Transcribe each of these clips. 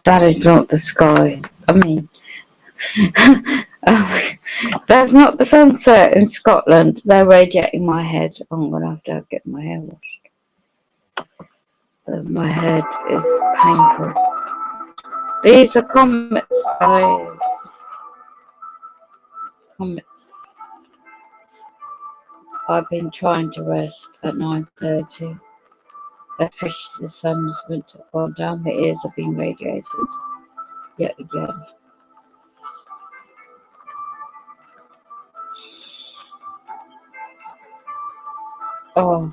That is not the sky. I mean, that's not the sunset in Scotland. They're radiating my head. I'm gonna have to get my hair washed. My head is painful. These are comets, guys. Comets. I've been trying to rest at 9:30. Especially the sun is meant to have gone down. My ears have been radiated yet again. Oh,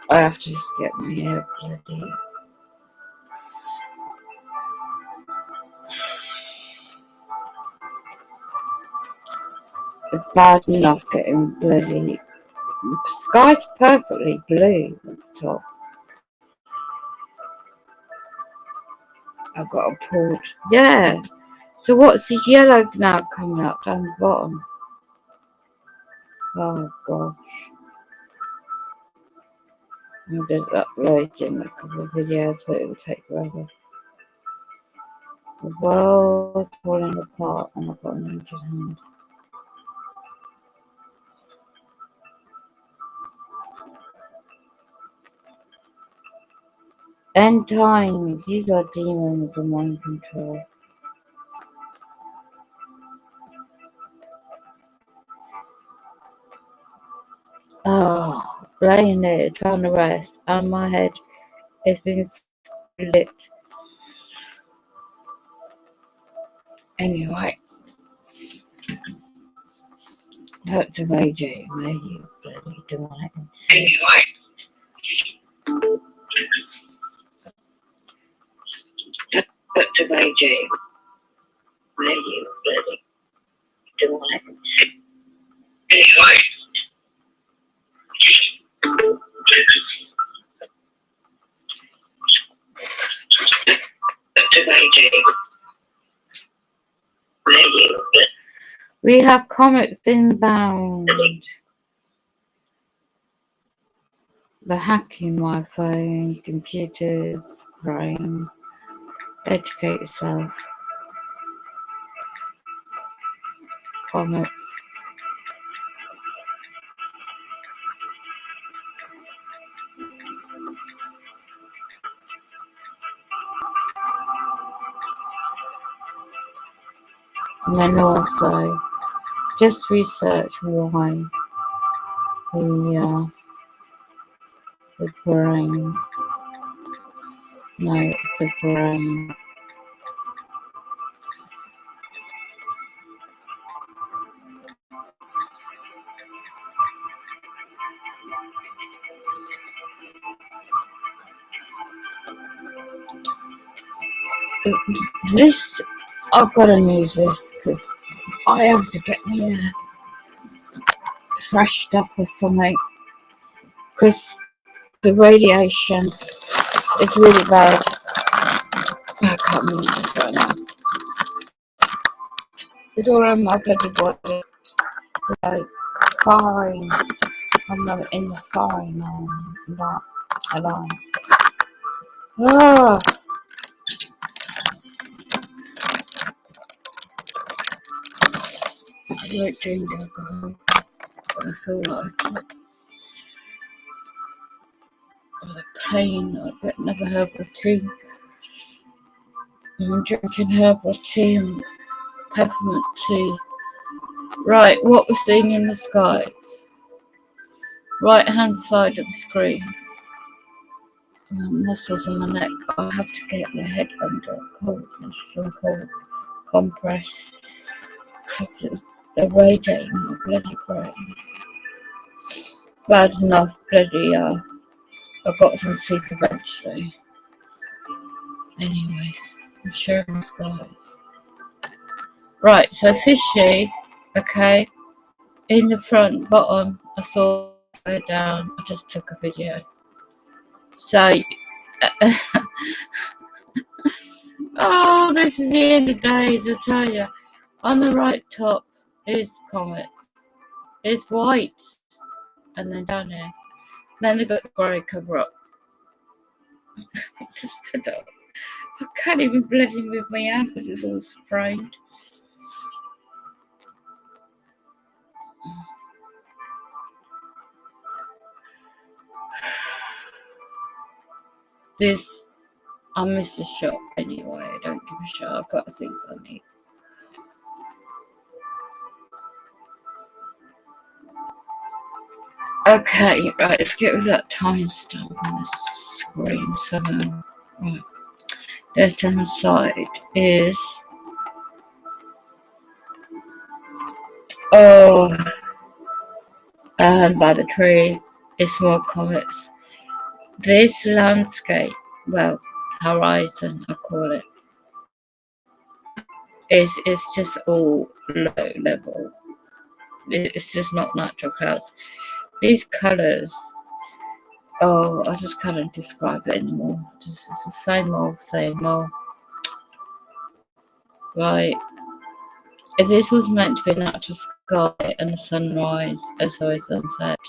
I have to just get my hair bloody. It's bad enough getting bloody. The sky's perfectly blue at the top. I've got a port. Yeah. So what's the yellow now coming up down the bottom? Oh gosh. I'm just uploading a couple of videos, but it will take forever. The world's falling apart and I've got an injured hand. End times. These are demons and mind control. Oh, laying there trying to rest, and my head has been split. Anyway, that's a AJ, may you bloody demonic. Anyway, that's a AJ, may you bloody demonic. Anyway. We have comets inbound. The hacking my phone, computers, brain. Educate yourself. Comets. And then also, just research why the brain, no, it's the brain. This, I've got to use this because I have to get my hair freshed up or something, because the radiation is really bad. I can't move this right now. It's all around my bloody body. Like fine. I'm not in the fire now. Not alone. Ah. I don't drink alcohol, but I feel like it. Or the pain, I get another herbal tea. I'm drinking herbal tea and peppermint tea. Right, what we're seeing in the skies. Right hand side of the screen. Muscles in my neck. I have to get my head under a cold compress. Because they're radiating my bloody brain. Bad enough, bloody I got some sleep eventually. Anyway, I'm sharing the skies. Right, so fishy, okay, in the front bottom, I saw it go down. I just took a video. So, oh, this is the end of days, I tell you. On the right top is comets. It's white, and then down here. Then they've got the grey cover up. Just put it up. I can't even bloody move my hand because it's all sprayed. This, I miss the shop anyway. I don't give a shit. I've got the things I need. Okay, right, let's get rid of that timestamp on the screen. So, right, left hand side is, oh, by the tree, it's more comets. This landscape, well, horizon, I call it, is just all low level. It's just not natural clouds. These colours, oh, I just can't describe it anymore. Just it's the same old, same old. Right. If this was meant to be a natural sky and a sunrise, SOS sunset.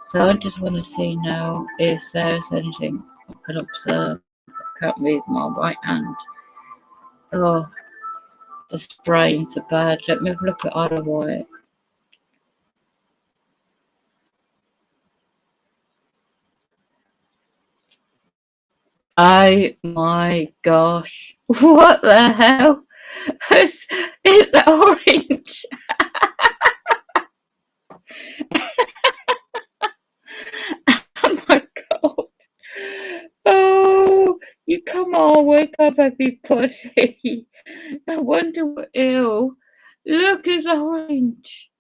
So I just want to see now if there's anything I can observe. I can't move my right hand. Oh, the sprayings are bad. Let me have a look at Isle of Wight. Oh my gosh. What the hell? It's orange. Oh my god. Oh, you come on, wake up, everybody. I wonder what ill. Look, it's orange.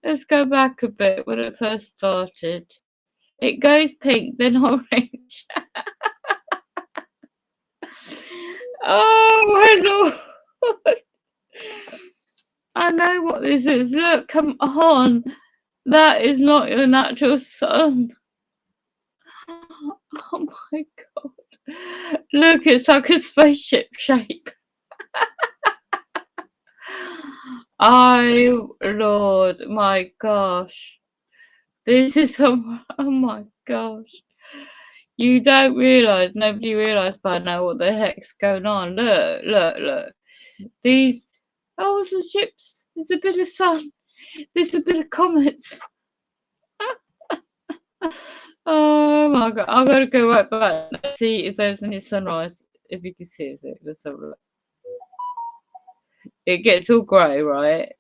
Let's go back a bit when it first started. It goes pink, then orange. Oh my lord. I know what this is. Look, come on. That is not your natural sun. Oh my god. Look, it's like a spaceship shape. Oh Lord, my gosh. This is oh my gosh. You don't realise, nobody realised by now what the heck's going on. Look, look, look. These, oh, it's the ships. There's a bit of sun. There's a bit of comets. Oh my god, I've got to go right back and see if there's any sunrise. If you can see it, let's have a look. It gets all grey, right?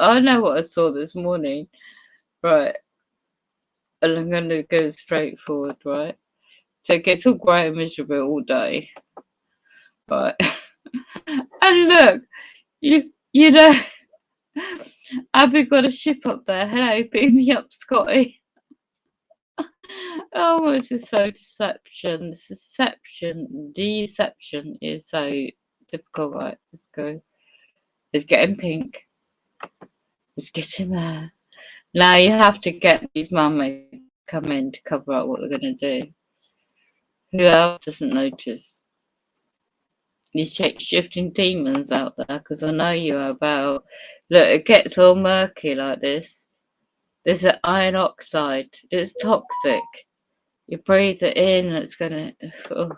I know what I saw this morning, right? And I'm going to go straight forward, right? So it gets all grey and miserable all day, right? And look, you know, Abby got a ship up there. Hello, beam me up, Scotty. Oh, this is so deception. Deception is so difficult, right? Let's go. It's getting pink. It's getting there. Now you have to get these mermaids to come in to cover up what they're going to do. Who else doesn't notice? You check shifting demons out there because I know you are about. Look, it gets all murky like this. There's an iron oxide. It's toxic. You breathe it in, it's gonna. Oh.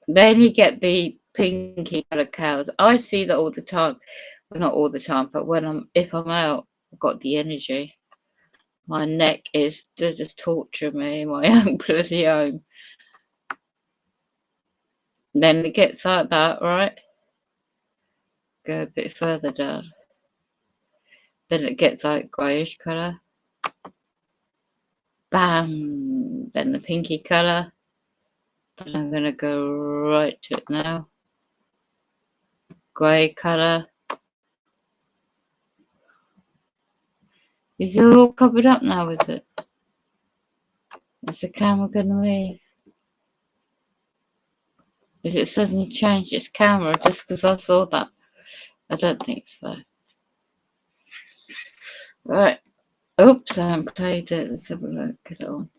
Then you get the pinky colour cows. I see that all the time. Well, not all the time, but if I'm out, I've got the energy. My neck is to just torture me, my own bloody home. Then it gets like that, right? Go a bit further down. Then it gets like greyish colour. Bam! Then the pinky colour. But I'm gonna go right to it now. Grey colour. Is it all covered up now, is it? Is the camera gonna leave? Is it suddenly changed its camera just because I saw that? I don't think so. Right. Oops, I haven't played it. Let's have a look. Get it on.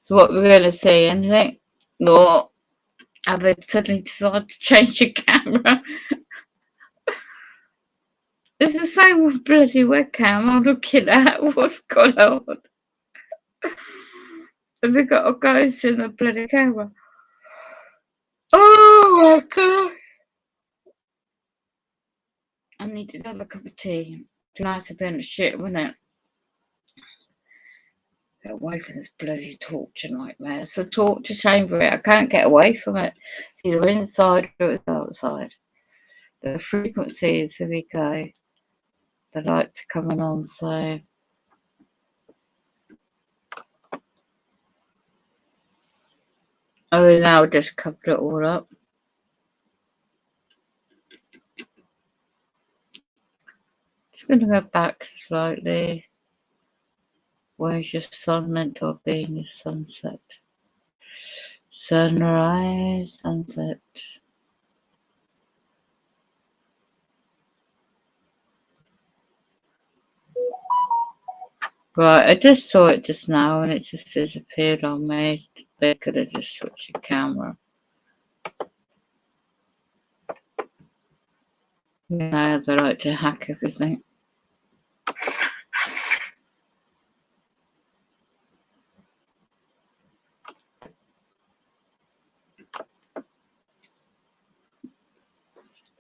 So what we're gonna see, anything? No. Have they suddenly decided to change your camera? It's the same with bloody webcam I'm looking at. What's going on? Have we got a ghost in the bloody camera? Oh my god! I need another cup of tea. It's nice to be on the shit, wouldn't it? Get away from this bloody torture nightmare. It's a torture chamber. I can't get away from it. It's either inside or it's outside. The frequencies, here we go. The lights are coming on, so. Oh, now I just covered it all up. Just going to go back slightly. Where's your sun meant to have been? Your sunset. Sunrise, sunset. Right, I just saw it just now and it just disappeared on me. They could have just switched the camera. You know, they like to hack everything.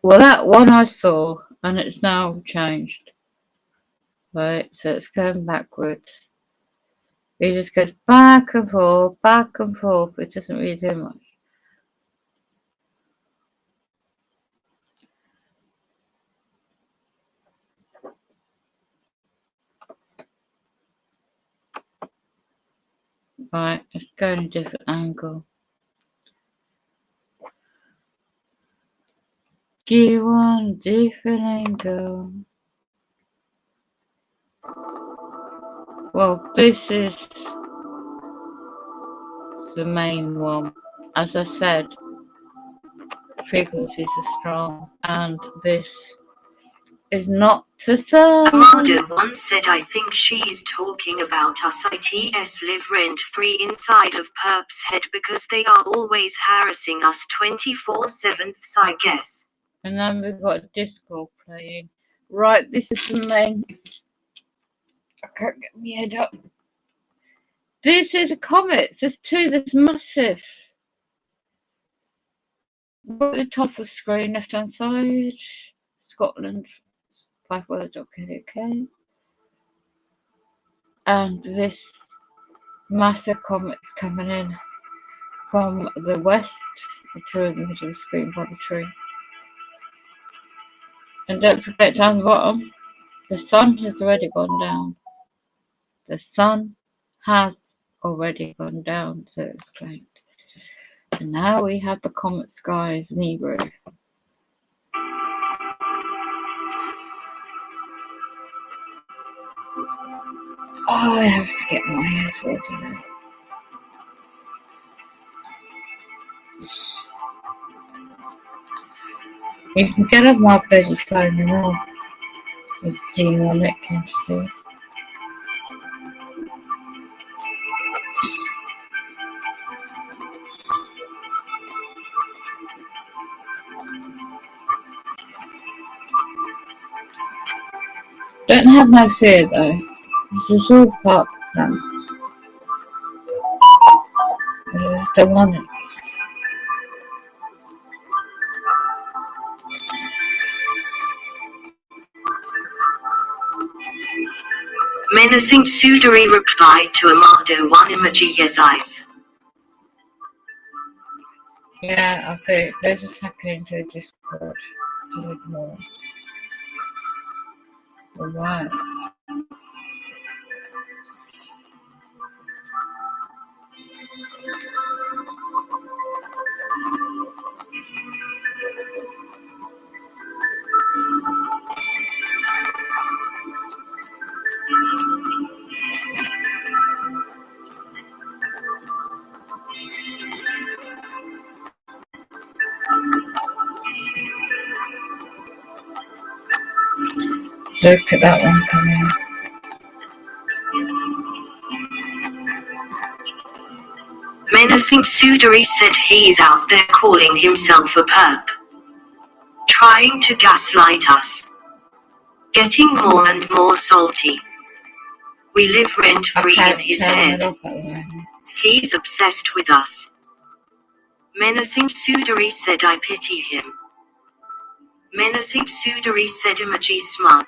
Well, that one I saw, and it's now changed. Right, so it's going backwards. It just goes back and forth, back and forth. It doesn't really do much. Right, let's go in a different angle. Do you want a different angle? Well, this is the main one. As I said, frequencies are strong, and this is not the sun. Amanda once said, I think she's talking about us ITS live rent-free inside of Perp's head because they are always harassing us 24/7, I guess. And then we've got disco playing. Right, this is the main. I can't get my head up. This is a comet. There's two. There's massive. At the top of the screen, left hand side. Scotland. 5word.co.uk. And this massive comet's coming in from the west. The two in the middle of the screen by the tree. And don't forget down the bottom, the sun has already gone down. The sun has already gone down, so it's great. And now we have the comet skies in Hebrew. Oh, I have to get my hair sorted out. You can get off my bloody phone and all with demonic entities. Don't have no fear though. This is all part of the plan. This is demonic. Menacing Sudari replied to Amado one emoji his eyes. Yeah, I think they're just hacking into the Discord. Just ignore them. Alright. Look at that one coming. Menacing Sudari said he's out there calling himself a perp. Trying to gaslight us. Getting more and more salty. We live rent-free in his head. He's obsessed with us. Menacing Sudari said I pity him. Menacing Sudari said emoji smug.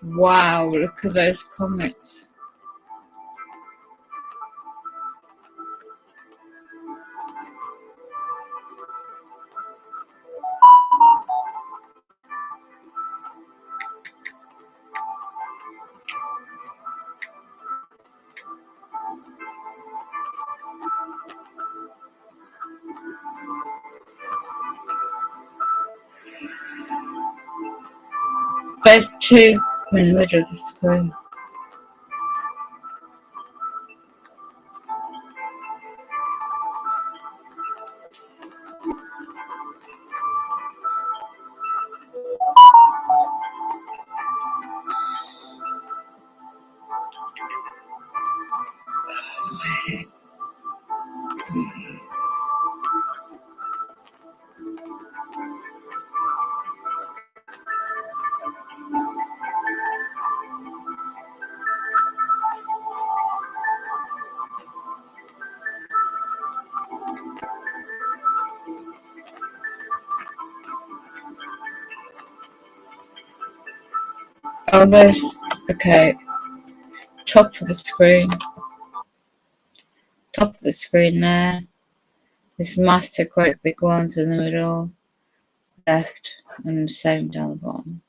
Wow, look at those comments. There's two in the middle of the screen. Oh, there's, okay, top of the screen. Top of the screen there. This massive, great big ones in the middle, left, and the same down the bottom.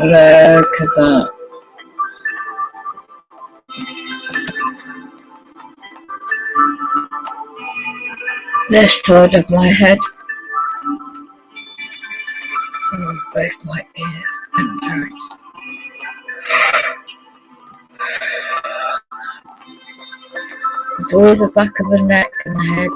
Look at that. This side of my head. Oh, both my ears injured. It's always the back of the neck and the head.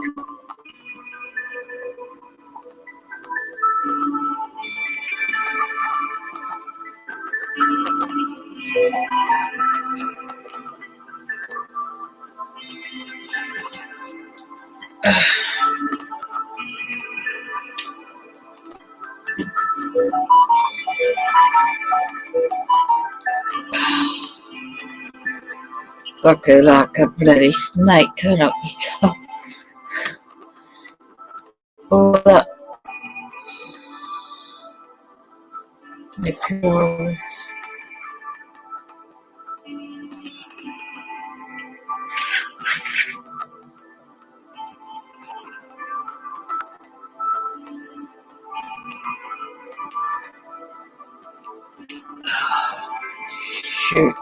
It's like a bloody snake coming up your top. All that liquid. Shoot.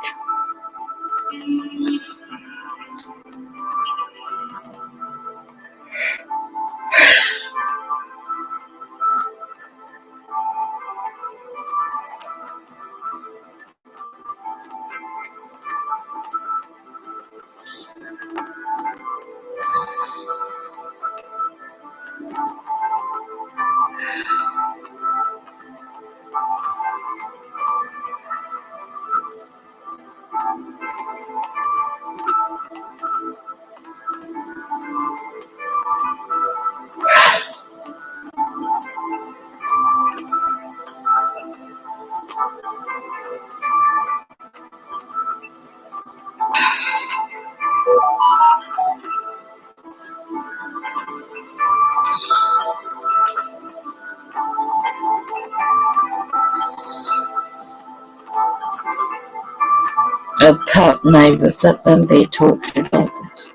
Pet neighbours, let them be tortured like this.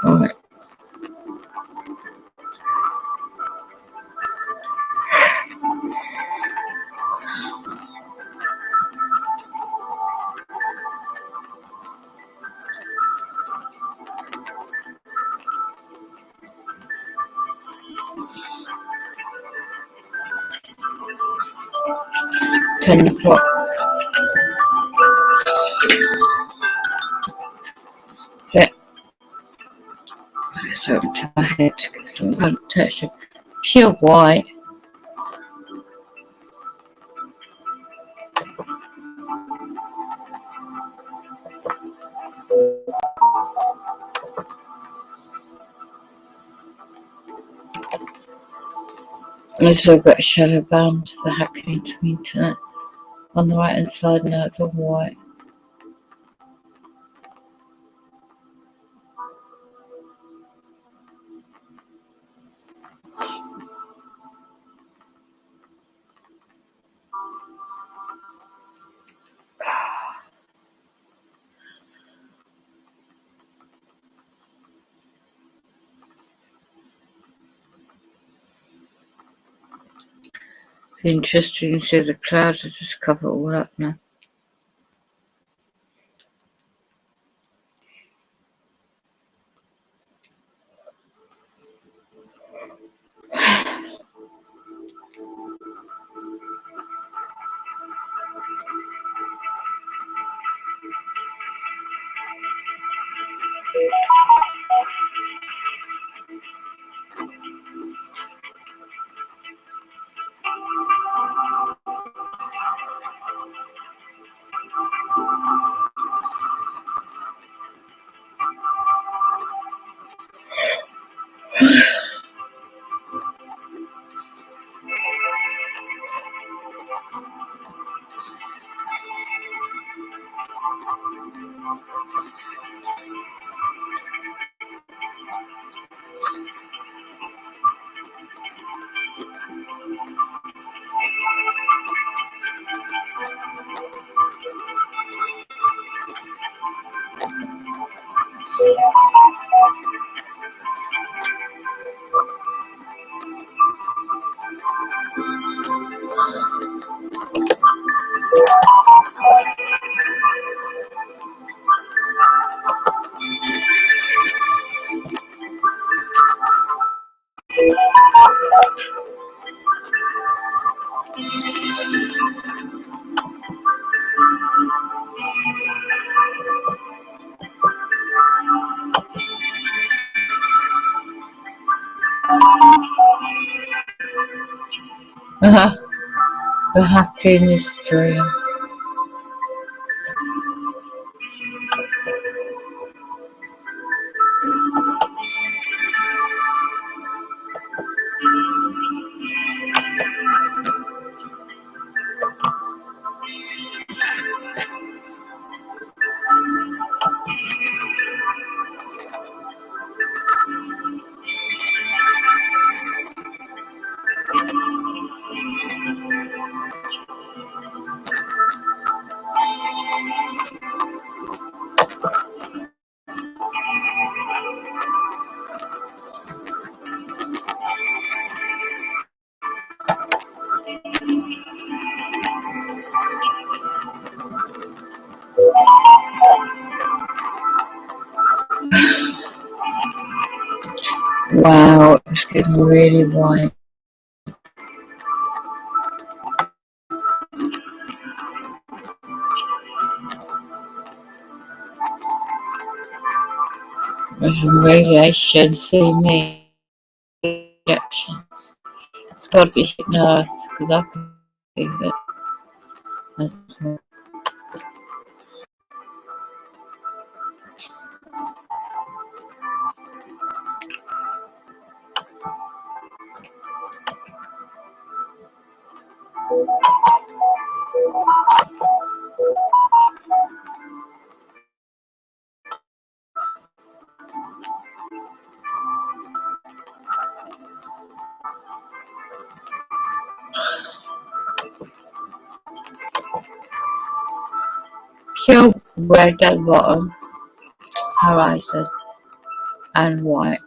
Right. $10. Sit. So to my head to get some protection. Pure white. I've still got a shadow band to the happening to the internet. On the right hand side now it's all white. It's interesting to see the clouds just cover all up now. Uh-huh. The happiness dream. Wow, it's getting really white. There's some radiation, see me, injections. It's got to be hitting Earth because I can feel it. That's what. Pure red at the bottom, horizon, and white.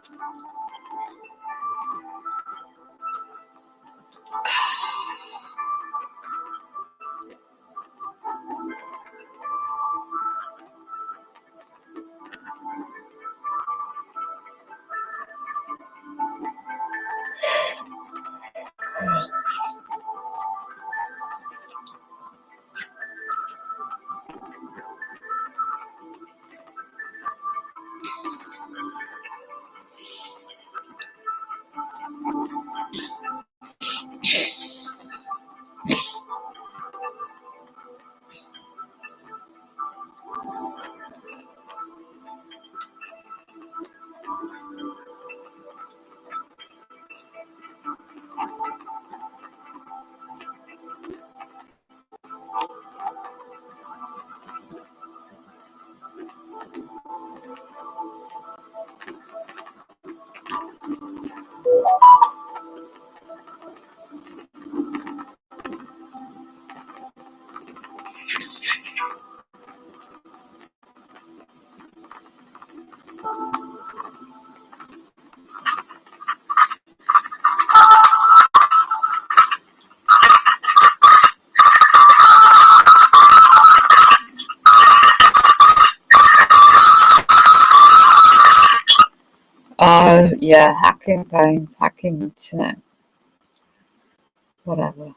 Oh, yeah, hacking phones, hacking internet, whatever.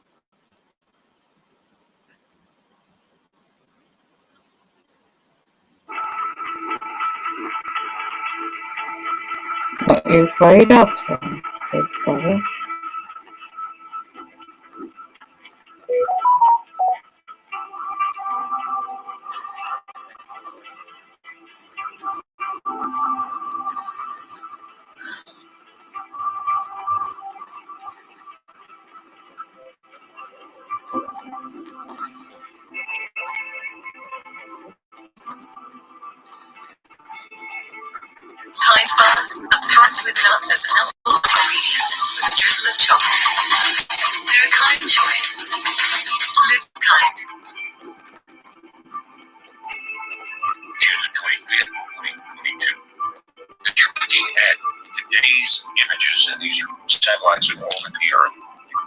What are you afraid of, then, big brother? Kind bars are packed with nuts as an alcohol ingredient with a drizzle of chocolate. They're a kind choice. Live kind. June 25th, 2022. If you're looking at today's images, and these are satellites that orbit the Earth,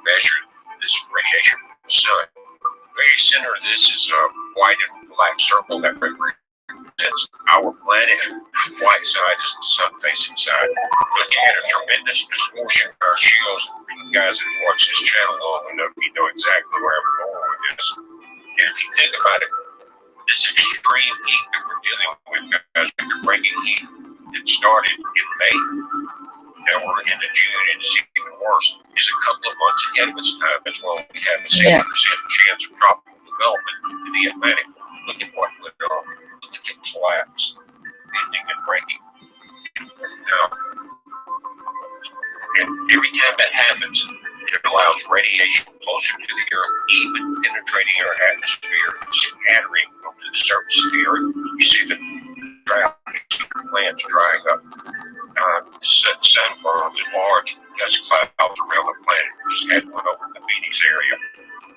measure this radiation from the sun. The very center of this is a white and black circle that represents our planet. The white side is the sun-facing side. Looking at a tremendous distortion of our shields. You guys that watch this channel long enough, you know exactly where I'm going with this. And if you think about it, this extreme heat that we're dealing with, guys, record-breaking heat, it started in May. Now we're into June, and it's even worse. Is a couple of months ahead of its time as well. We have a 60% chance of tropical development in the Atlantic. Look at what went on. Look at the collapse, bending and breaking. Now, and every time that happens, it allows radiation closer to the Earth, even penetrating our atmosphere and scattering onto the surface of the Earth. You see the drought, lands drying up. Sunburned and large dust clouds around the planet. We just had one over the Phoenix area.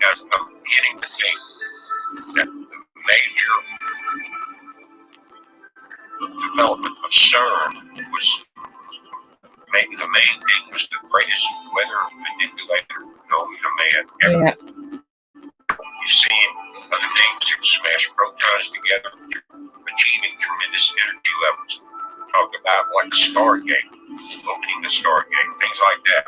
Guys, I'm beginning to think that the major development of CERN was maybe the main thing was the greatest weather manipulator known to man ever. Yeah. You've seen other things that smash protons together, achieving tremendous energy levels. Talk about like the Stargate, opening the Stargate, things like that.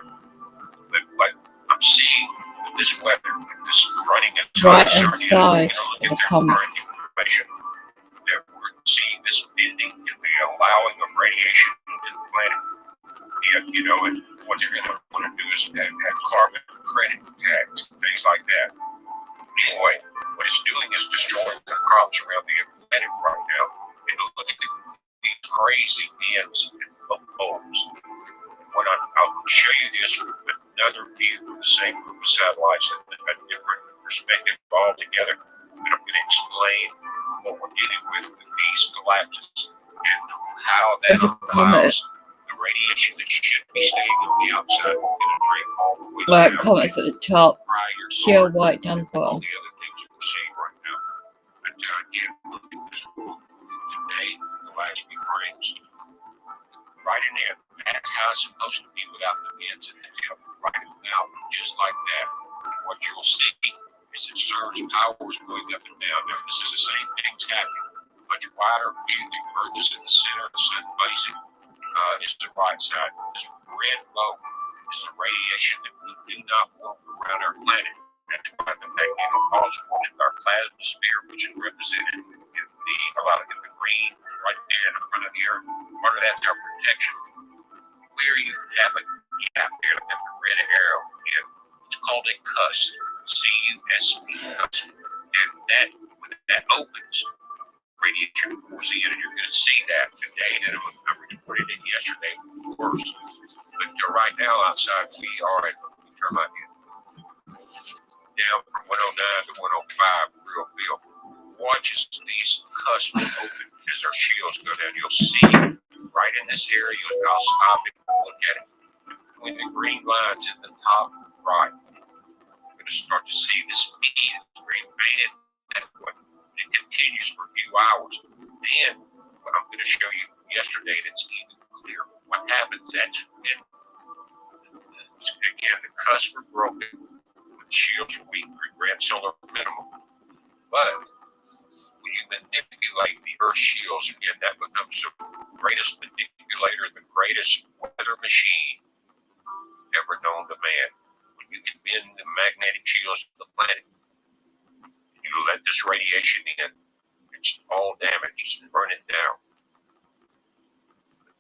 But what I'm seeing with this weather, this running Right inside, inside look the at their comments. current information. That we're seeing this bending and the allowing of radiation into the planet. And what they're going to want to do is have carbon credit tax, things like that. Anyway, what it's doing is destroying the crops around the planet right now. And look at these crazy ends and poles. I'll show you this with another view of the same group of satellites in a different perspective altogether. But I'm going to explain what we're dealing with these collapses and how that allows the radiation that should be staying on the outside to penetrate all the way Like down. comments at the top, sheer white down the All bottom. the other things that we're seeing right now. But again, look at this world today, the last few frames. Write it in. That's how it's supposed to be without the bends at the tip. Write it out just like that. And what you'll see is that surge power is going up and down. Now, this is the same things happening. Much wider view. The Earth is in the center of the sun facing. Is the right side. This red glow is the radiation that we do not want around our planet. That's why the magnetocosmos, our plasma sphere, which is represented in the green right there in the front of the Earth, part of that's our protection. Where you have a gap there, that's a red arrow, and it's called a cusp, C-U-S-P, cusp. And when that opens, radiation pours in, and you're going to see that today, and I reported it yesterday, worse. But right now outside, we are at, turn my head, down from 109 to 105 real field. Watch as these cusps open as our shields go down. You'll see right in this area, I'll stop it and look at it. Between the green lines in the top right, you're going to start to see this bead, green faded, and it continues for a few hours. Then, what I'm going to show you yesterday that's even clear, what happens, that's when, again, the cusps are broken, the shields are weak, red solar minimum. But when you manipulate the Earth shields, again, that becomes the greatest manipulator, the greatest weather machine ever known to man. When you can bend the magnetic shields of the planet, you let this radiation in, it's all damaged and burn it down.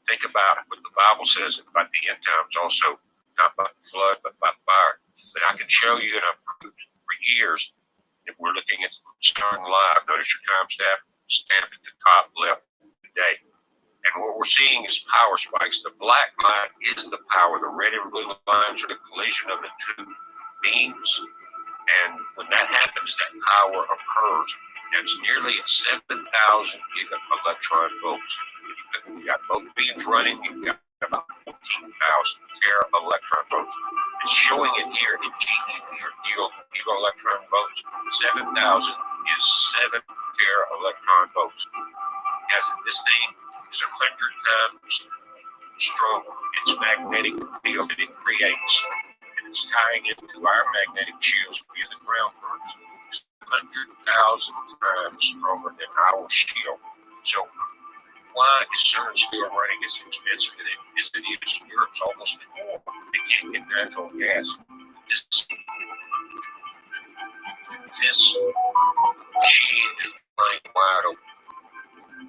Think about what the Bible says about the end times also, not by blood, but by fire. But I can show you, and I've proved for years, if we're looking at starting live, notice your time stamp at the top left today. And what we're seeing is power spikes. The black line is the power. The red and blue lines are the collision of the two beams. And when that happens, that power occurs. And it's nearly at 7,000 giga-electron volts. You've got both beams running. You've got about 14,000 tera-electron volts. It's showing it here in GeV or giga-electron volts. 7,000 is 7 tera-electron volts. As this thing is 100 times stronger. Its magnetic field that it creates, and it's tying into our magnetic shields via the ground currents. It's 100,000 times stronger than our shield. So why is CERN still running as expensive as it is? Europe's almost at war. They can't get natural gas. This machine is running wide open.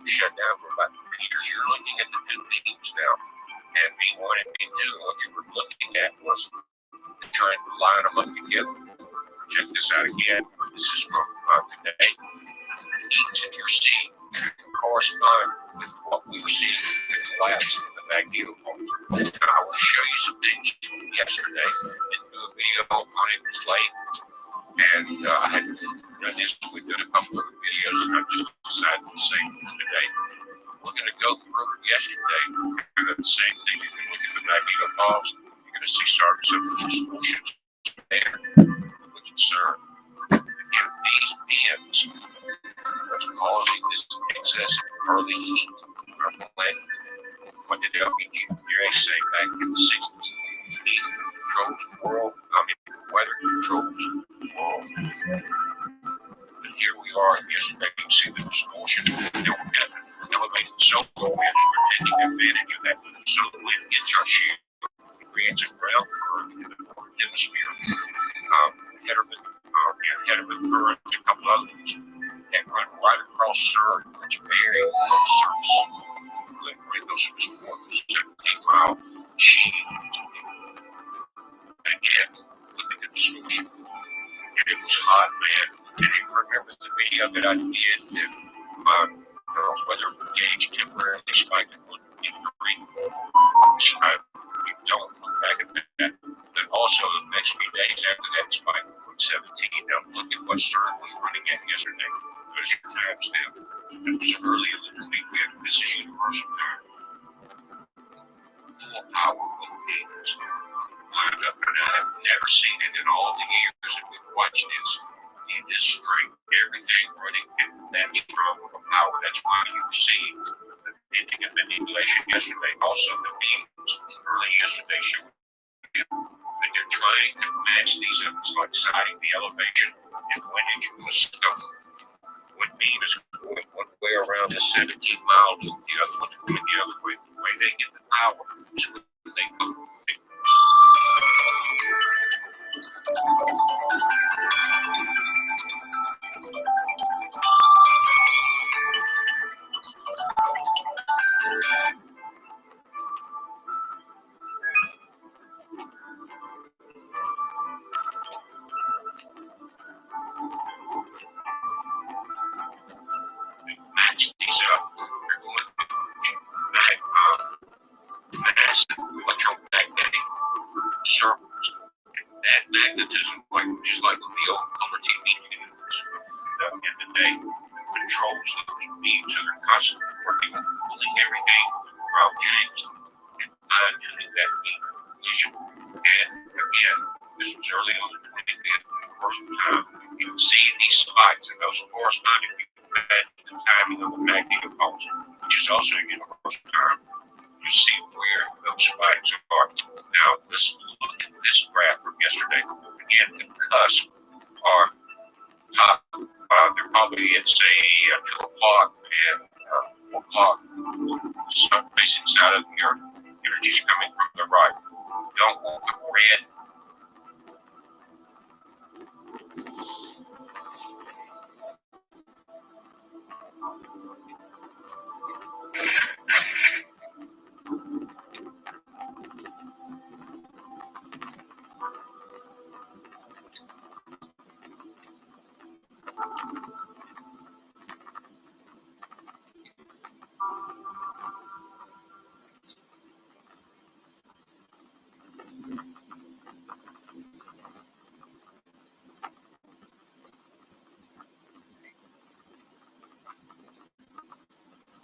Shut down for about 3 years. You're looking at the two beams now. And B1 and B2, what you were looking at was trying to line them up together. Check this out again. This is from today. Each of your seed correspond with what we were seeing in the labs in the magneto pulse. Now, I want to show you some things yesterday. Didn't do a video on it, was late. And I had done this, we've done a couple of videos, and I just decided to say today. We're going to go through yesterday, kind of the same thing. If you look at the magneto pulse, you're going to see some distortions there. Look at CERN. Again, these bends, what's causing this excess early heat in our planet. What did LBJ say back in the 60s? Heat controls the world, weather controls the world. But here we are yesterday, you can see the distortion. Now we're going to elevate the solar wind, and we're taking advantage of that. Solar wind gets our shield. It creates a ground current in the northern hemisphere. Heterman currents, a couple other ones that run right across CERN. It's very low surface. Bring those 17-mile machine. And again, look at the distortion. And it was hot, man. And you remember the video that I did that weather gauge temporarily spiked at 123. You don't look back at that. But also the next few days after that spike at 117. Now look at what CERN was running at yesterday. There's your time stamp. It was early in the weekend. This is universal time. Full power both games lined up, and I have never seen it in all the years that we've watched this. This strength, everything running at that strong of a power. That's why you were seeing the bending and manipulation yesterday. Also, the beams early yesterday showed that they're trying to match these up. It's like siding the elevation and windage from the scope. One beam is going one way around the 17 miles, and the other one's going the other way. The way they get the power is when they go. Match these up. They're going through massive electromagnetic circles. And that magnetism, just like the old color TV tubes in the day, controls those beams, so they're constantly working, pulling everything from James and fine-tuning that beam collision. And again, this was early on the 25th, first time. You can see these spikes, and those corresponding the timing of the magneto pulse, which is also universal time. You see where those spikes are. Now, let's look at this graph from yesterday. Again, the cusp are top. They're probably at, say, 2 o'clock and 4 o'clock. The sun facing side of the earth. Energy's coming from the right. Don't want the red.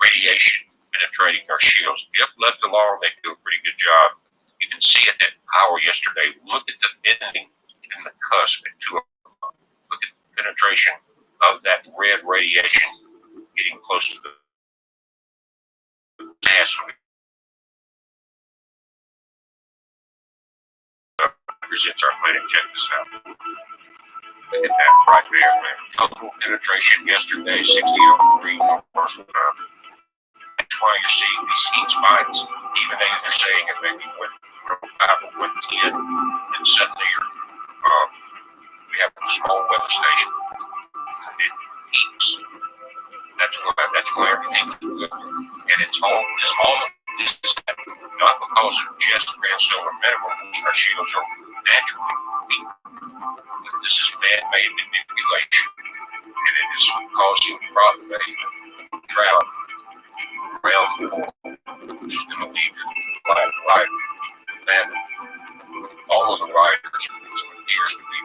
Radiation penetrating our shields. If left alone, they do a pretty good job. You can see it at power yesterday. Look at the bending in the cusp at 2 o'clock. Look at the penetration of that red radiation getting close to the mass. Represents our planet. Check this out. Look at that right there, man. Total penetration yesterday, 6003 universal time. That's why you're seeing these heat spikes, even though they're saying it maybe 105 or 110, and suddenly we have a small weather station. It heats. That's why everything's good. And it's all of this is not because of just red solar minimums, our shields are naturally weak. This is man-made manipulation, and it is causing crop failure, drought around the world, which is going to lead to the decline of life. And all of the riders appears to be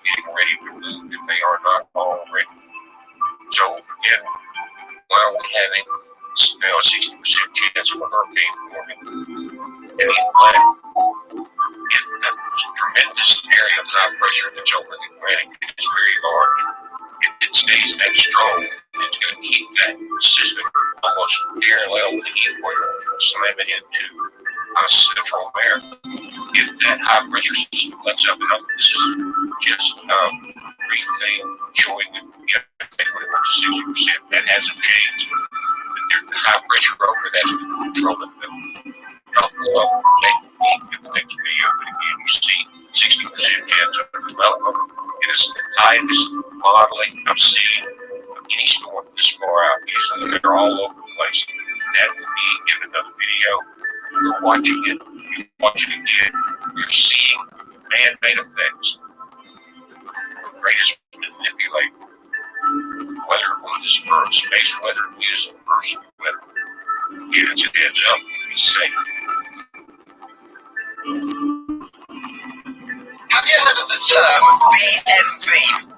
getting ready to move if they are not already. So again, why are we having a 60% chance of a hurricane forming in the Atlantic? If that tremendous area of high pressure that's over the Atlantic is very large, if it stays that strong, it's going to keep that system almost parallel with the equator, which will slam it into Central America. If that high pressure system lets up, and this is just a brief thing showing that anywhere up to 60%, that hasn't changed. But there's the high pressure over that's controlling them. Drop below, in the next video, but again, you see 60% chance of development. It is the tightest modeling I've seen of any storm this far out. Usually they're all over the place. That will be in another video. You're watching it, you watch it again, you're seeing man-made effects. The greatest manipulate weather on this earth, space weather is Earth's weather. Give it a heads up, be safe. Have you heard of the term BMV?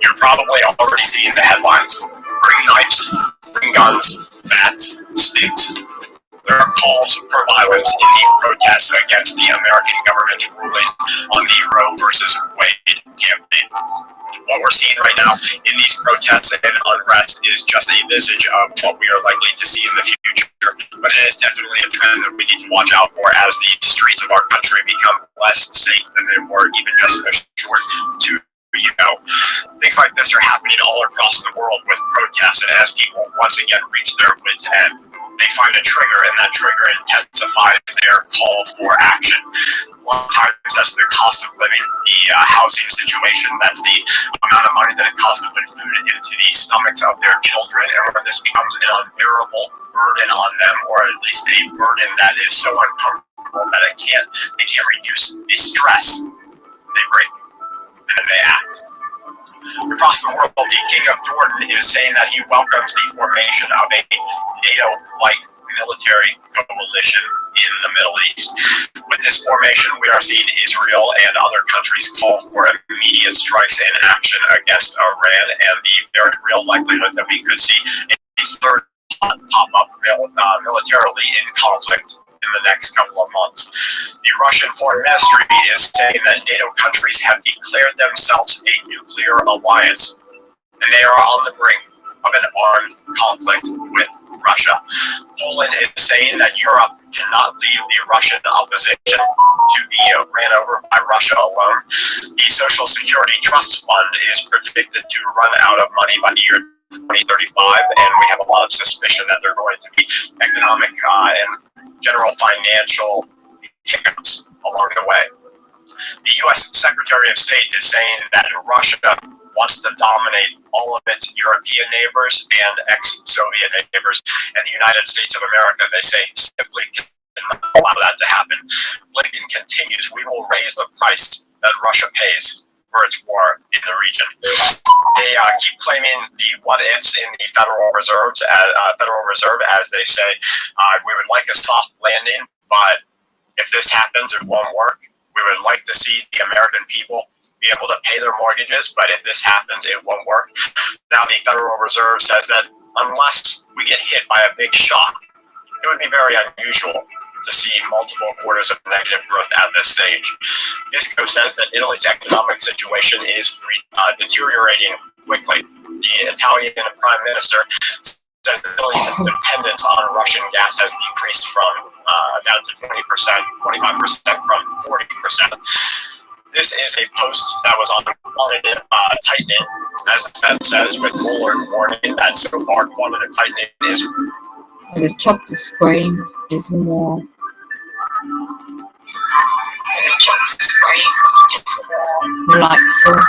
You're probably already seeing the headlines. Bring knives, bring guns, bats, sticks. There are calls for violence in the protests against the American government's ruling on the Roe versus Wade campaign. What we're seeing right now in these protests and unrest is just a visage of what we are likely to see in the future, but it is definitely a trend that we need to watch out for as the streets of our country become less safe than they were even just a short 2 things like this are happening all across the world with protests, and as people once again reach their wits' end, they find a trigger, and that trigger intensifies their call for action. A lot of times that's the cost of living, the housing situation, that's the amount of money that it costs to put food into the stomachs of their children, and when this becomes an unbearable burden on them, or at least a burden that is so uncomfortable that they can't reduce the stress, they break and they act. Across the world, the King of Jordan is saying that he welcomes the formation of a NATO-like military coalition in the Middle East. With this formation, we are seeing Israel and other countries call for immediate strikes and action against Iran, and the very real likelihood that we could see a third pop up militarily in conflict in the next couple of months. The Russian Foreign Ministry is saying that NATO countries have declared themselves a nuclear alliance, and they are on the brink of an armed conflict with Russia. Poland is saying that Europe cannot leave the Russian opposition to be ran over by Russia alone. The Social Security Trust Fund is predicted to run out of money by the year 2035, and we have a lot of suspicion that there are going to be economic and general financial hiccups along the way. The U.S. Secretary of State is saying that Russia wants to dominate all of its European neighbors and ex-Soviet neighbors, and the United States of America, they say, simply cannot allow that to happen. Blinken continues, we will raise the price that Russia pays for its war in the region. They keep claiming the what-ifs in the Federal Reserve, as they say, we would like a soft landing, but if this happens, it won't work. We would like to see the American people be able to pay their mortgages, but if this happens, it won't work. Now, the Federal Reserve says that unless we get hit by a big shock, it would be very unusual to see multiple quarters of negative growth at this stage. Visco says that Italy's economic situation is deteriorating quickly. The Italian Prime Minister says that Italy's dependence on Russian gas has decreased from down to 20%, 25% from 40%. This is a post that was on quantitative tightening, as the Fed says, with Bullard warning that so far quantitative tightening is. The top of the screen is more. Light source.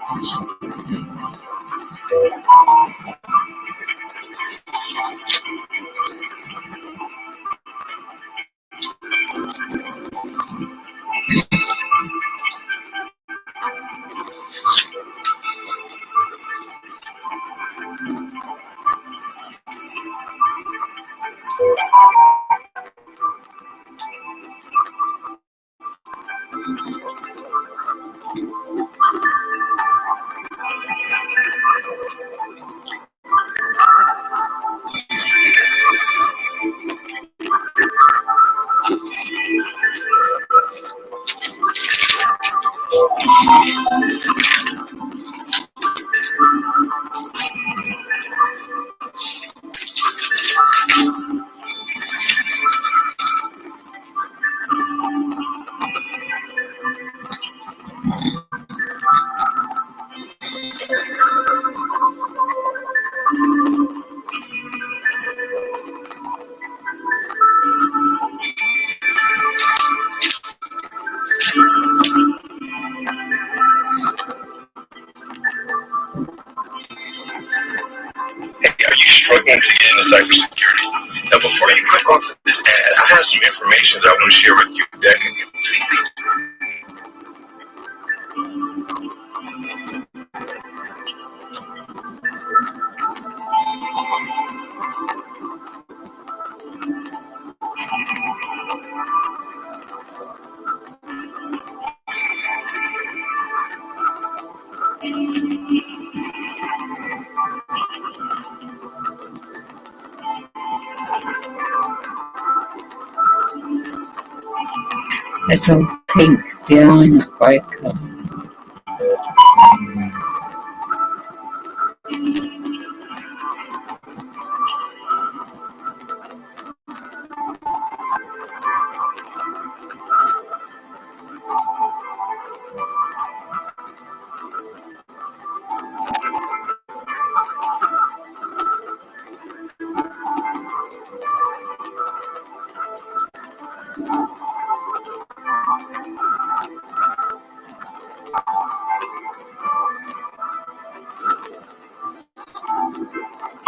Hey, are you struggling to get into cybersecurity? Now, before you click off this ad, I have some information that I want to share with you that can completely. It's all pink behind that breaker.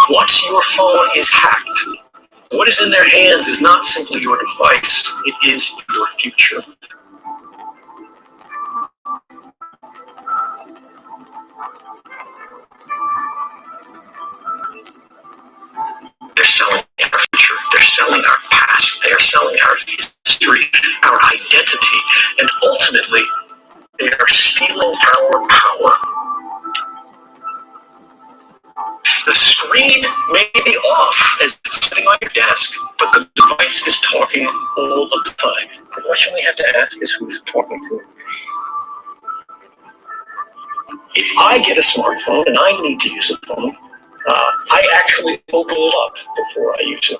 Once your phone is hacked, what is in their hands is not simply your device, it is your future. They're selling our future, they're selling our past, they're selling our history, our identity, and ultimately, they are stealing our power. The screen may be off as it's sitting on your desk, but the device is talking all of the time. The question we have to ask is who's talking to it. If I get a smartphone and I need to use a phone, I actually open it up before I use it.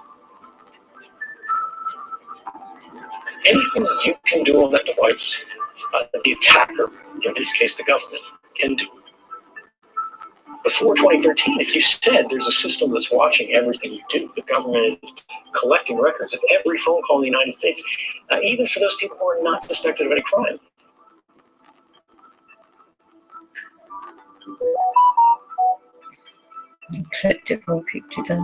Anything you can do on that device, the attacker, in this case the government, can do. Before 2013, if you said there's a system that's watching everything you do, the government is collecting records of every phone call in the United States, even for those people who are not suspected of any crime. Clicked it for people today.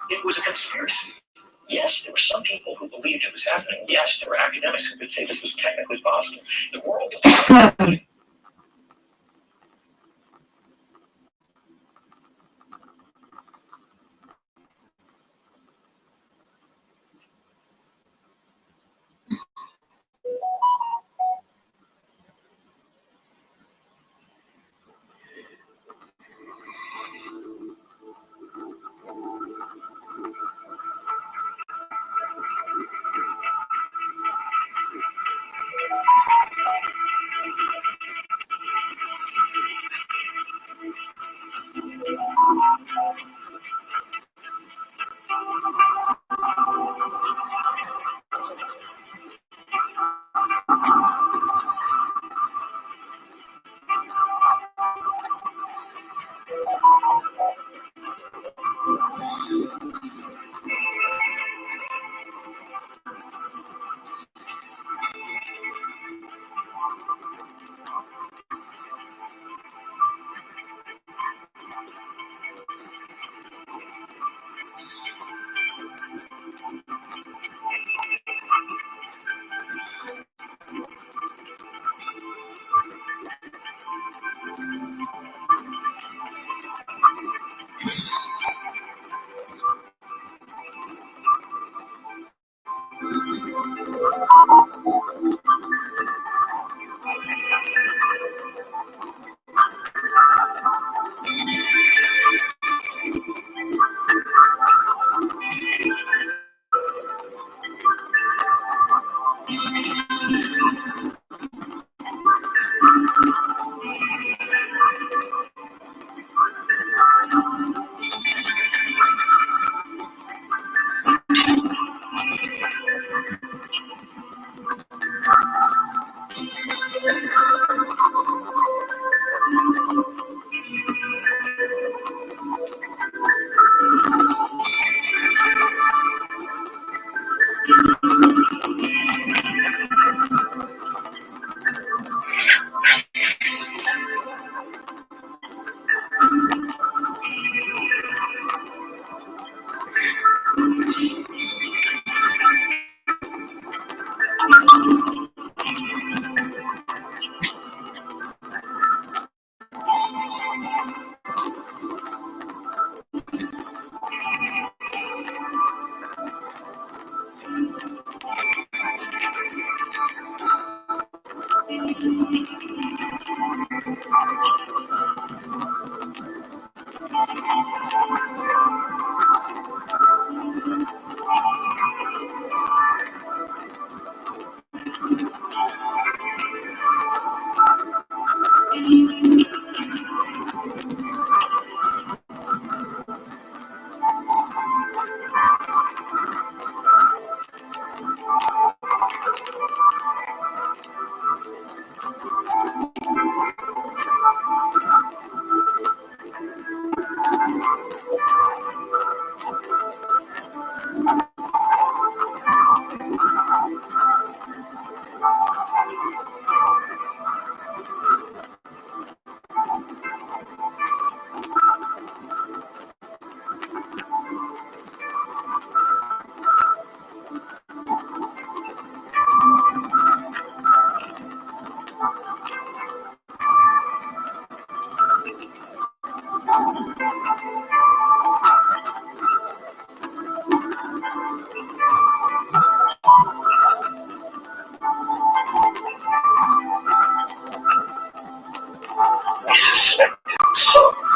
It was a conspiracy. Yes, there were some people who believed it was happening. Yes, there were academics who could say this was technically possible. The world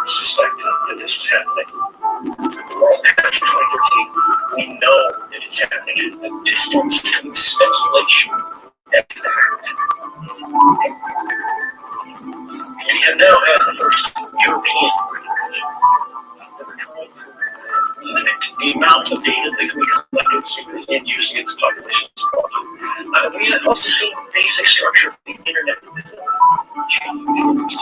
We suspected that this was happening. Well, after 2013, we know that it's happening. The distance between speculation and fact. We have now had the first European regulation that are trying to limit the amount of data that can be collected secretly and using its population as well. We have also seen the basic structure of the internet change.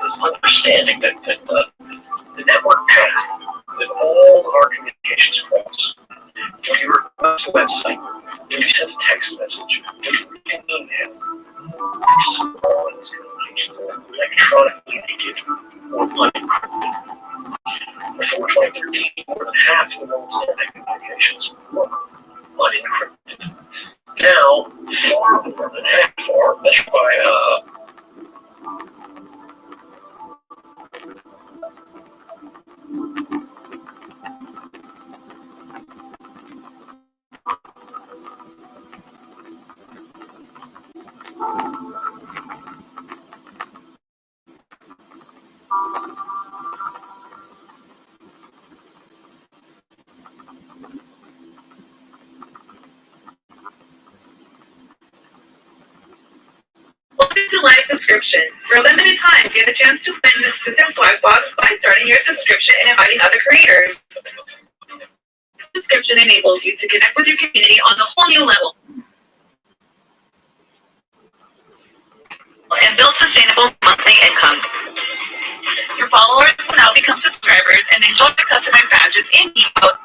This understanding that the network path that all of our communications cross. If you request a website, if you send a text message, if you read an email, all of those communications are electronically naked or unencrypted. Before 2013, more than half the world's internet communications were unencrypted. Now, far more than half are measured by Welcome to Live Subscription. For a limited time, get a chance to win exclusive swag box by starting your subscription and inviting other creators. Subscription enables you to connect with your community on a whole new level and build sustainable monthly income. Your followers will now become subscribers and enjoy customized badges in emote.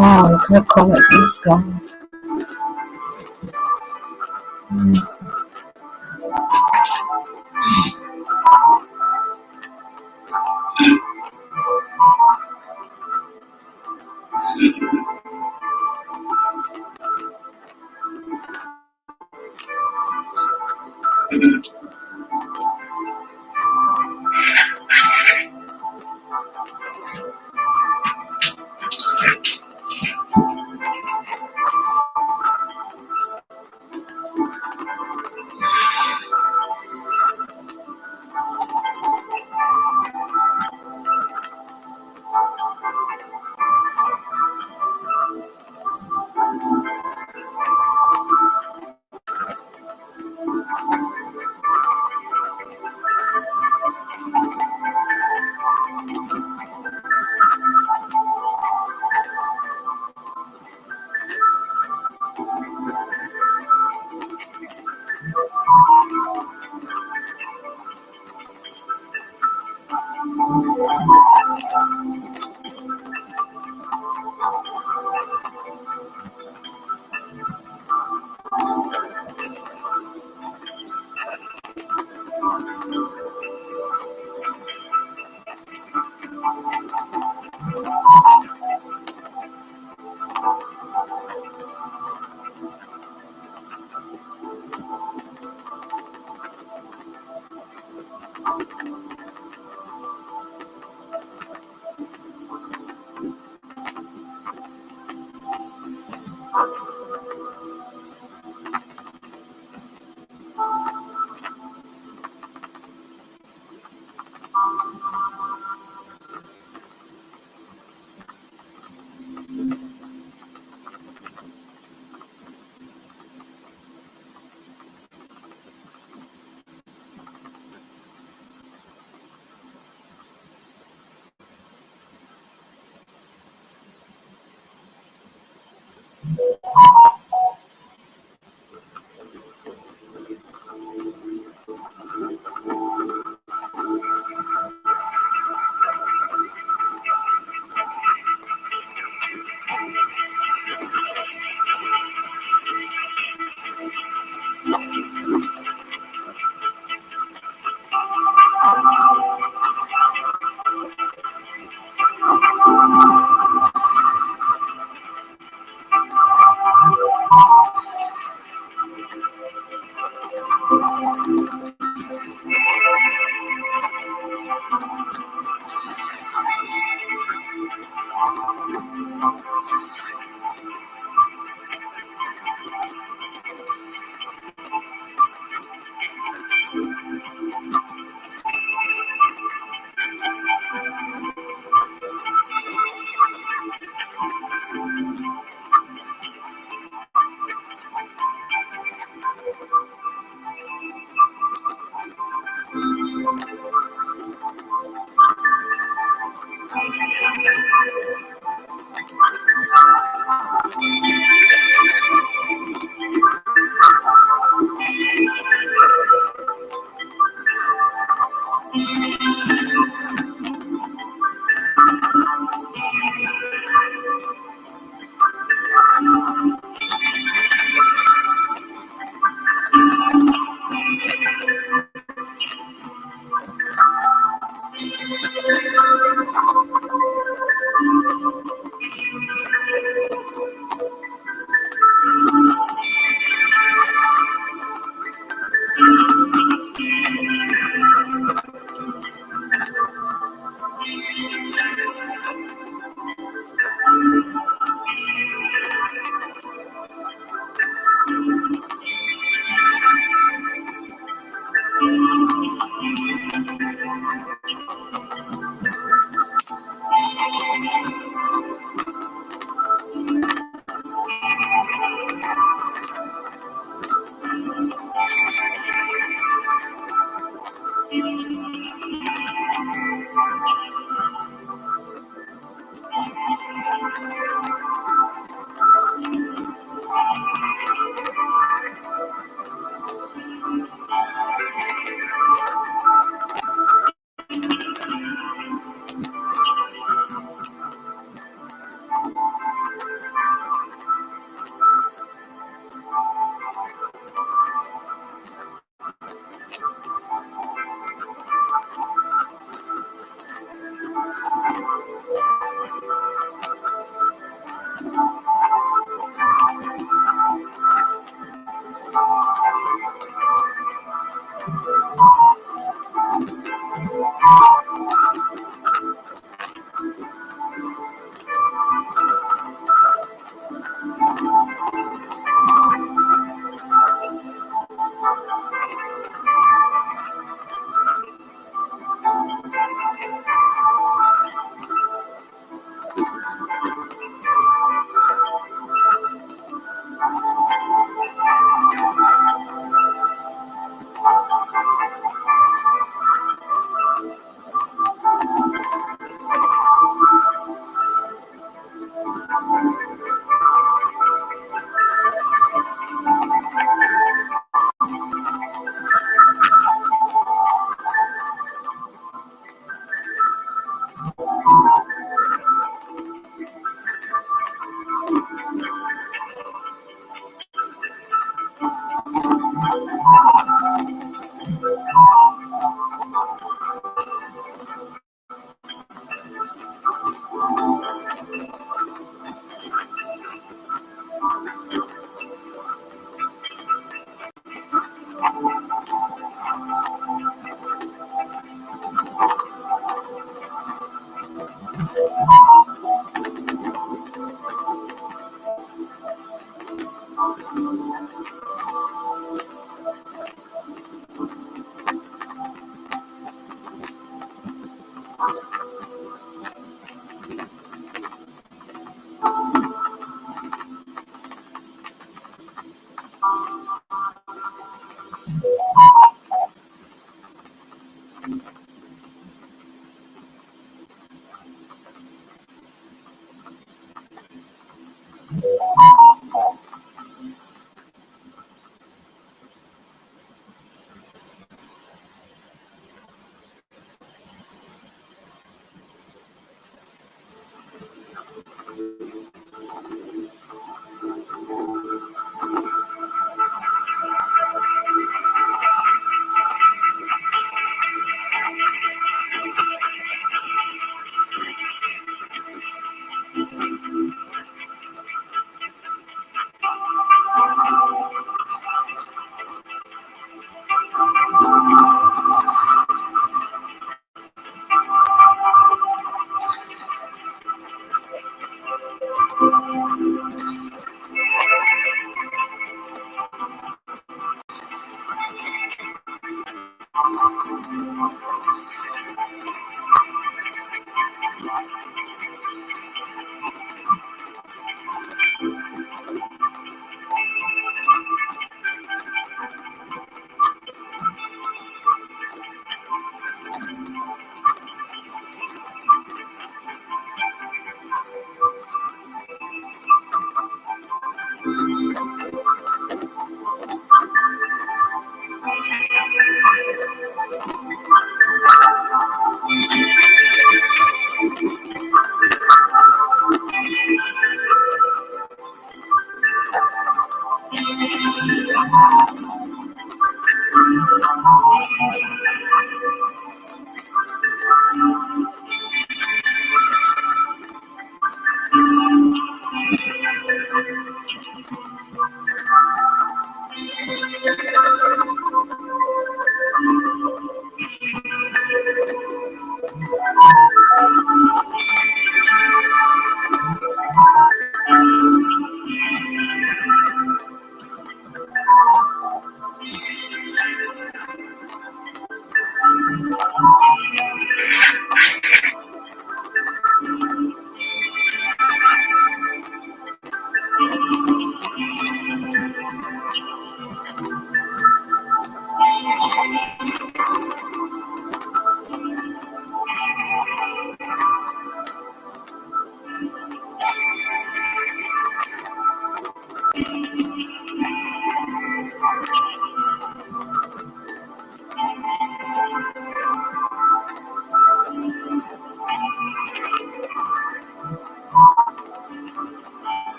Wow, look at the comments these guys.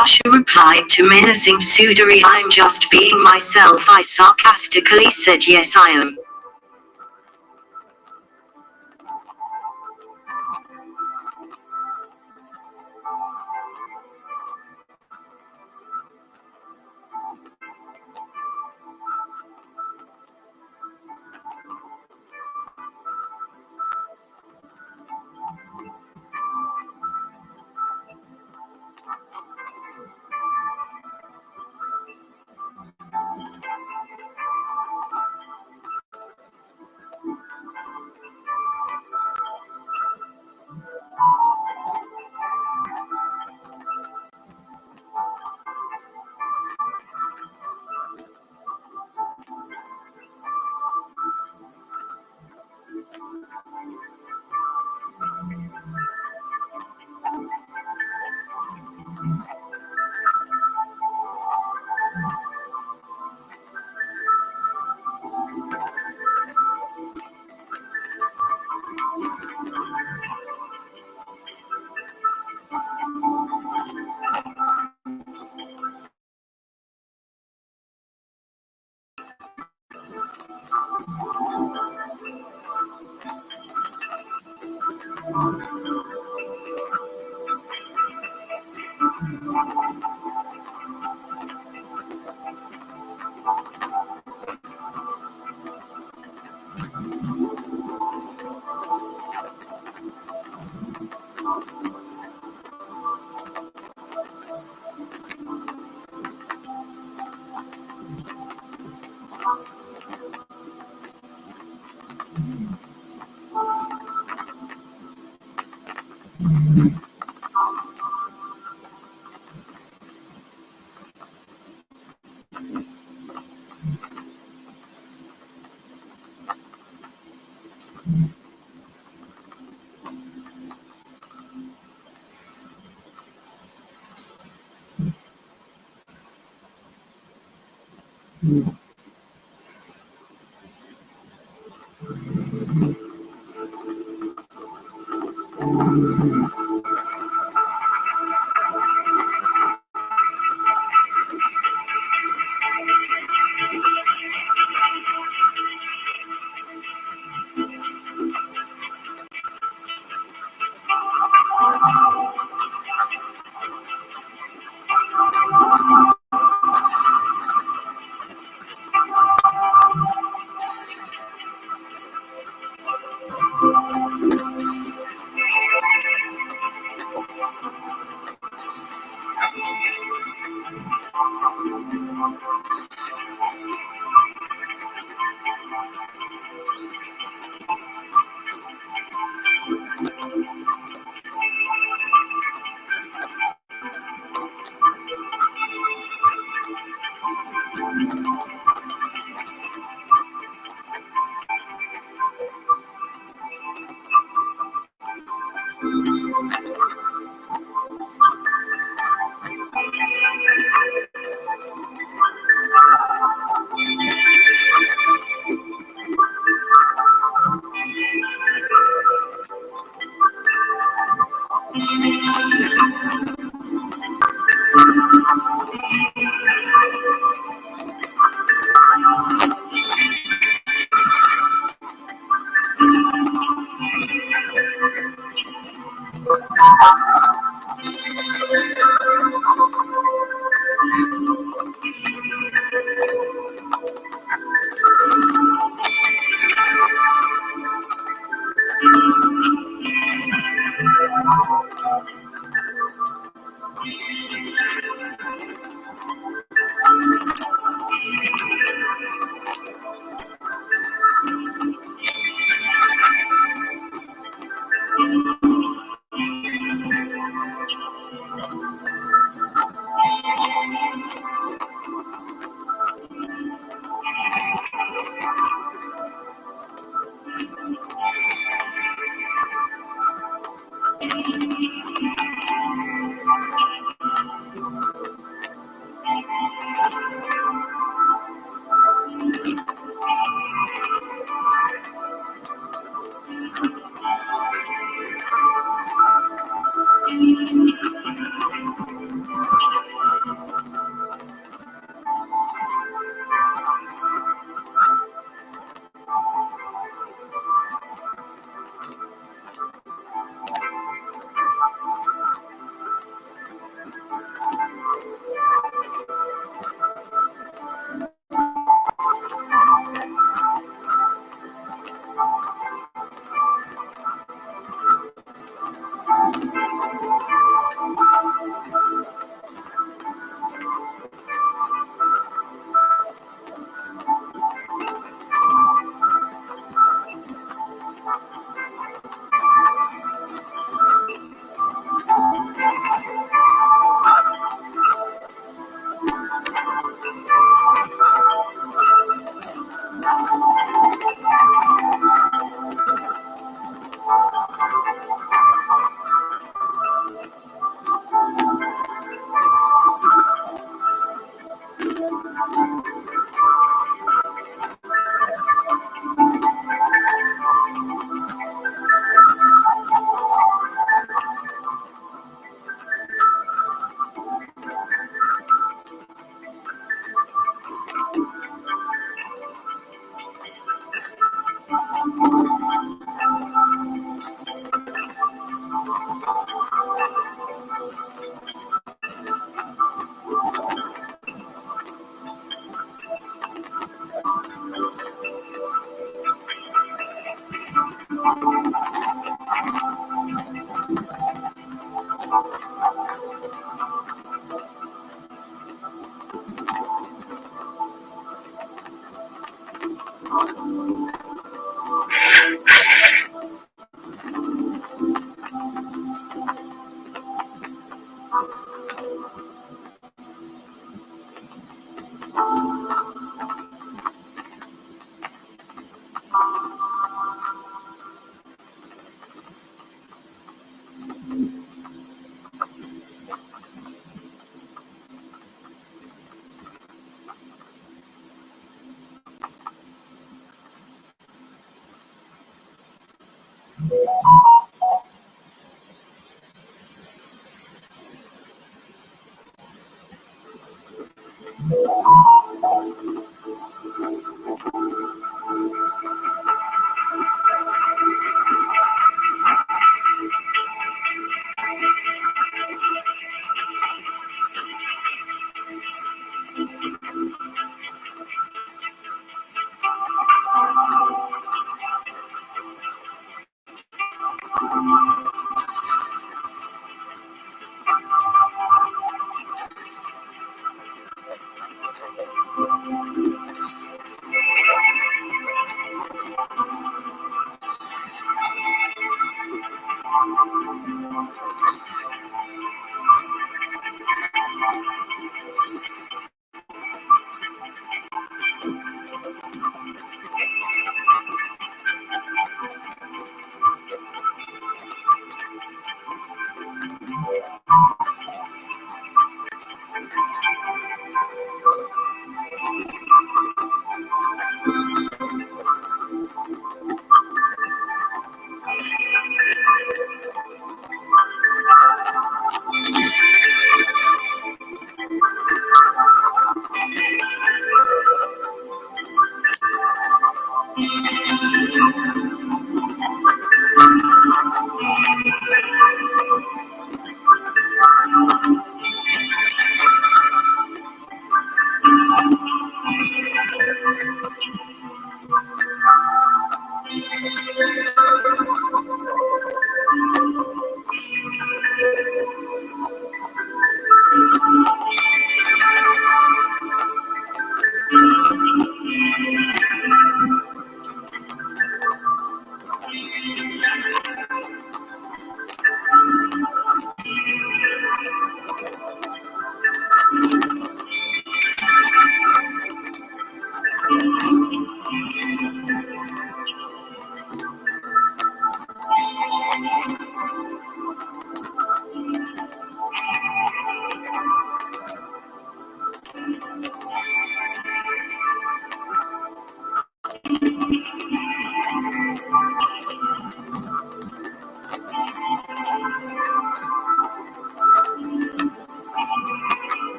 Russia replied to menacing Sudari, "I'm just being myself." I sarcastically said, "Yes, I am."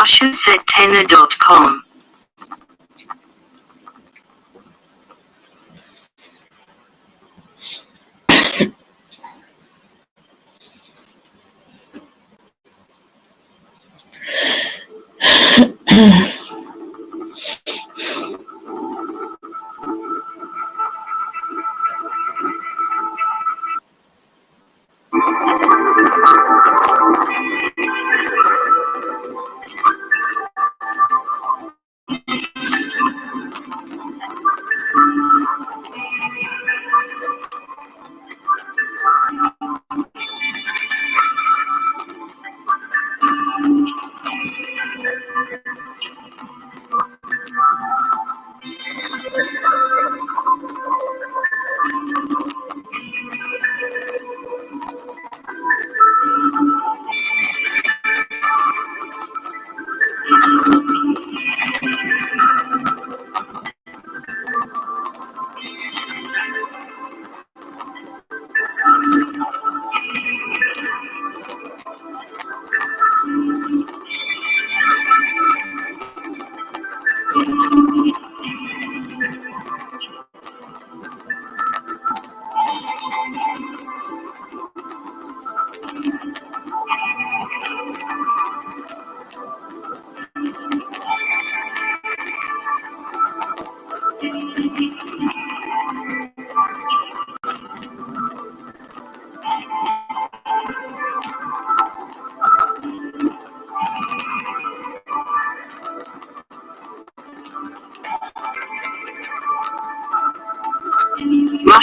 Russia said tenor.com.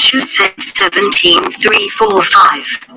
Russia said 17345.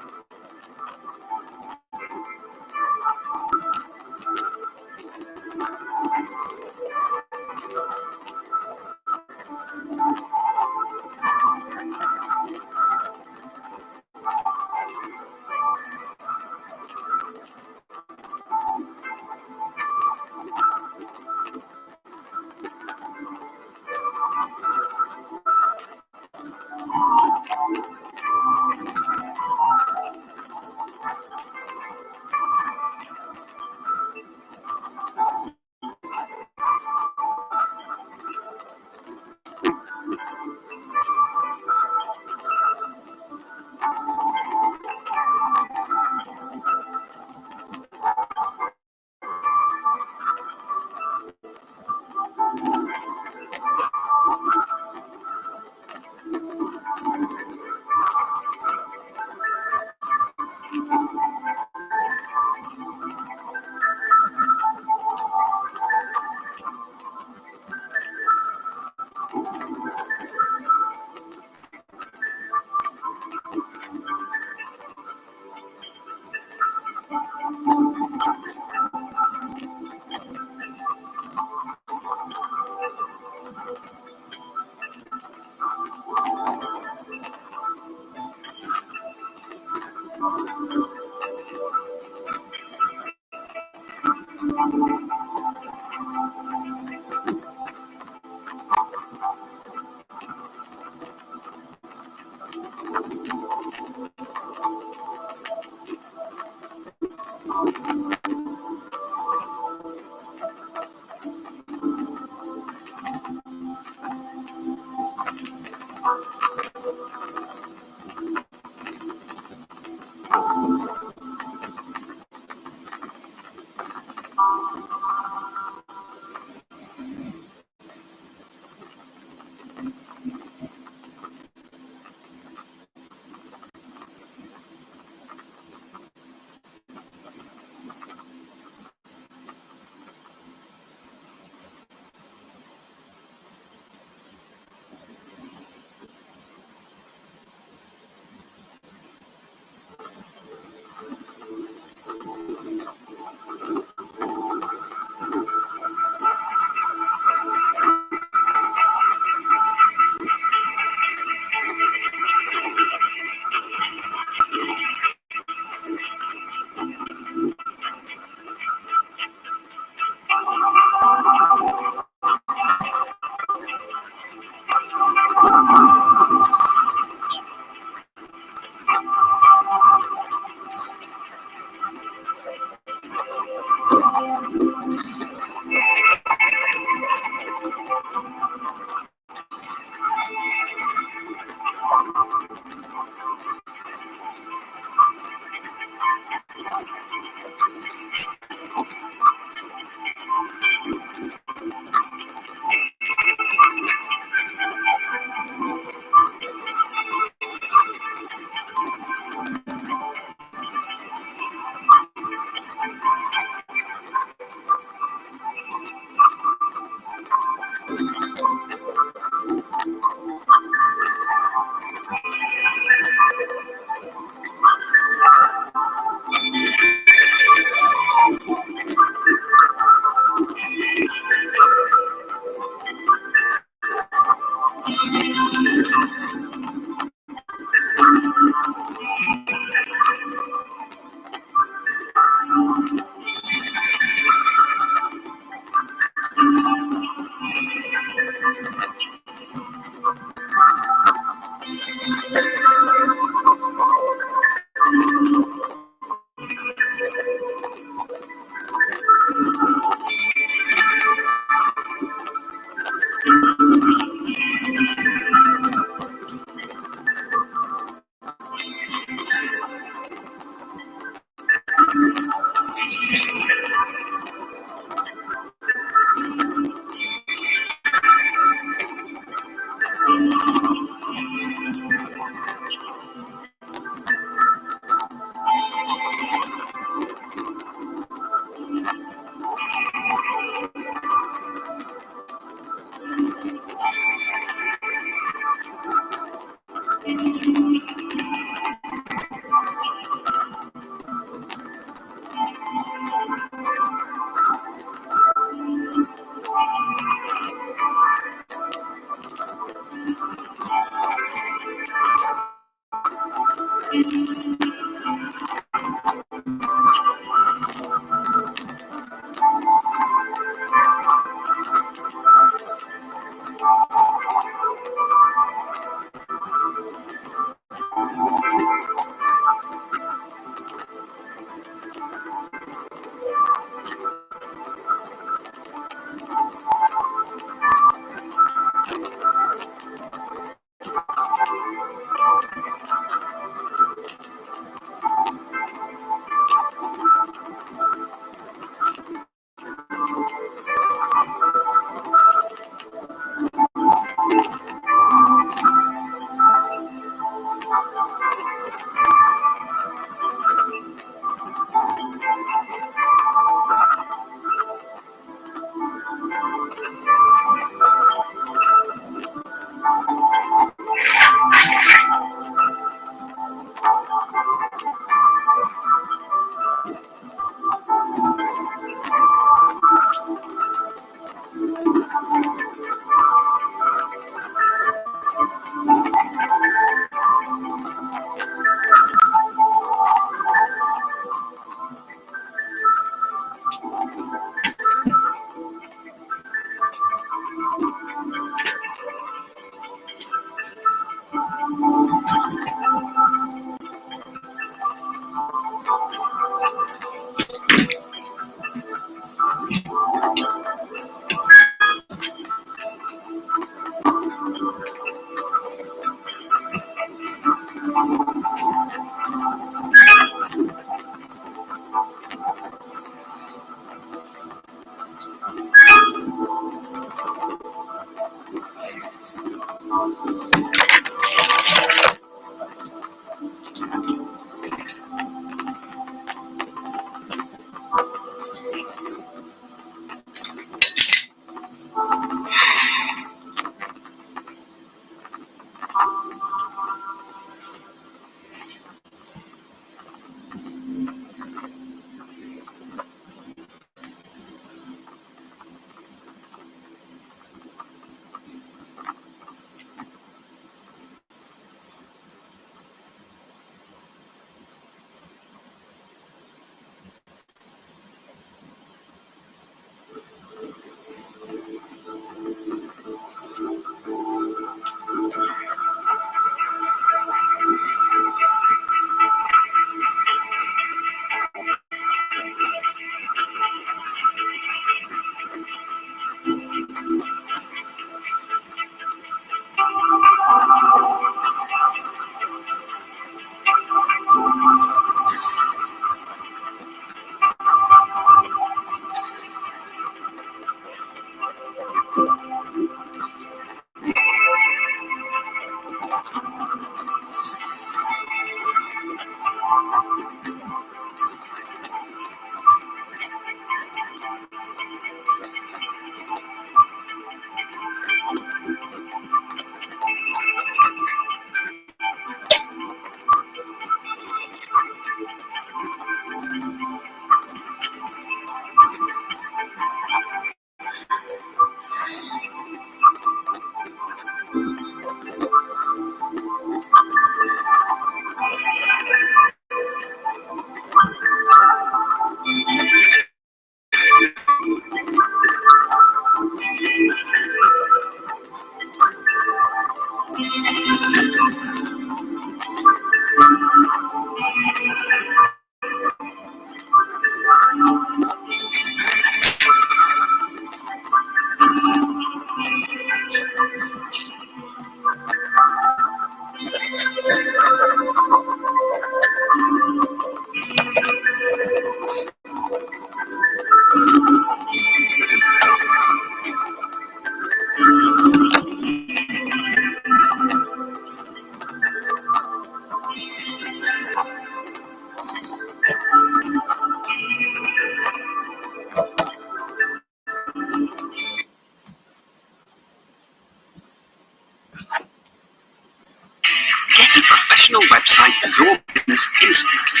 website for your business instantly.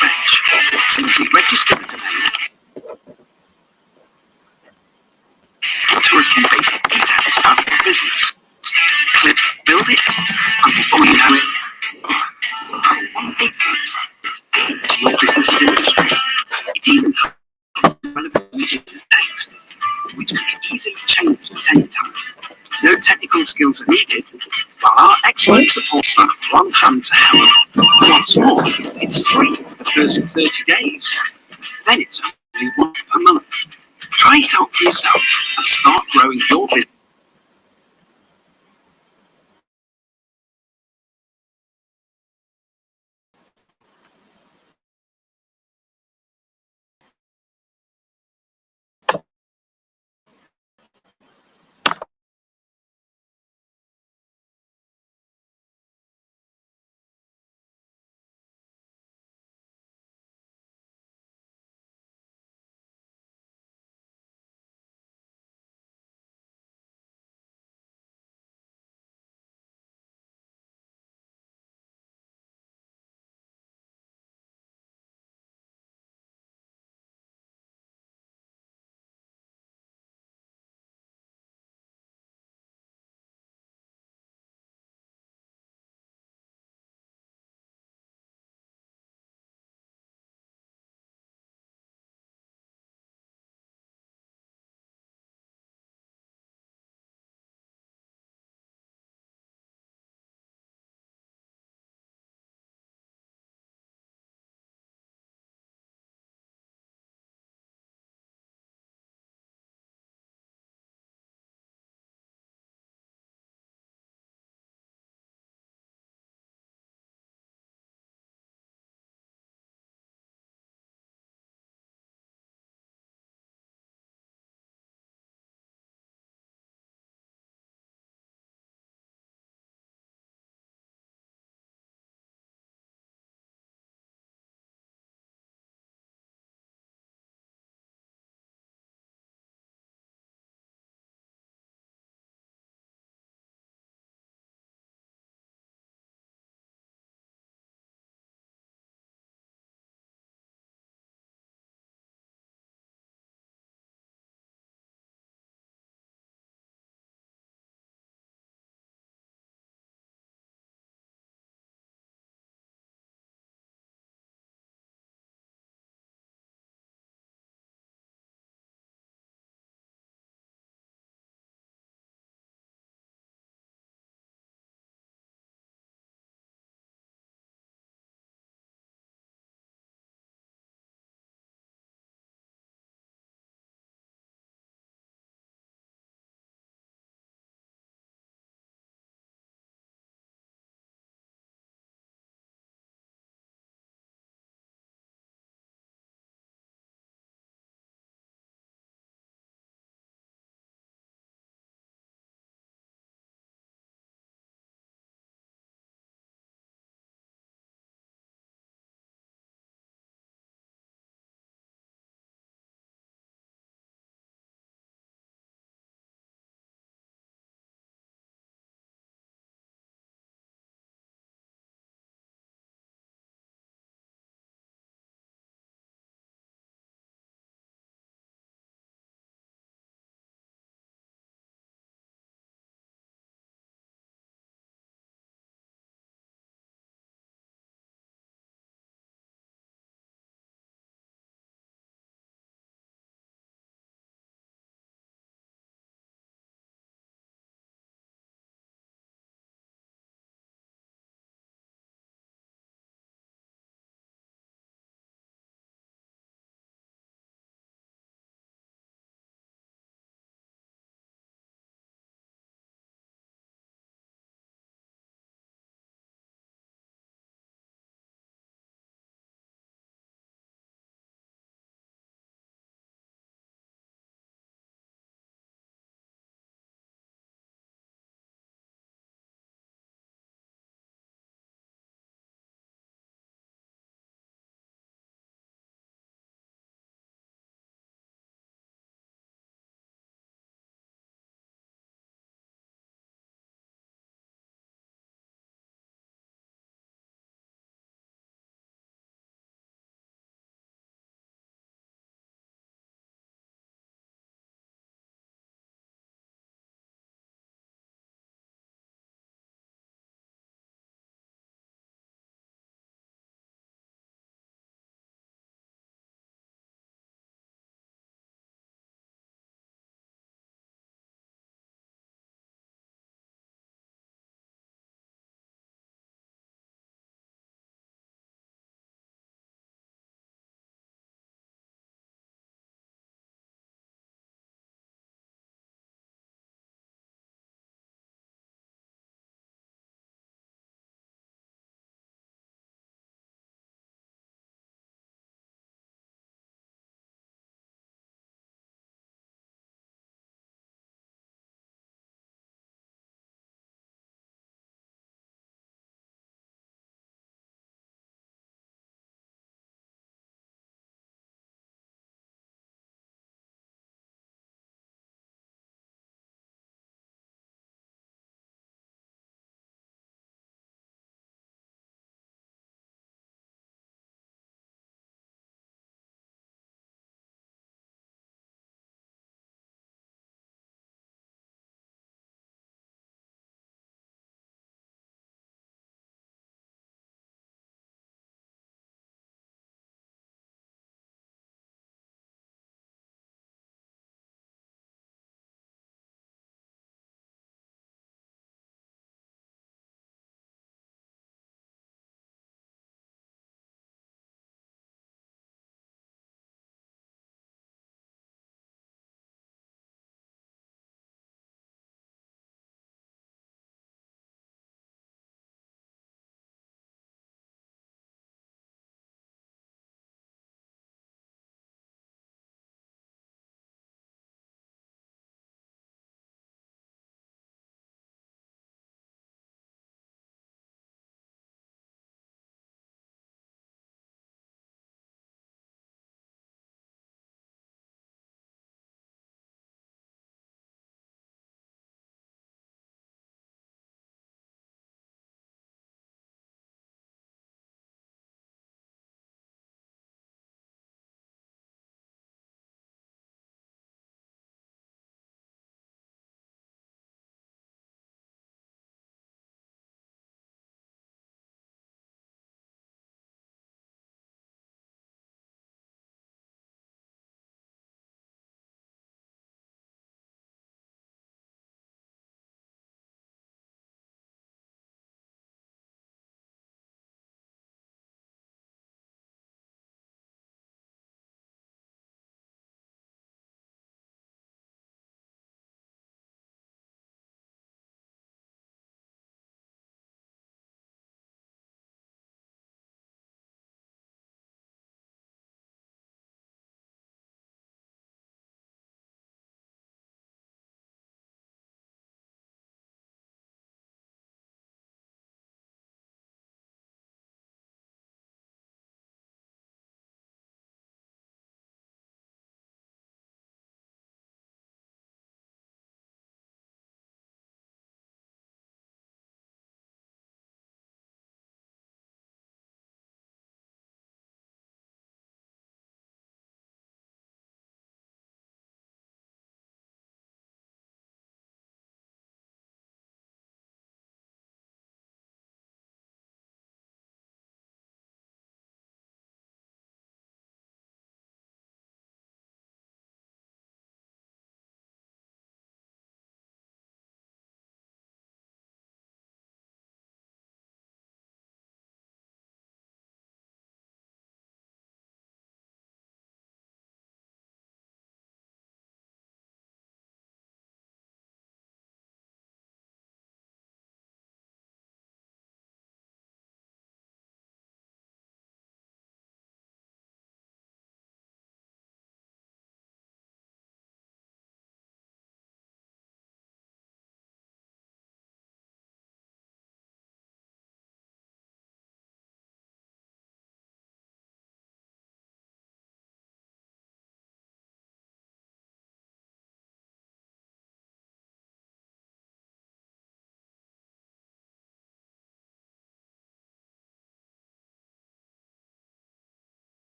Bench. Simply register the domain, enter a few basic details about your business, click build it, and before you know it, you've got 1 to your business's industry. It even has relevant images and text, which can be easily changed at any time. No technical skills are needed, while our expert support staff are on hand to help. What's more, it's free for the first 30 days. Then it's only $1 per month. Try it out for yourself and start growing your business.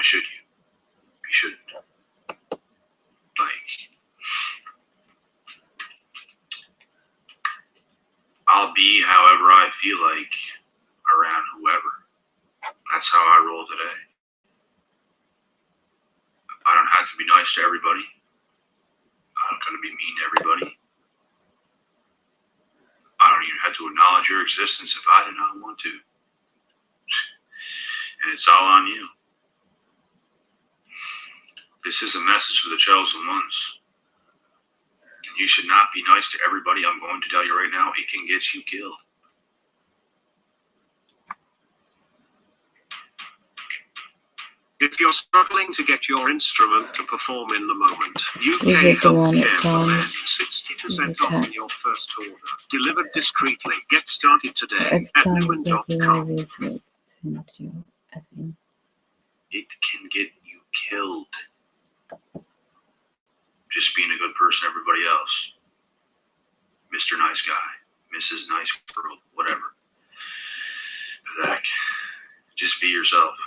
Why should you? You shouldn't. Like, I'll be however I feel like around whoever. That's how I roll today. I don't have to be nice to everybody. I'm not going to be mean to everybody. I don't even have to acknowledge your existence if I do not want to. And it's all on you. This is a message for the chosen ones. And you should not be nice to everybody. I'm going to tell you right now, it can get you killed. If you're struggling to get your instrument to perform in the moment, Is UK it the one Healthcare at for Men, times? 60% off on your first order. Delivered discreetly. Get started today Every at time there's a newin.com. visit sent you, I think. It can get you killed. Just being a good person, everybody else. Mr. Nice Guy, Mrs. Nice Girl, whatever. Pathetic. Just be yourself.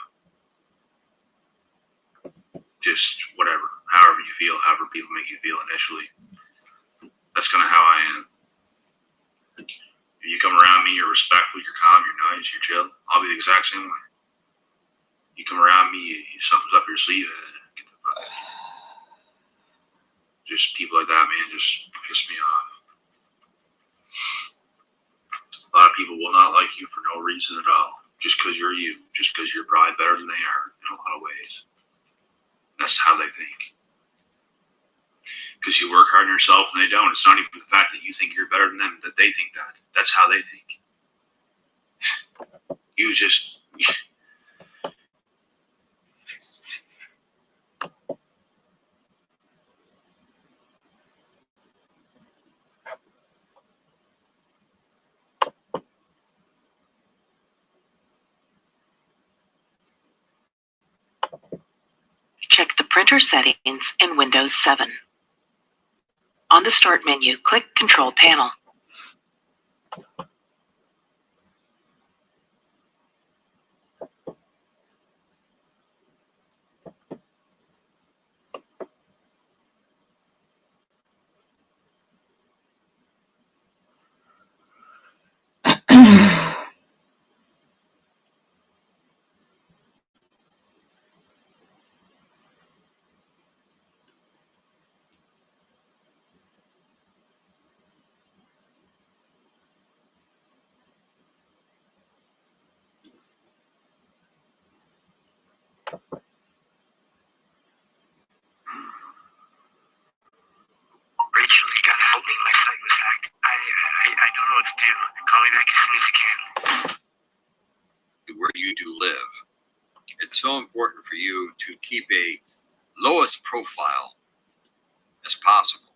Just whatever, however you feel, however people make you feel initially. That's kind of how I am. If you come around me, you're respectful, you're calm, you're nice, you're chill, I'll be the exact same way. You come around me, something's up your sleeve, get the fuck out. Just people like that, man, just piss me off. A lot of people will not like you for no reason at all, just because you're you, just because you're probably better than they are in a lot of ways. That's how they think. Because you work hard on yourself and they don't. It's not even the fact that you think you're better than them, that they think that. That's how they think. You just... Check the printer settings in Windows 7. On the Start menu, click Control Panel. Rachel, you gotta help me. My site was hacked. I don't know what to do. Call me back as soon as you can. Where you do live. It's so important for you to keep a lowest profile as possible,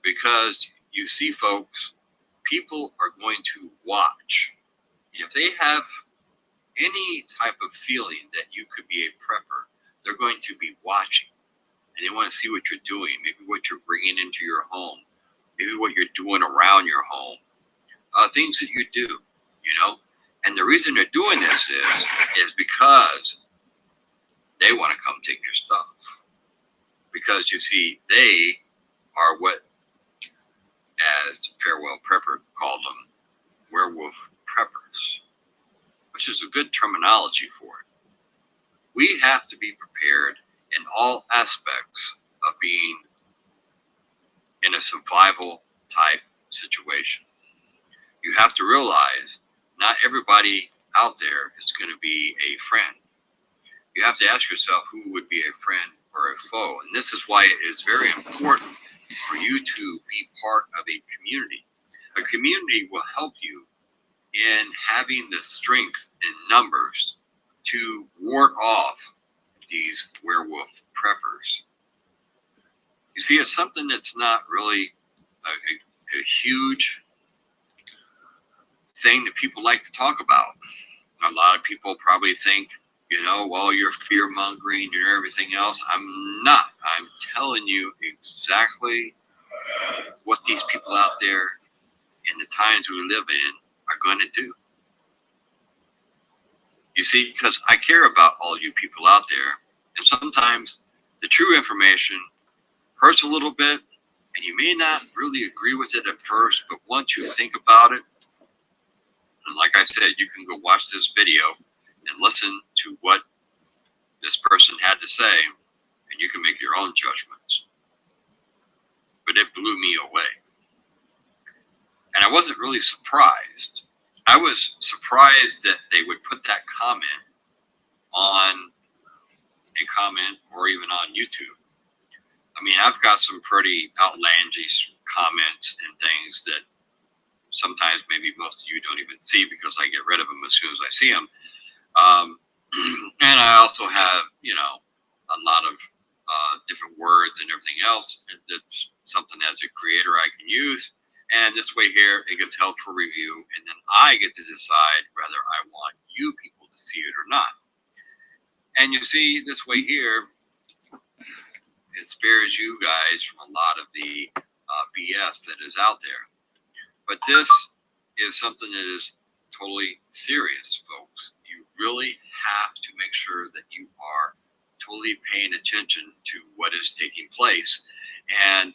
because you see, folks, people are going to watch. If they have any type of feeling that you could be a prepper, they're going to be watching, and they want to see what you're doing, maybe what you're bringing into your home, maybe what you're doing around your home, things that you do, you know. And the reason they're doing this is because they want to come take your stuff. Because you see, they are what, as Farewell Prepper called them, werewolf preppers, which is a good terminology for it. We have to be prepared in all aspects of being in a survival type situation. You have to realize not everybody out there is going to be a friend. You have to ask yourself who would be a friend or a foe. And this is why it is very important for you to be part of a community. A community will help you in having the strength in numbers to ward off these werewolf preppers. You see, it's something that's not really a huge thing that people like to talk about. A lot of people probably think, you know, well, you're fear-mongering and everything else. I'm not. I'm telling you exactly what these people out there in the times we live in are going to do. You see, because I care about all you people out there, And sometimes the true information hurts a little bit, and you may not really agree with it at first, but once you think about it, and like I said, you can go watch this video and listen to what this person had to say, and you can make your own judgments. But it blew me away. And I wasn't really surprised. I was surprised that they would put that comment on a comment or even on YouTube. I mean, I've got some pretty outlandish comments and things that sometimes maybe most of you don't even see because I get rid of them as soon as I see them. And I also have, you know, a lot of different words and everything else. That's something as a creator I can use. And this way here, it gets held for review. And then I get to decide whether I want you people to see it or not. And you see, this way here, it spares you guys from a lot of the BS that is out there. But this is something that is totally serious, folks. You really have to make sure that you are totally paying attention to what is taking place and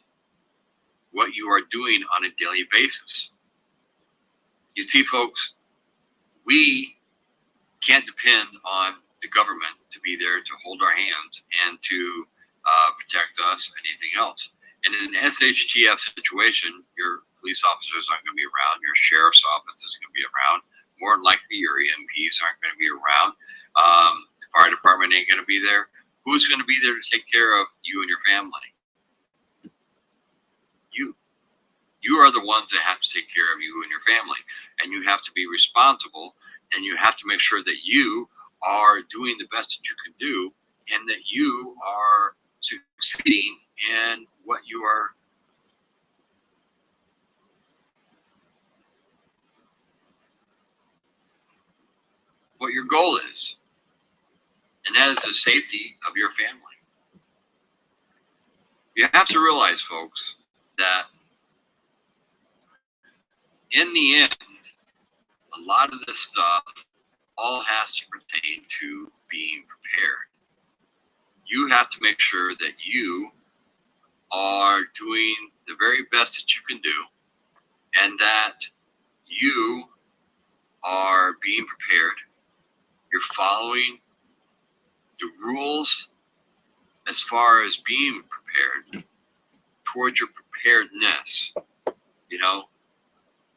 what you are doing on a daily basis. You see, folks, we can't depend on the government to be there to hold our hands and to protect us and anything else. And in an SHTF situation, your police officers aren't going to be around, your sheriff's office is going to be around, more than likely your EMPs aren't going to be around, the fire department ain't going to be there. Who's going to be there to take care of you and your family? You are the ones that have to take care of you and your family, and you have to be responsible, and you have to make sure that you are doing the best that you can do, and that you are succeeding in what you are what your goal is, and that is the safety of your family. You have to realize, folks, that in the end, a lot of this stuff all has to pertain to being prepared. You have to make sure that you are doing the very best that you can do, and that you are being prepared. You're following the rules as far as being prepared towards your preparedness. You know,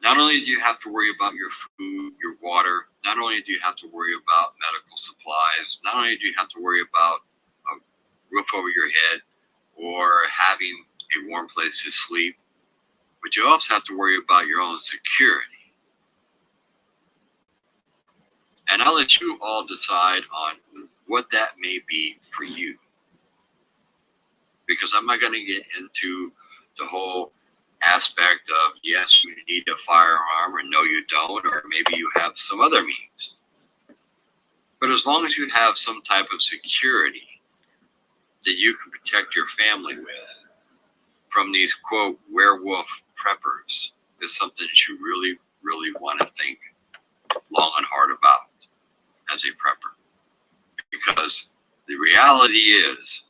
not only do you have to worry about your food, your water, not only do you have to worry about medical supplies, not only do you have to worry about a roof over your head or having a warm place to sleep, but you also have to worry about your own security. And I'll let you all decide on what that may be for you. Because I'm not going to get into the whole aspect of, yes, you need a firearm, or no, you don't, or maybe you have some other means. But as long as you have some type of security that you can protect your family with from these, quote, werewolf preppers, is something that you really, really want to think long and hard about as a prepper. Because the reality is,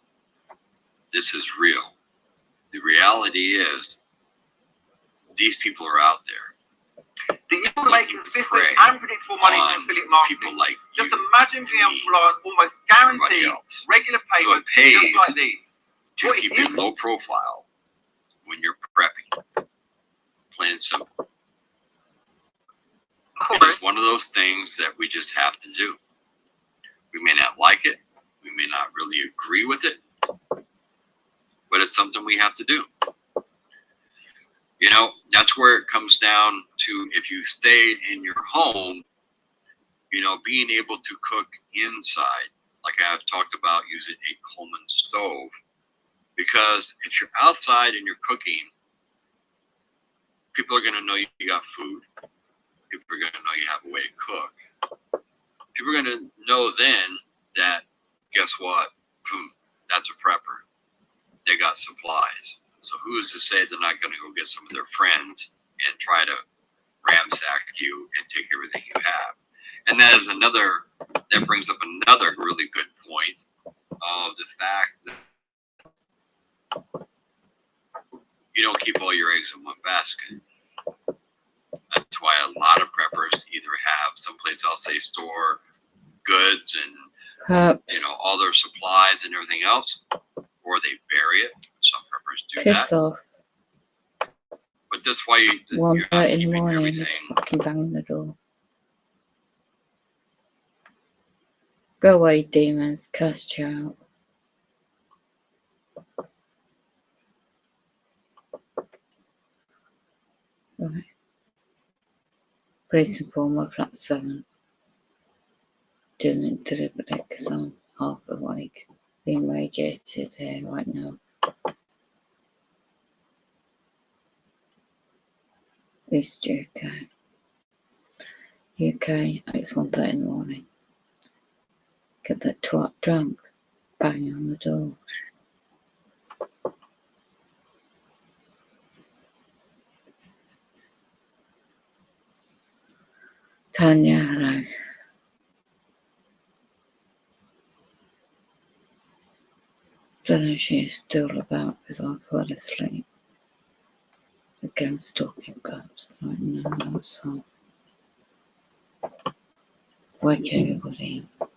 this is real. The reality is, these people are out there. The use to make consistent and predictable money in affiliate marketing. People like just imagine being able to rely on almost guaranteed regular payments just like these. To keep a low profile when you're prepping. Plain and simple. It's one of those things that we just have to do. We may not like it. We may not really agree with it. But it's something we have to do. You know, that's where it comes down to, if you stay in your home, you know, being able to cook inside, like I've talked about using a Coleman stove. Because if you're outside and you're cooking, people are going to know you got food. People are going to know you have a way to cook. People are going to know then that, guess what? That's a prepper. They got supplies. So who's to say they're not going to go get some of their friends and try to ransack you and take everything you have? And that brings up another really good point of the fact that you don't keep all your eggs in one basket. That's why a lot of preppers either have someplace else they store goods and all their supplies and everything else, or they bury it. Some preppers do Piss that. off. But that's why you're not 1:30 in the keeping morning, he's everything. fucking banging the door. Go away, demons. Cast you out. Right. Police inform my flat 7. Doing it deliberately because I'm half awake. Being radiated here right now. Is you okay? You okay? It's 1:30 in the morning. Get that twat drunk. Banging on the door. Tanya, hello. Don't know if she's still about because I fell asleep. Again, stalking cops. Right now, so wake everybody up.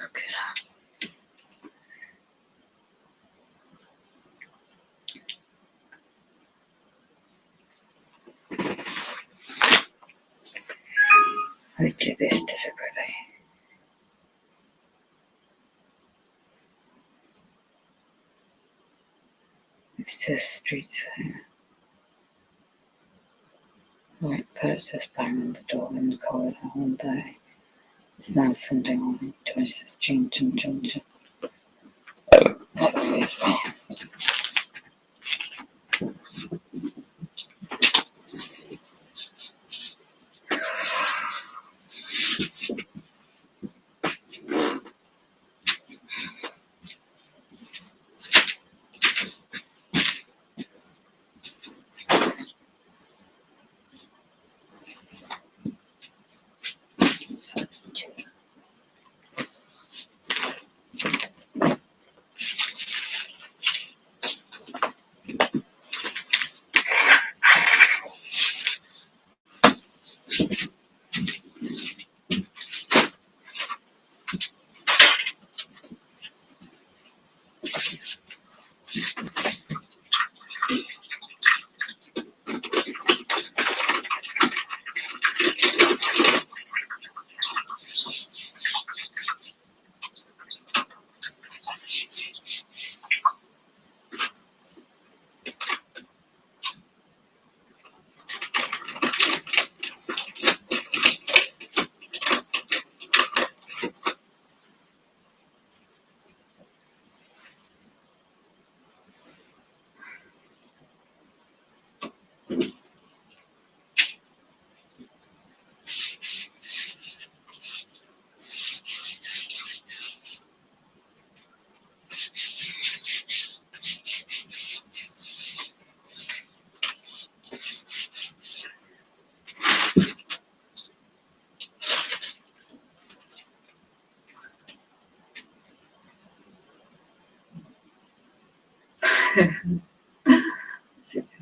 Look it up. I do this deliberately. It's just streets here. Right, Perch just banged on the door in the corridor one day. It's now Sunday morning, 26th June, 2022. Excuse me.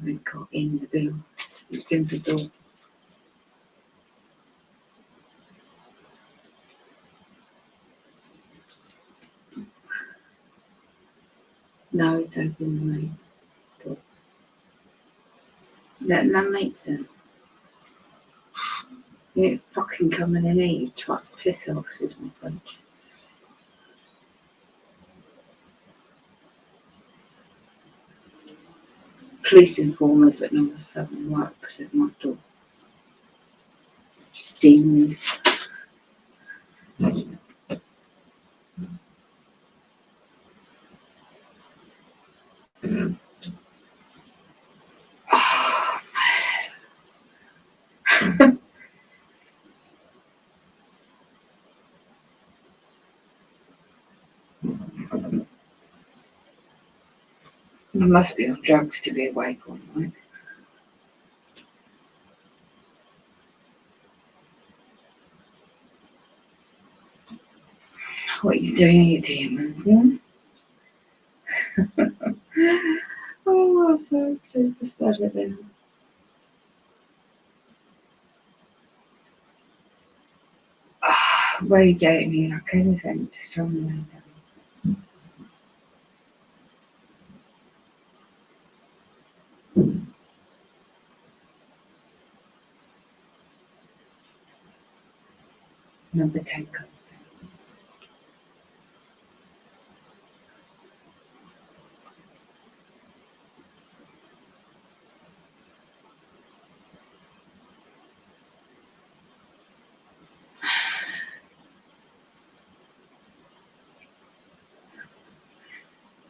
They got in the bill, in the door. No, it's open the main door. That makes sense. You ain't fucking coming in here, you twats. Piss off, is my French. Police informers at number 7 right opposite my door. Demons. You must be on drugs to be awake all night. What he's doing, you demons, hmm? Oh, I'm so just better than. Radiating me like anything, strong like that. Number 10 comes down.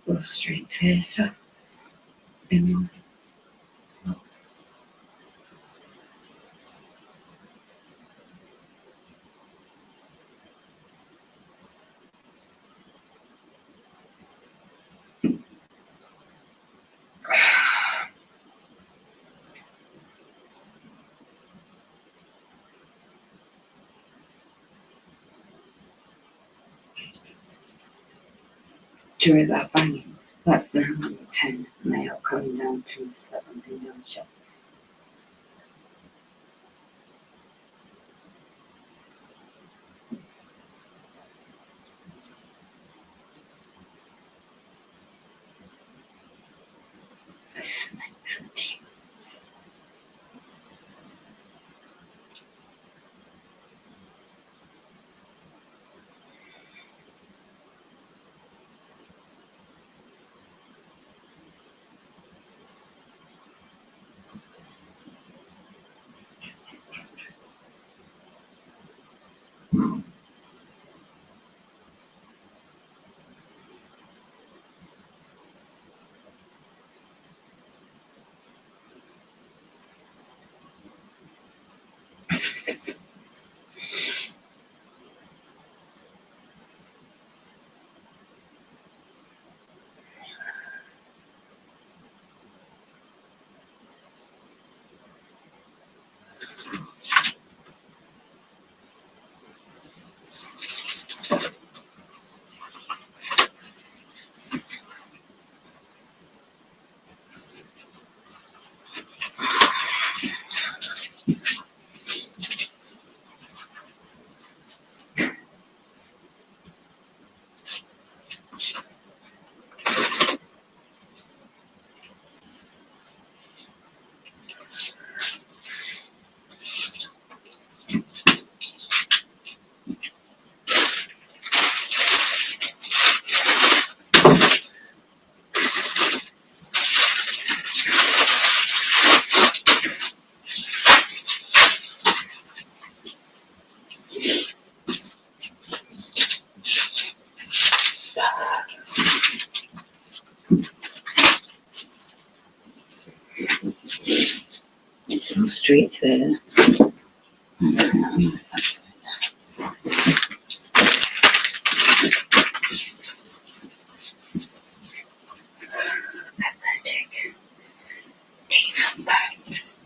Wall Street Theatre. Anyway. During that banging, that's now number 10, and they are coming down to the 7th in your shop. The snakes and demons. Some streets there. Pathetic. Demon bugs.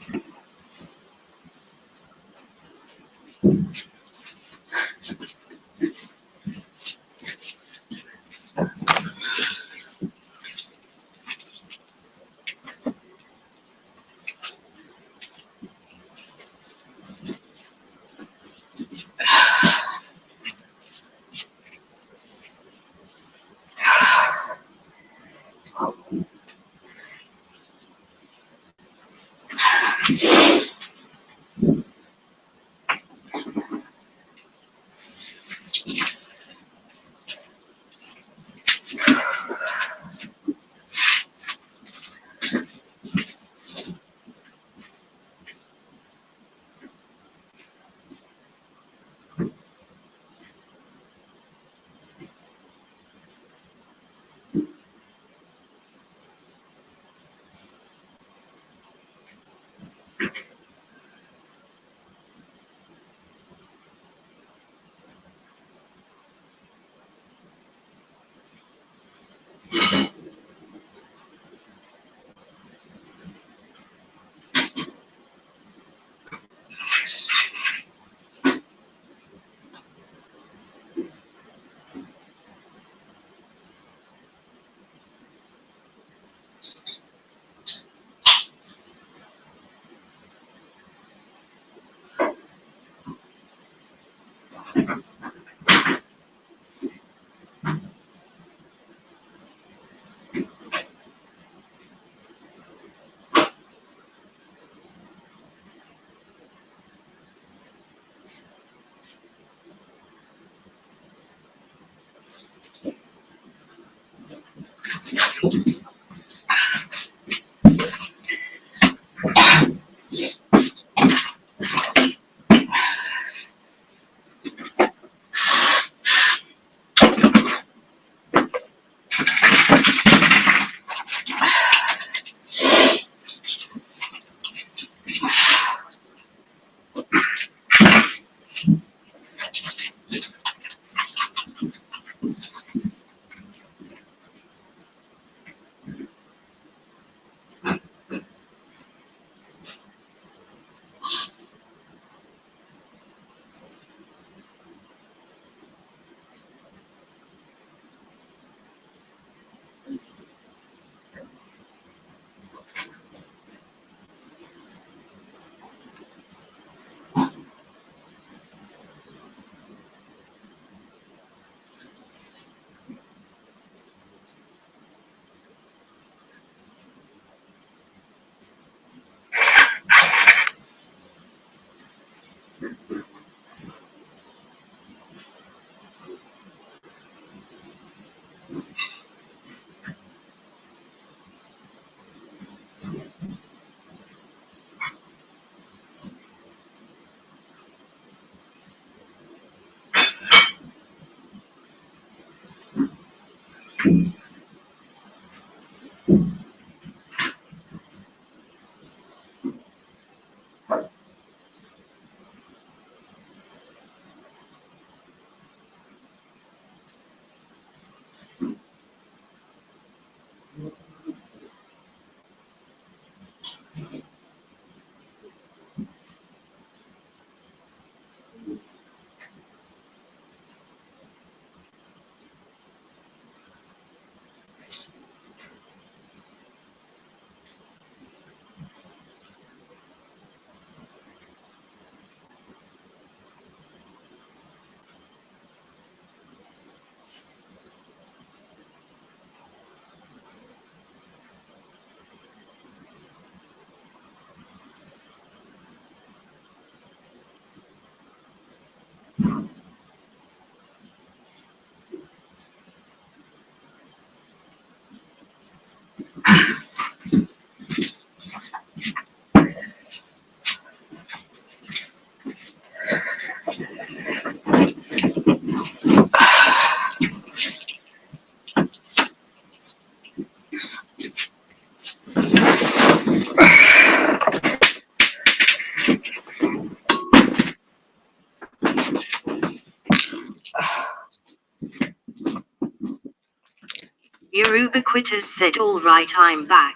Your ubiquitous said all right, I'm back.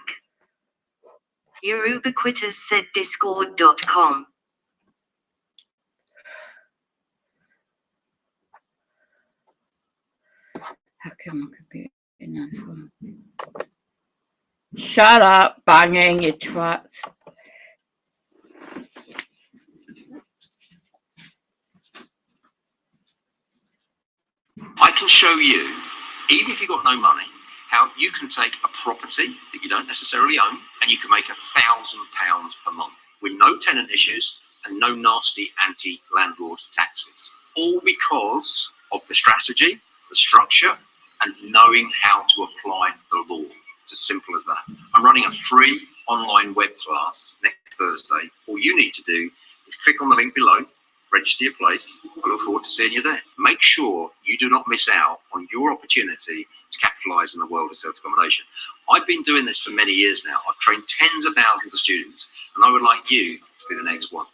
Your ubiquitous said discord.com. How come I could be a nice one? Shut up, banging, you twats. I can show you, even if you've got no money, how you can take a property that you don't necessarily own and you can make £1,000 per month with no tenant issues and no nasty anti-landlord taxes. All because of the strategy, the structure, and knowing how to apply the law. It's as simple as that. I'm running a free online web class next Thursday. All you need to do is click on the link below, register your place. I look forward to seeing you there. Make sure you do not miss out on your opportunity to capitalise in the world of self-accommodation. I've been doing this for many years now. I've trained tens of thousands of students, and I would like you to be the next one.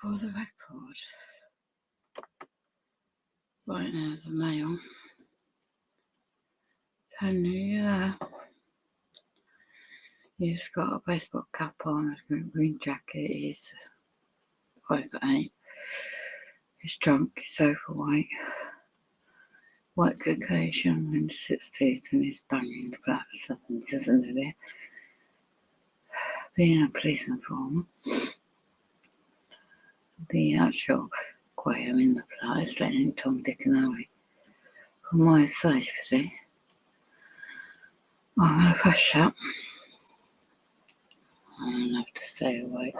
For the record, right now is the mail. Tony, he's got a baseball cap on, a green jacket, he's over 8. He's drunk, he's overweight. white Caucasian in 60s and he's banging the black 7s, isn't it? Being a police informer. The actual Graham in the plot is letting Tom, Dick and Harry. For my safety, I'm going to push up. I'm going to have to stay awake.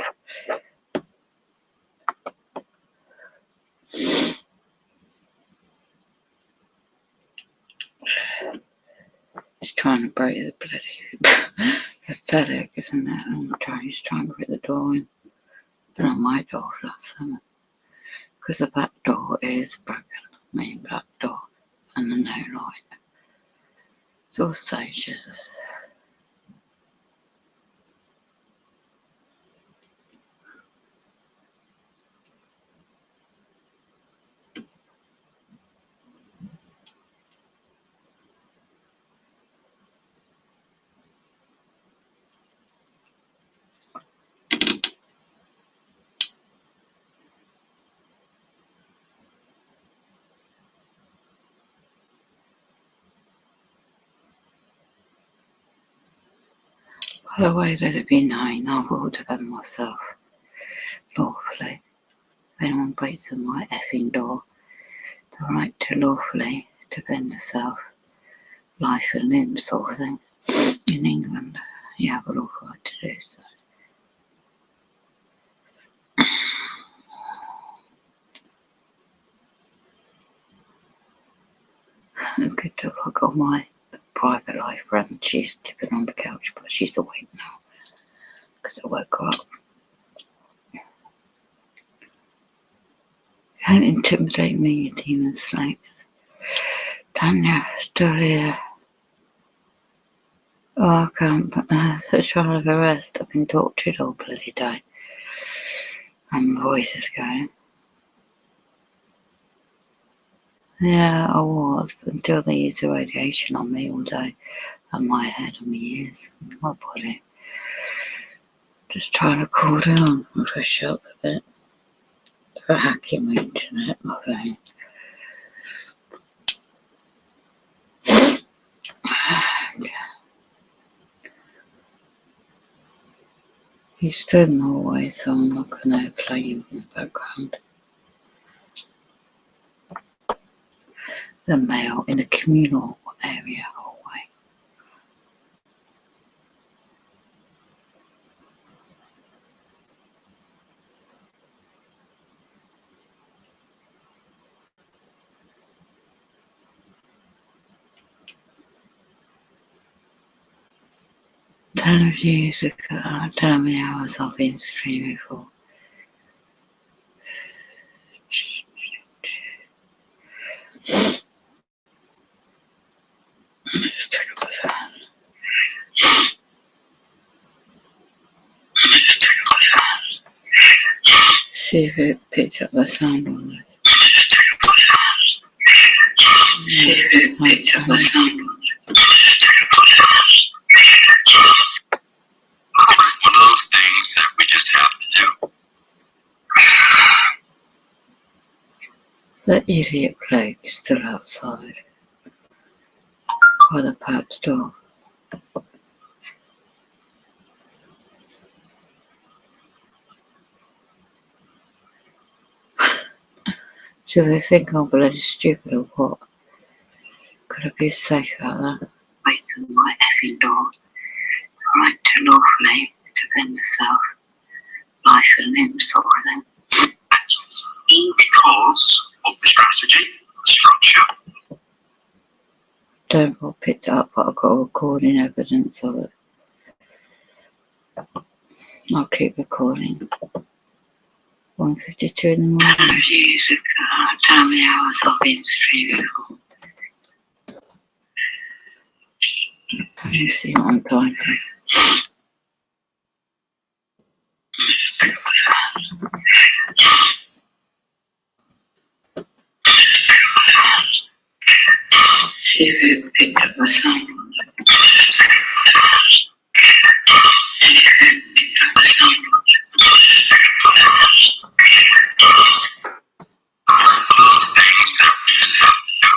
He's trying to break the bloody pathetic, isn't it? He's trying to break the door in. But not my door last summer. Because the back door is broken. Main back door. And the no light. It's all stages. By the way, let it be known, I will defend myself lawfully. If anyone breaks in my effing door, the right to lawfully defend yourself, life and limb sort of thing. In England, you have a lawful right to do so. Good job, I got my private life friend. She's dipping on the couch, but she's awake now because I woke her up. Don't intimidate me, you demon snakes. Tanya, still here. Oh, I can't. The trial of arrest. I've been tortured all bloody day. And my voice is going. Yeah, I was, until they used the radiation on me all day. And my head and my ears and my body. Just trying to cool down and push up a bit. For hacking my internet, my phone. He's still in Norway, so I'm not going to play him in the background. The male in a communal area hallway. Ton of years ago, I don't know how many hours I've been streaming for. Just take up the sound. See if it picks up the sound on this. See if it picks up the sound on this. One of those things that we just have to do. The idiot bloke is still outside. By the pub's door. Do they think I'm bloody stupid or what? Could I be safe out there? Wait on my effing door. The right to lawfully defend yourself. Life and limb sort of thing. All because of the strategy, the structure. Don't got picked up, but I've got recording evidence of it. I'll keep recording. 1:52 in the morning. 10 years ago, how many hours I've been streaming for. Can you see what I'm typing? See if it picked up the sound. See if it picked up the sound. Those things that we just have to do.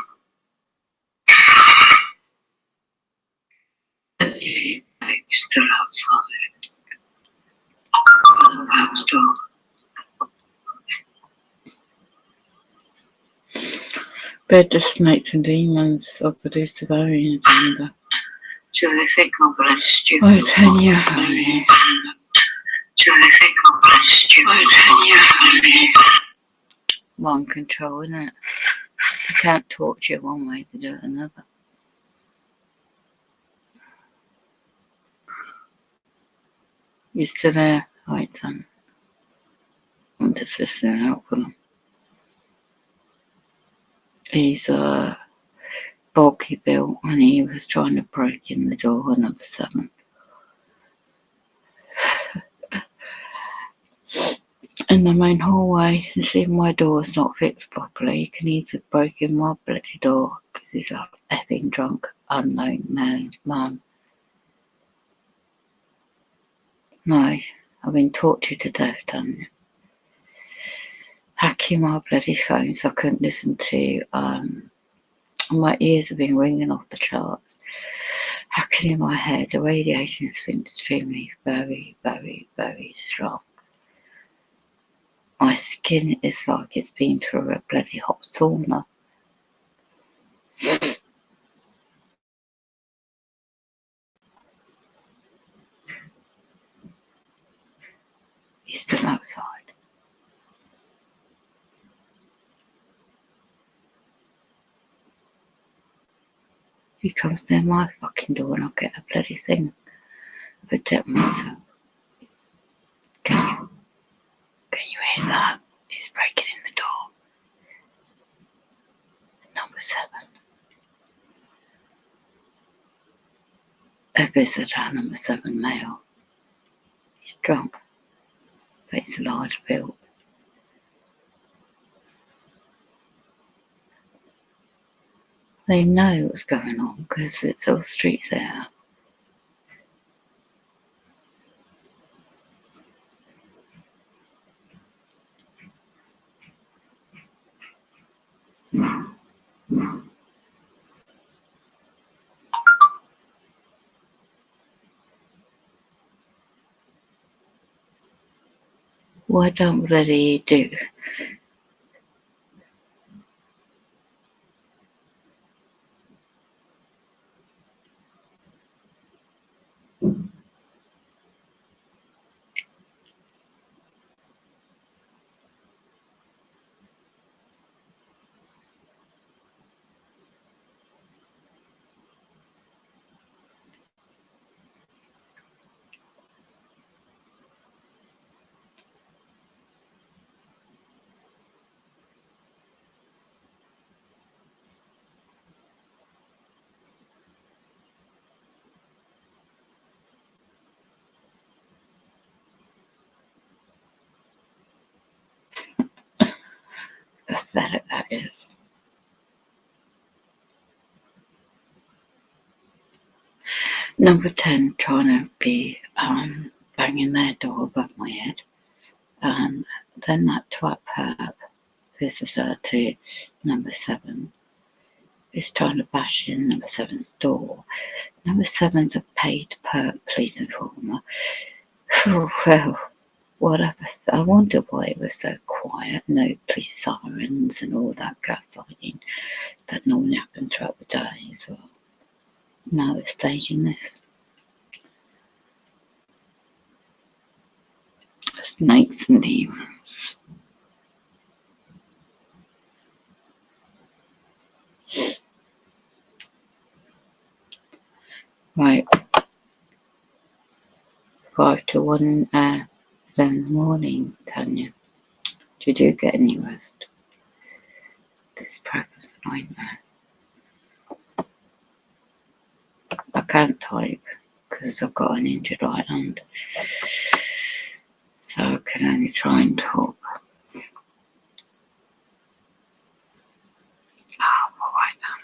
They're just snakes and demons of the Luciferian agenda. Do they think I'm bloody stupid? I tell you, honey. Do they think I'm bloody stupid? I tell you, honey. Mind control, innit? They can't torture you one way, they do it another. You still there? Right, son. I'm just listening out for them. He's bulky built and he was trying to break in the door on number 7. In the main hallway, and see my door's not fixed properly. He can easily break in my bloody door because he's a effing drunk, unknown man. No, I've been tortured to death, Tanya. Hacking my bloody phone so I couldn't listen to, my ears have been ringing off the charts. Hacking in my head, the radiation has been extremely, very, very, very strong. My skin is like it's been through a bloody hot sauna. He's still outside. He comes near my fucking door and I'll get a bloody thing. I protect myself. Can you hear that? He's breaking in the door. Number 7. A visitor, number 7 male. He's drunk, but he's large built. They know what's going on because it's all streets there. Why don't bloody do? Pathetic that is. Number 10 trying to be banging their door above my head. And then that twat perp visitor to number 7 is trying to bash in number 7's door. Number 7's a paid perp police informer. Well, whatever. I wonder why it was so quiet. No police sirens and all that gaslighting that normally happens throughout the day as well. Now they're staging this. Snakes and demons. Right. 5 to 1 in the morning, Tanya. Did you get any rest? This prep is a nightmare. I can't type because I've got an injured right hand. So I can only try and talk. Oh, my right hand.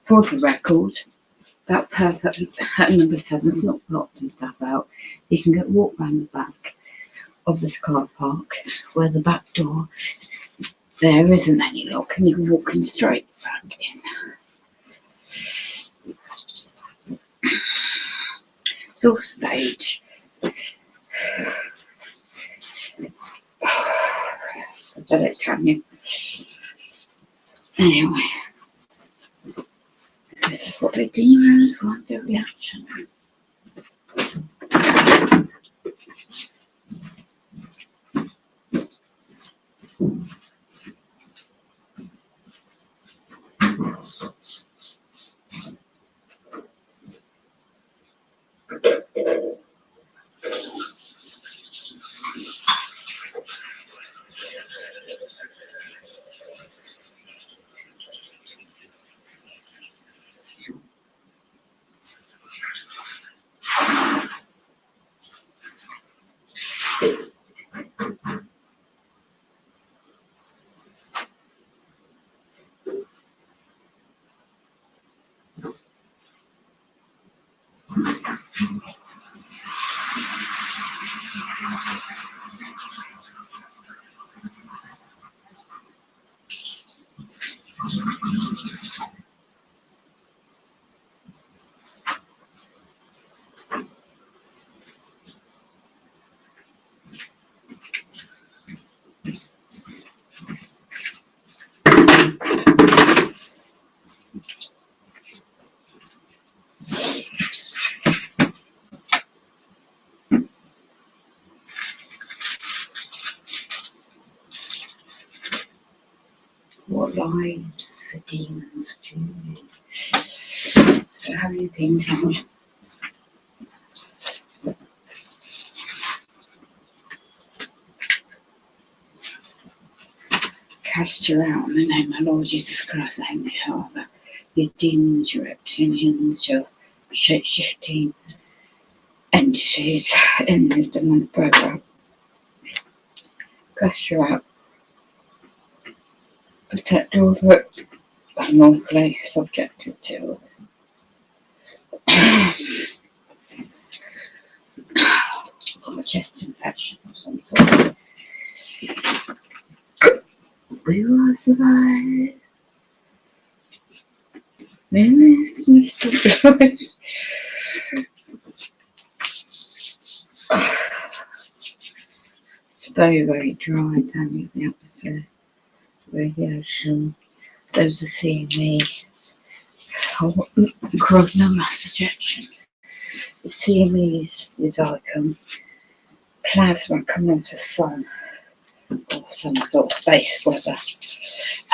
For the record, that perfect at number 7's not blocked and stuff out. You can walk round the back of this car park where the back door, there isn't any lock, and you can walk in straight back in. It's all stage. I better tell you. Anyway, this is what the demons want, the reaction. What lives the demons do? So have you been told? Cast you out in the name of Lord Jesus Christ, Heavenly Father. Your demons, your reptilians, your shape-shifting entities in this demonic program. Cast you out. Protect all that are normally subjected to or a chest infection of some sort. We will survive. In this Mr. Good. It's very, very dry down in the atmosphere. Radiation. Those are CME. Coronal mass ejection. The CME is like plasma coming off the sun or some sort of space weather,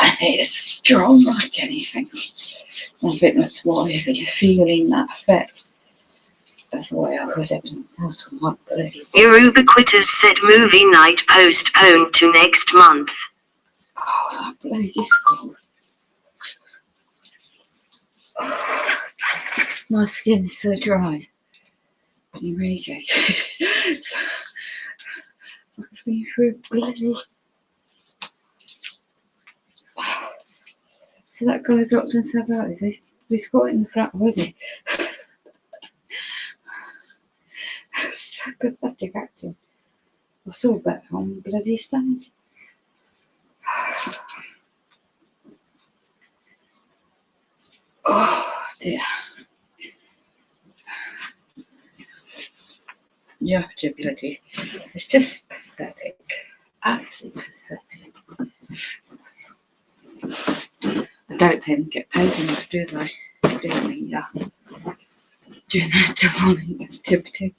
and it's strong like anything. I think that's why you're feeling that effect. That's the way I was having my bloody. Ubiquitous said movie night postponed to next month. Oh, that bloody school. Oh, my skin is so dry. And irradiated. It's been through bloody. So that guy's locked himself out, is he? He's got in the flat already. So pathetic acting. I saw that on bloody stage. Oh dear. You have to bloody. It's just pathetic. Absolutely pathetic. I don't think they get paid enough, do they? Doing that demonic activity.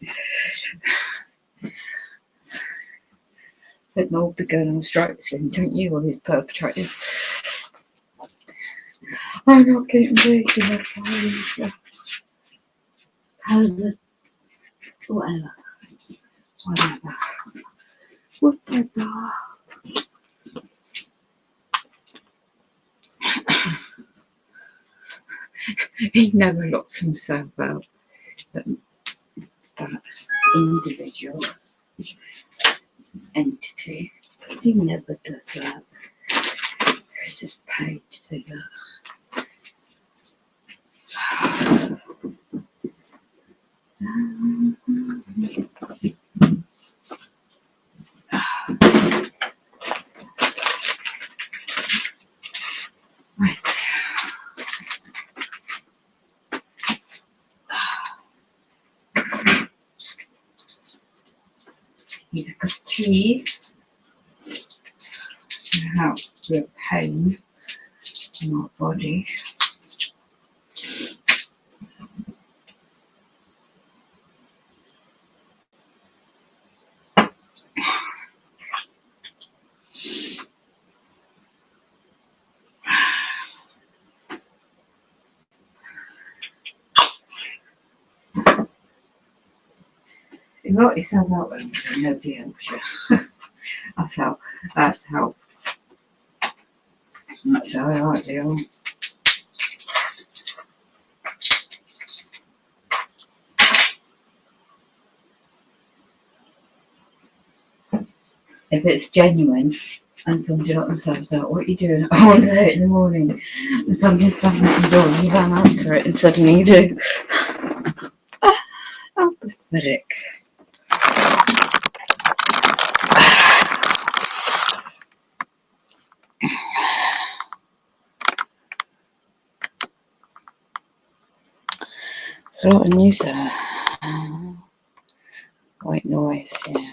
But they'll all be going on strike soon, don't you, all these perpetrators? I'm not getting big enough for these hazard. Whatever. He never locks himself out. That individual entity. He never does that. He's just paid to do that. Right. Need a cup of tea to help with pain in my body. You wrote yourself out when nobody helps you. That's how that's how I like deal. If it's genuine and somebody got themselves out, what are you doing at 1:30 in the morning? And somebody's banging at the door and you don't answer it and suddenly you do. How pathetic. So what a news white noise, yeah.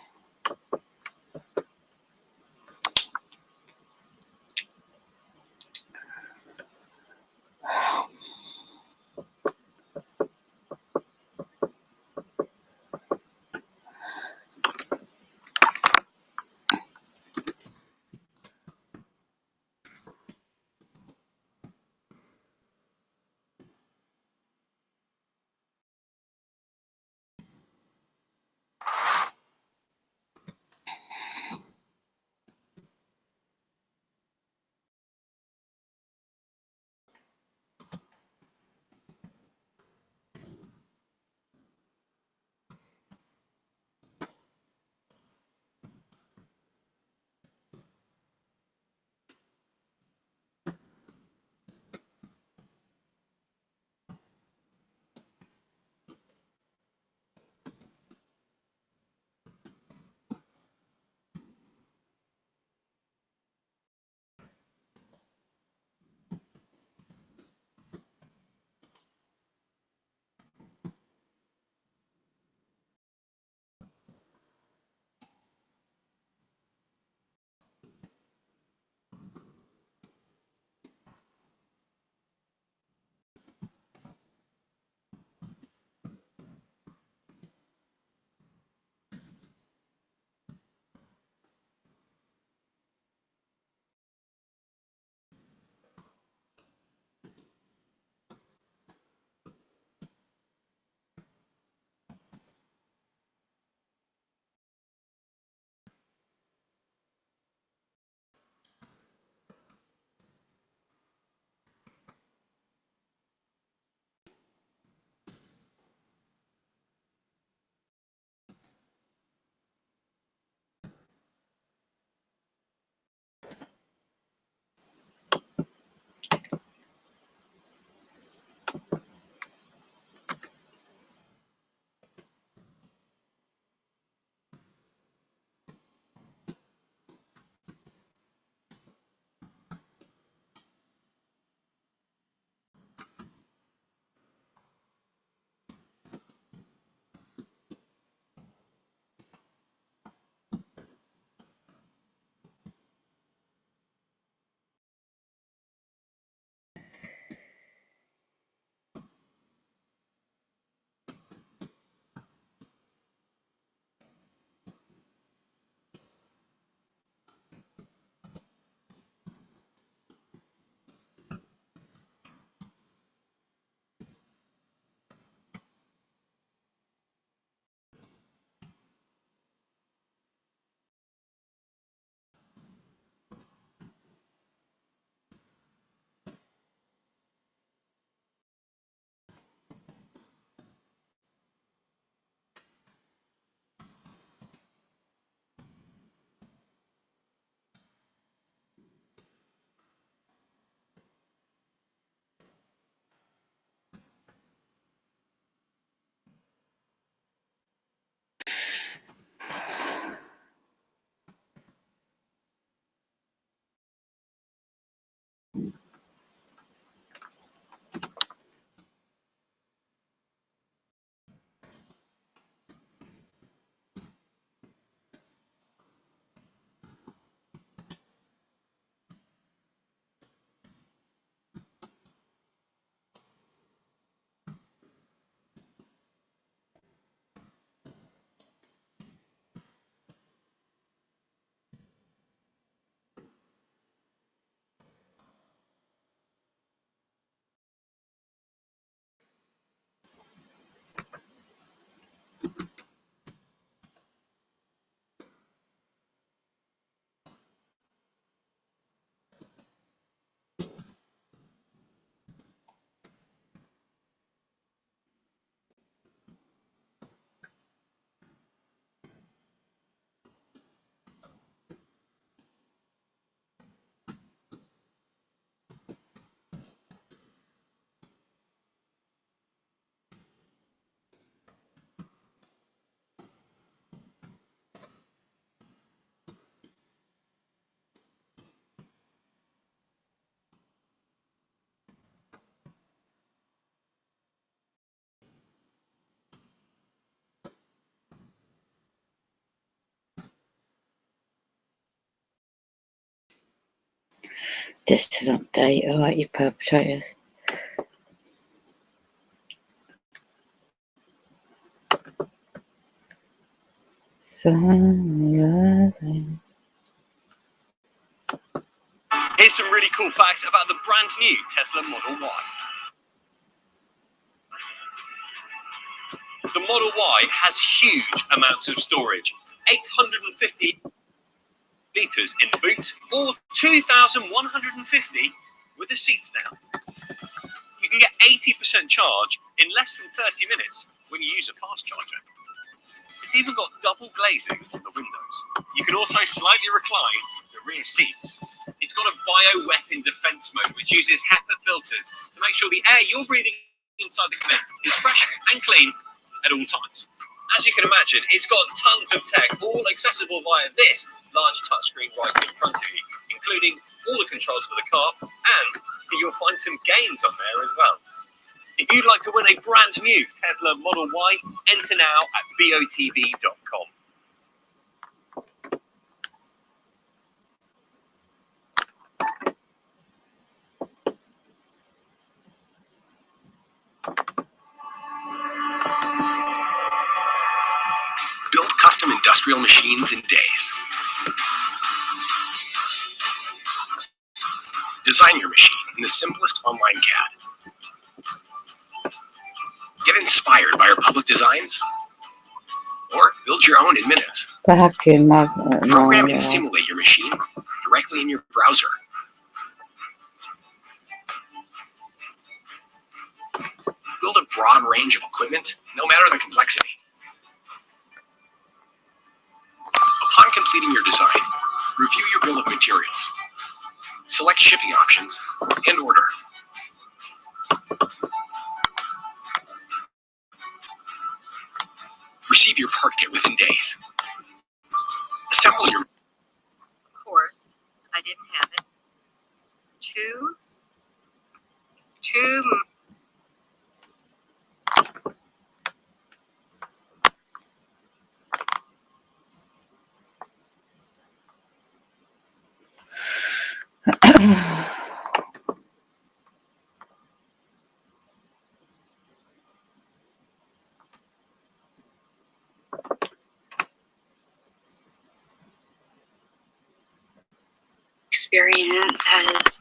Just an update, alright, you perpetrators. Here's some really cool facts about the brand new Tesla Model Y. The Model Y has huge amounts of storage, 850 litres in the boot, or 2,150 with the seats down. You can get 80% charge in less than 30 minutes when you use a fast charger. It's even got double glazing on the windows. You can also slightly recline the rear seats. It's got a bioweapon defense mode which uses HEPA filters to make sure the air you're breathing inside the cabin is fresh and clean at all times. As you can imagine, it's got tons of tech, all accessible via this large touchscreen right in front of you, including all the controls for the car, and you'll find some games on there as well. If you'd like to win a brand new Tesla Model Y, enter now at botv.com. Build custom industrial machines in days. Design your machine in the simplest online CAD. Get inspired by our public designs, or build your own in minutes. Program and simulate your machine directly in your browser. Build a broad range of equipment, no matter the complexity. Upon completing your design, review your bill of materials. Select shipping options and order. Receive your part kit within days. Assemble your... Of course, I didn't have it. Two experience as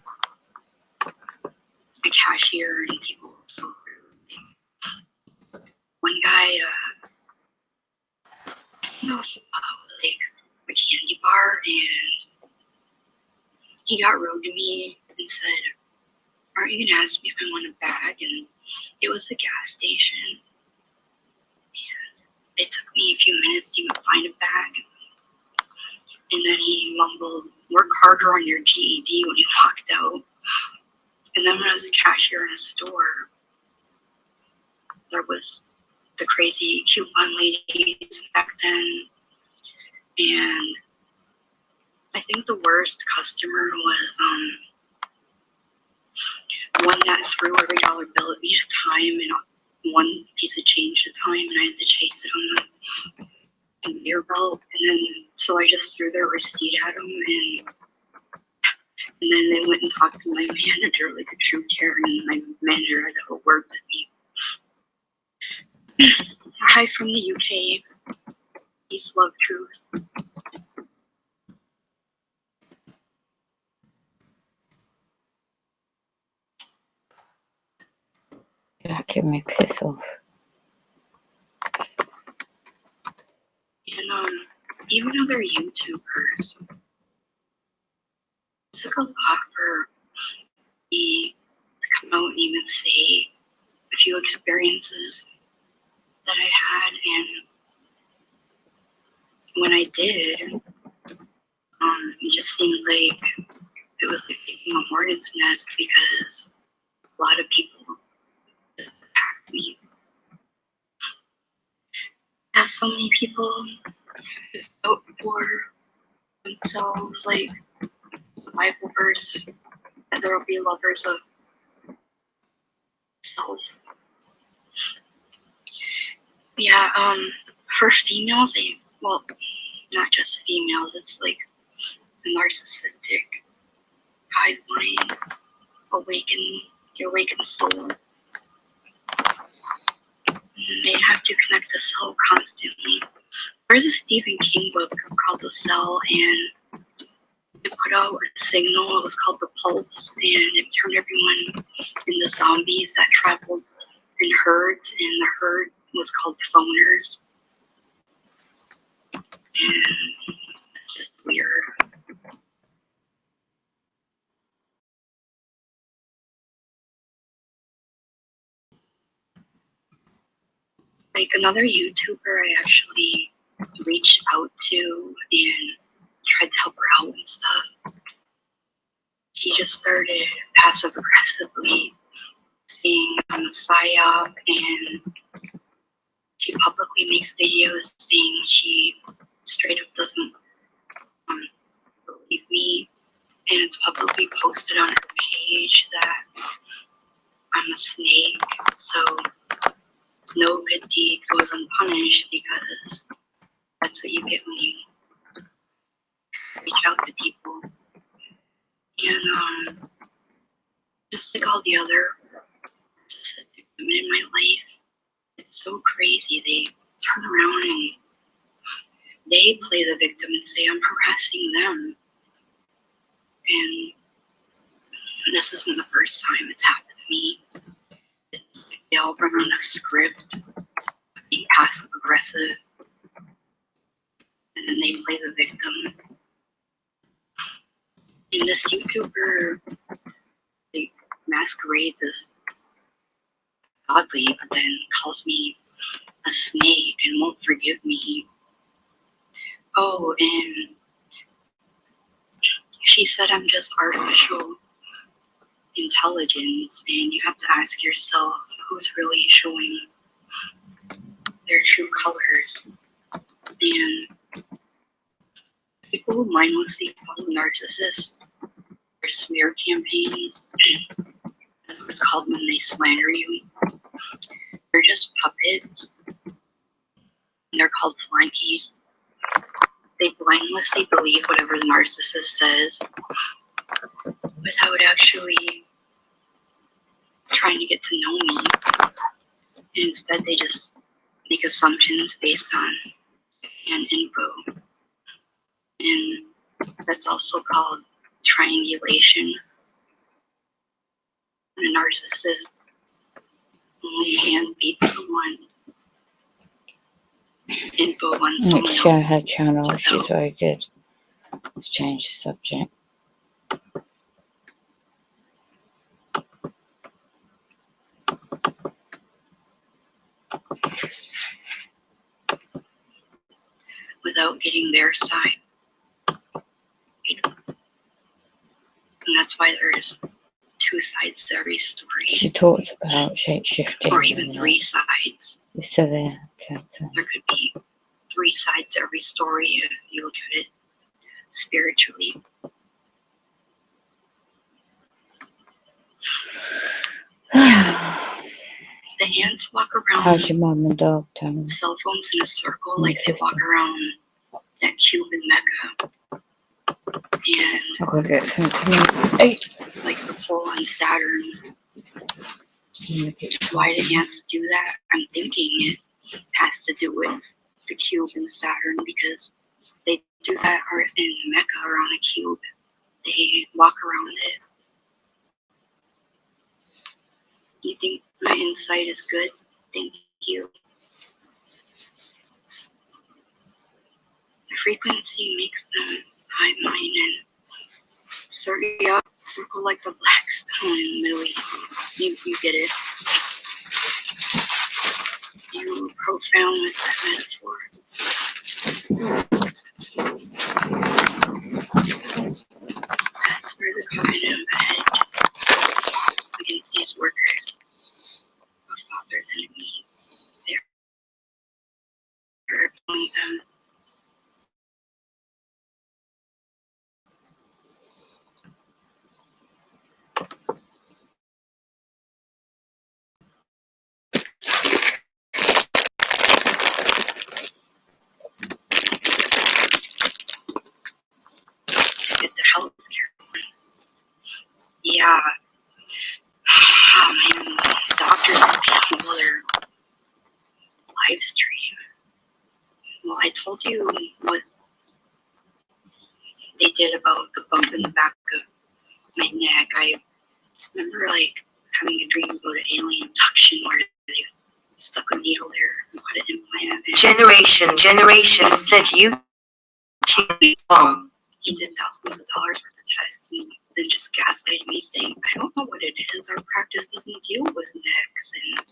a cashier and people were so rude. One guy, like a candy bar, and he got rude to me and said, "Aren't you gonna ask me if I want a bag?" And it was a gas station, and it took me a few minutes to even find a bag. And then he mumbled, "Work harder on your GED," when he walked out. And then when I was a cashier in a store, there was the crazy coupon ladies back then. And I think the worst customer was one that threw every dollar bill at me at a time and one piece of change at a time, and I had to chase it on the conveyor belt. And then so I just threw their receipt at them, and then they went and talked to my manager like a true Karen, and my manager had to work with me. Hi from the UK. Peace, love, truth. That can me piss off. And even other YouTubers, it took a lot for me to come out and even say a few experiences that I had. And when I did, it just seemed like it was like taking a hornet's nest, because a lot of people just attacked me. Have so many people just out for themselves, like the Bible verse, that there will be lovers of self. Yeah, for females, well, not just females, it's like a narcissistic guideline, your awakened soul. And they have to connect the cell constantly. There's a Stephen King book called The Cell, and it put out a signal. It was called The Pulse, and it turned everyone into zombies that traveled in herds, and the herd was called phoners. And it's just weird. Like another YouTuber I actually reached out to and tried to help her out and stuff. She just started passive aggressively saying I'm a psyop, and she publicly makes videos saying she straight up doesn't believe me, and it's publicly posted on her page that I'm a snake. So no good deed goes unpunished, because that's what you get when you reach out to people. And just like all the other narcissistic women in my life, it's so crazy. They turn around and they play the victim and say I'm harassing them. And this isn't the first time it's happened to me. It's like they all run on a script, being passive aggressive, and then they play the victim. And this YouTuber, like, masquerades as godly, but then calls me a snake and won't forgive me. Oh, and she said I'm just artificial intelligence, and you have to ask yourself who's really showing their true colors. And people who mindlessly follow narcissists or smear campaigns, that's what it's called when they slander you. They're just puppets. And they're called flunkies. They blindlessly believe whatever the narcissist says without actually trying to get to know me. And instead, they just make assumptions based on and info. And that's also called triangulation. When a narcissist only hand beats someone info on someone Let's share her channel. She's very good. Let's change the subject. without getting their side. And that's why there's two sides to every story. She talks about shape-shifting. Or even three sides. You said there. Okay, so. There could be three sides to every story if you look at it spiritually. The ants walk around. How's your mum and dog, Tony? Cell phones in a circle, like they walk around that cube in Mecca. And I'll go get some to me. like the pole on Saturn. Why do ants do that? I'm thinking it has to do with the cube in Saturn, because they do that in Mecca around a cube. They walk around it. You think my insight is good? Thank you. The frequency makes them hive mind and circle like the black stone in the Middle East. You get it. You profound with that metaphor. That's where the covenant of the hedge against these workers of Father's enemy. They're telling them live stream. Well, I told you what they did about the bump in the back of my neck. I remember like having a dream about an alien abduction where they stuck a needle there and put an implant in. Generation said you wrong. He did thousands of dollars worth of tests and then just gaslighted me saying, I don't know what it is. Our practice doesn't deal with necks. And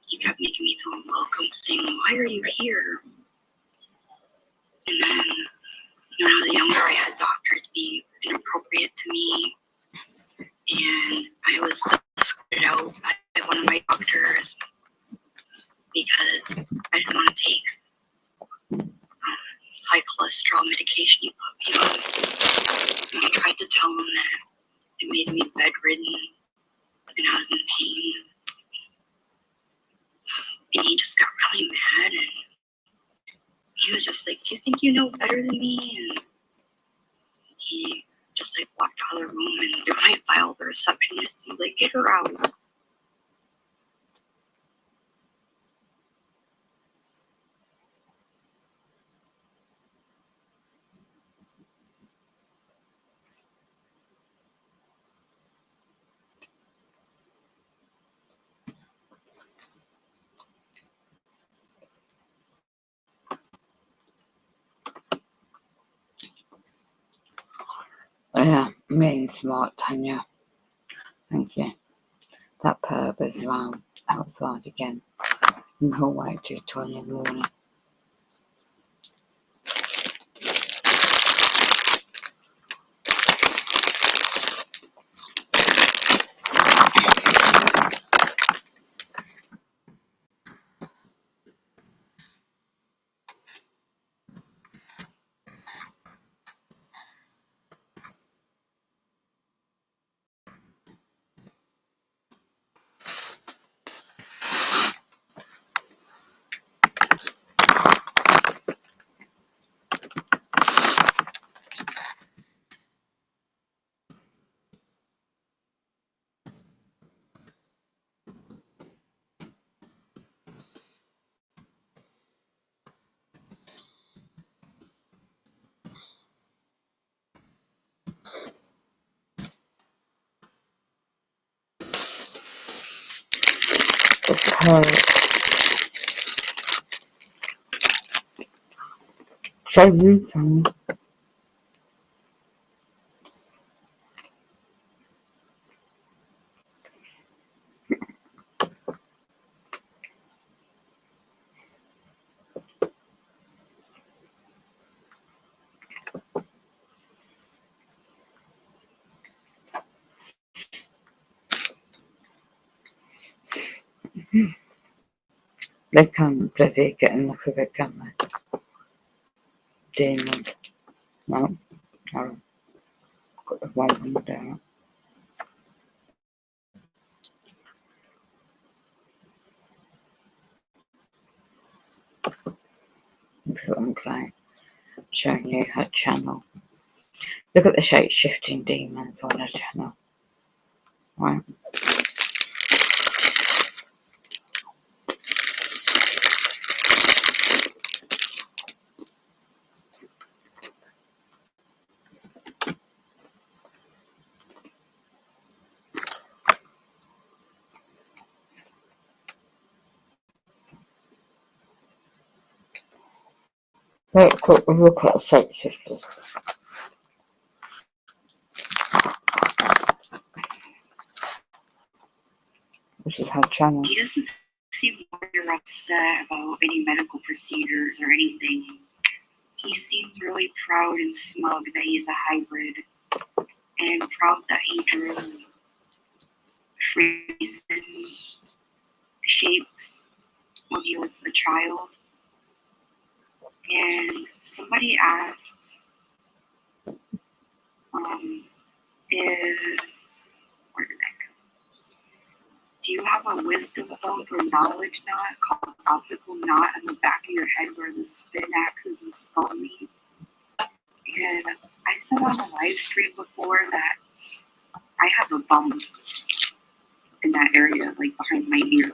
he kept making me feel unwelcome, saying, why are you here? And then, when I was younger, I had doctors be inappropriate to me. And I was escorted out by one of my doctors because I didn't want to take high cholesterol medication he put me on. And I tried to tell him that it made me bedridden and I was in pain. And he just got really mad and he was just like, do you think you know better than me? And he just like walked out of the room and threw my file the receptionist. He was like, get her out. Yeah, really smart, Tanya. Thank you. That perv is around outside again. In the hallway till 2 in the morning. The perv. So rude, Tanya. They can't bloody get enough of it, can they? Demons. No, I've got the wrong one down. This is what I'm playing. Showing you her channel. Look at the shape-shifting demons on her channel. Right. Take a quick look at the shapeshifters. This is her channel. He doesn't seem worried or upset about any medical procedures or anything. He seems really proud and smug that he's a hybrid, and proud that he drew trees and shapes when he was a child. And somebody asked if, where did that go? Do you have a wisdom bone or knowledge knot called optical knot on the back of your head where the spin axis and skull meet? And I said on a live stream before that I have a bump in that area, like behind my ear,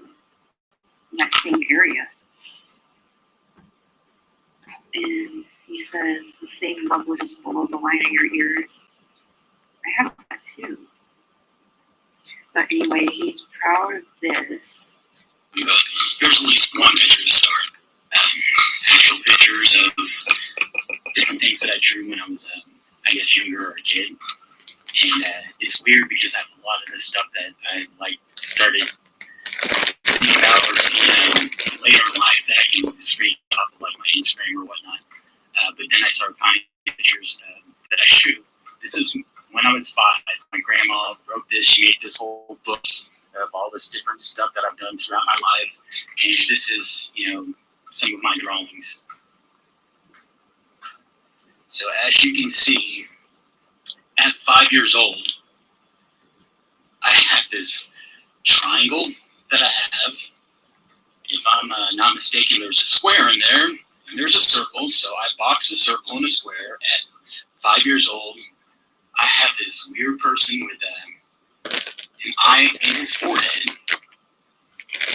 in that same area. And he says the same level just below the line of your ears. I have that too. But anyway, he's proud of this. But there's at least one picture to start. Actual pictures of different things that I drew when I was, I guess, younger or a kid. And it's weird because I have a lot of this stuff that I started thinking about or seeing later in life that I can screen off of my Instagram or whatnot. But then I started finding pictures that I drew. This is when I was 5. My grandma wrote this. She made this whole book of all this different stuff that I've done throughout my life. And this is, some of my drawings. So as you can see, at 5 years old, I have this triangle that I have. If I'm not mistaken, there's a square in there, and there's a circle. So I boxed a circle and a square. At 5 years old, I have this weird person with an eye in his forehead,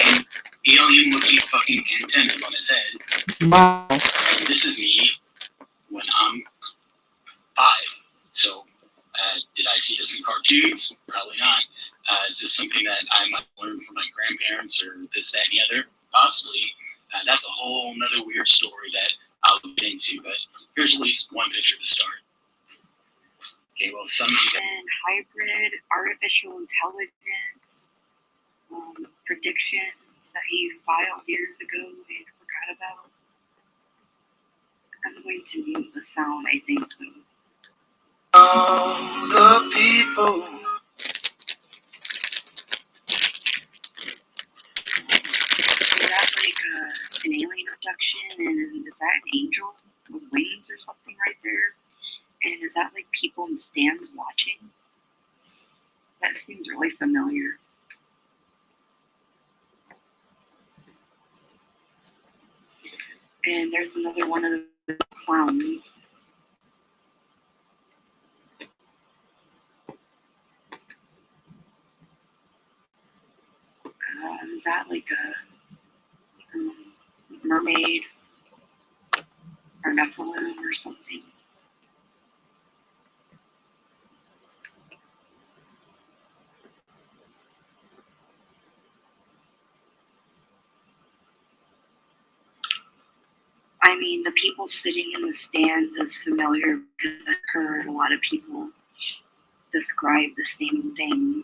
and alien-looking fucking antennas on his head. Wow. And this is me when I'm 5. So, did I see this in cartoons? Probably not. Is this something that I might learn from my grandparents or this, that, and the other? Possibly. That's a whole nother weird story that I'll get into, but here's at least one picture to start. Okay, well, some of you And hybrid artificial intelligence predictions that he filed years ago and forgot about. I'm going to mute the sound, I think, though. all the people. Is that like an alien abduction? And is that an angel with wings or something right there? And is that like people in stands watching? That seems really familiar. And there's another one of the clowns. Is that like a mermaid or Nephilim or something? I mean, the people sitting in the stands is familiar because I've heard a lot of people describe the same thing.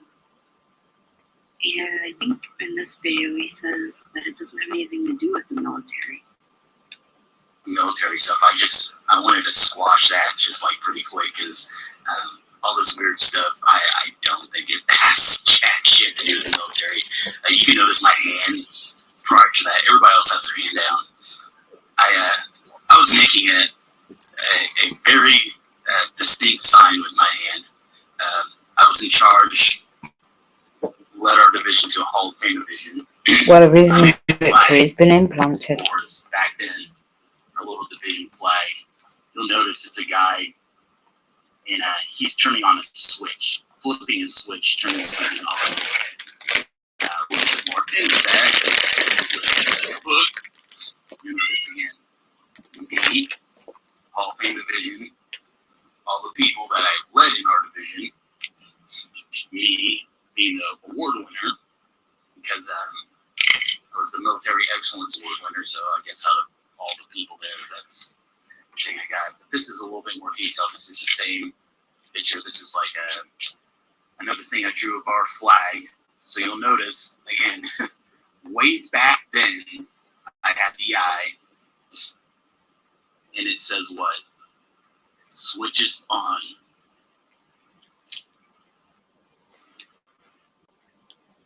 And I think in this video he says that it doesn't have anything to do with the military. Military stuff, I wanted to squash that just pretty quick because all this weird stuff, I don't think it has jack shit to do with the military. You can notice my hand prior to that. Everybody else has their hand down. I was making a very distinct sign with my hand. I was in charge, led our division to a Hall of Fame division. What a reason victory's been implanted. Back then, our little division flag. You'll notice it's a guy, and he's turning on a switch, flipping a switch, turning something on. A little bit more into that. Look, you notice again. Me, Hall of Fame division, all the people that I led in our division, me being the award winner, because I was the Military Excellence Award winner, so I guess out of all the people there, that's the thing I got. But this is a little bit more detailed. This is the same picture. This is another thing I drew of our flag. So you'll notice, again, way back then, I had the eye. And it says what? Switches on.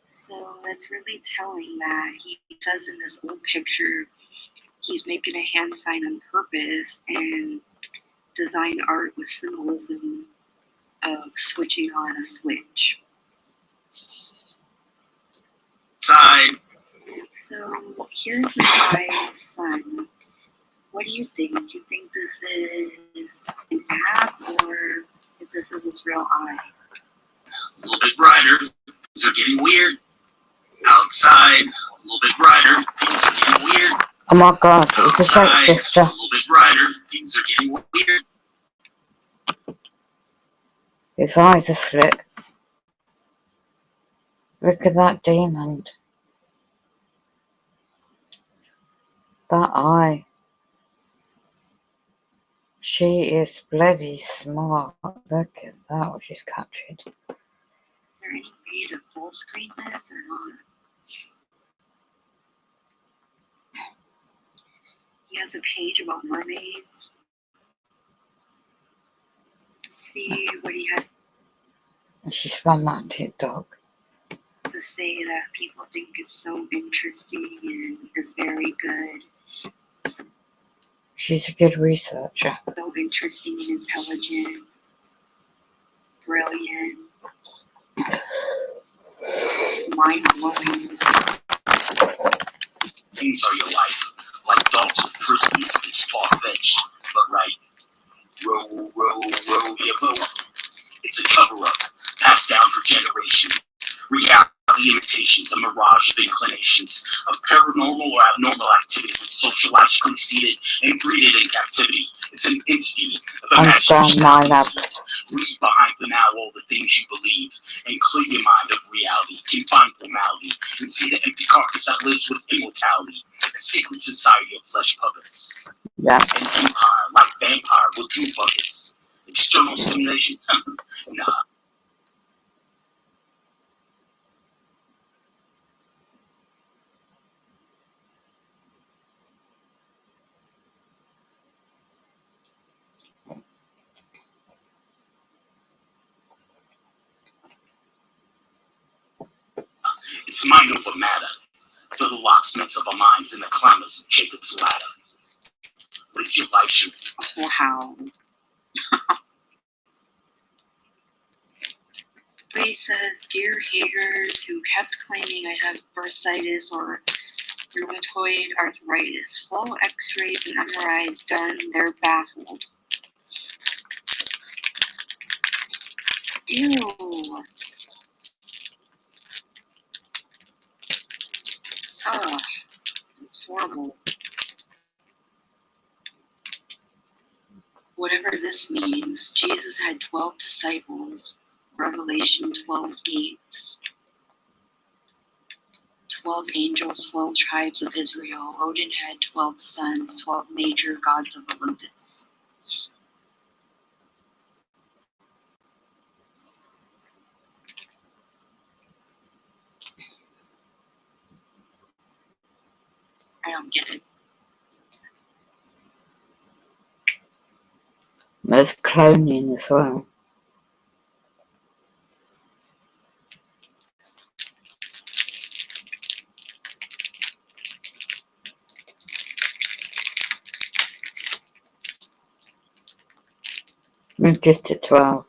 So that's really telling that he says in this old picture he's making a hand sign on purpose and design art with symbolism of switching on a switch. Side. So here's the guy's son. What do you think? Do you think this is an app or if this is his real eye? A little bit brighter. Things are getting weird. Outside, a little bit brighter. Things are getting weird. Oh my god, it's a Outside, a shapeshifter. little bit brighter. Things are getting weird. His eyes are slit. Look at that demon. That eye. She is bloody smart. Look at that, what she's captured. Is there any way to full screen this or not? He has a page about mermaids. Let's see what he has And she's from that TikTok. to say that people think is so interesting and is very good. She's a good researcher. So interesting and intelligent. Brilliant. Mind-blowing. These are your life, like dogs with frisbees. It's far-fetched, but right. Row, row, row your boat. It's a cover-up, passed down for generations. Reality imitations, a mirage of inclinations, of paranormal or abnormal activity, sociologically seated and breeded in captivity. It's an entity of Understand my labs. Leave behind for now all the things you believe, and clear your mind of reality, confine formality, and see the empty carcass that lives with immortality, a secret society of flesh puppets. Yeah. An empire like vampire with drew buckets. External stimulation? Nah. It's mind over matter. For the locksmiths of our minds in the climbers of Jacob's ladder. Live your life, shoot. Wow. He says, dear haters who kept claiming I have bursitis or rheumatoid arthritis, flow x-rays and MRIs done, they're baffled. Ew. Ugh. It's horrible. Whatever this means, Jesus had 12 disciples. Revelation 12 gates. 12 angels, 12 tribes of Israel. Odin had 12 sons, 12 major gods of Olympus. I don't get it. There's cloning as well. We're just at 12.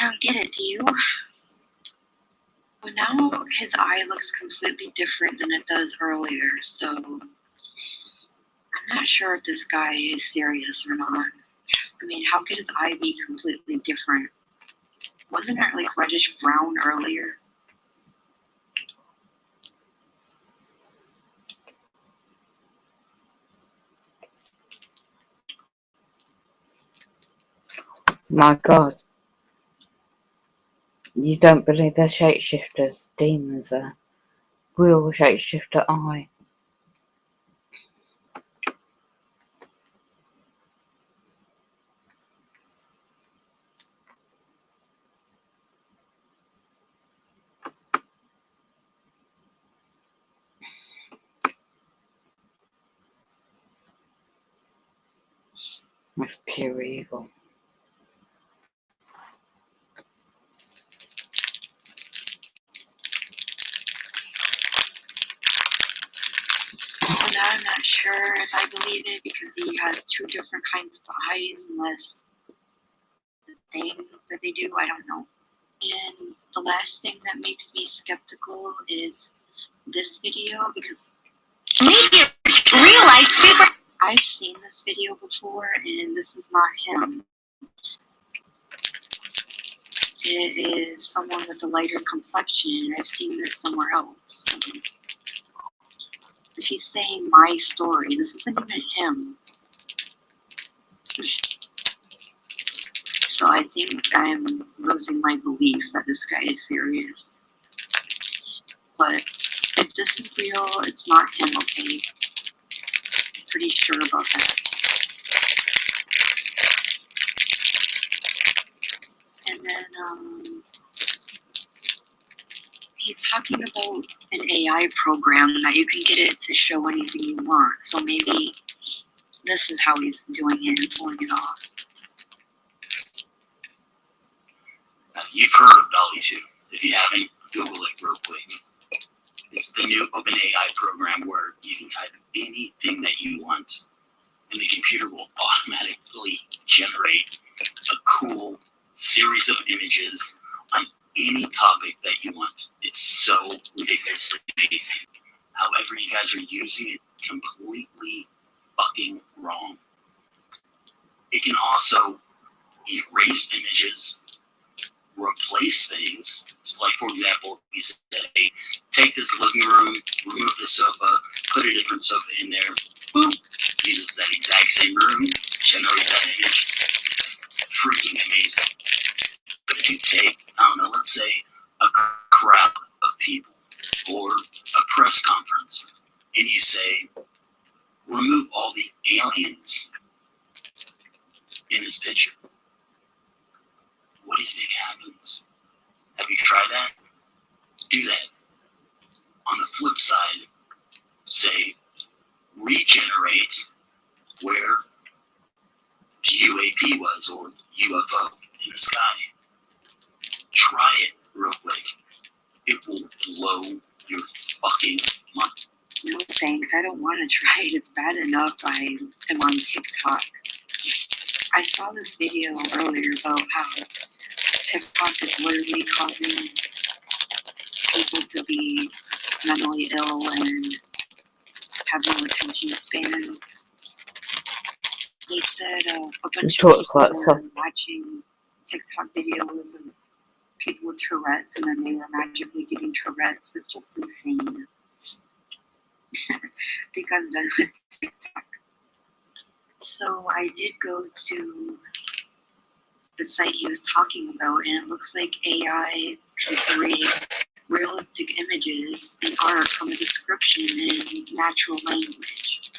I don't get it, do you? Well, now his eye looks completely different than it does earlier, so I'm not sure if this guy is serious or not. I mean, how could his eye be completely different? Wasn't it like reddish brown earlier? My god. You don't believe they're shapeshifters, demons there. Real shapeshifter eye. That's pure evil. Well, now I'm not sure if I believe it because he has two different kinds of eyes, unless the thing that they do, I don't know. And the last thing that makes me skeptical is this video because Real life super. I've seen this video before and this is not him. it is someone with a lighter complexion. I've seen this somewhere else. She's saying my story. This isn't even him. So I think I'm losing my belief that this guy is serious. But if this is real, it's not him, okay? Pretty sure about that. And then he's talking about an AI program that you can get it to show anything you want. So maybe this is how he's doing it and pulling it off. You've heard of Dolly 2. If you haven't, Google it real quick. It's the new OpenAI program where you can type anything that you want, and the computer will automatically generate a cool series of images on any topic that you want. It's so ridiculously amazing. However, you guys are using it completely fucking wrong. It can also erase images, replace things. So like, for example, you say, take this living room, remove the sofa, put a different sofa in there, boom, uses that exact same room, generates that image. Freaking amazing. But if you take, I don't know, let's say a crowd of people or a press conference, and you say, remove all the aliens in this picture, what do you think happens? Have you tried that? Do that. On the flip side, say, regenerate where the UAP was, or UFO in the sky. Try it real quick. It will blow your fucking mind. No thanks, I don't want to try it. It's bad enough I am on TikTok. I saw this video earlier about how TikTok is literally causing people to be mentally ill and have no attention span. He said a bunch of people were watching TikTok videos of people with Tourette's, and then they were magically getting Tourette's. It's just insane. I think I'm done with TikTok. So I did go to the site he was talking about, and it looks like AI can create realistic images and art from a description in natural language.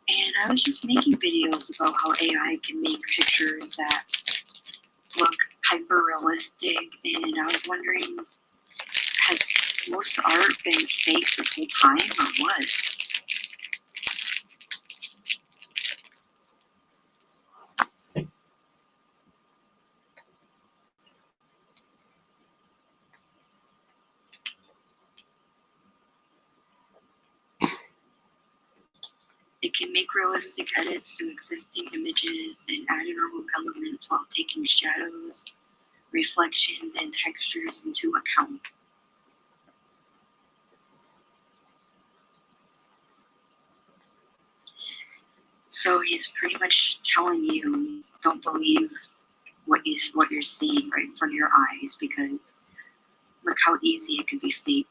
And I was just making videos about how AI can make pictures that look hyper realistic, and I was wondering, has most art been fake this whole time or what? It can make realistic edits to existing images and add and remove elements while taking shadows, reflections, and textures into account. So he's pretty much telling you, don't believe what you're seeing right in front of your eyes, because look how easy it could be fake.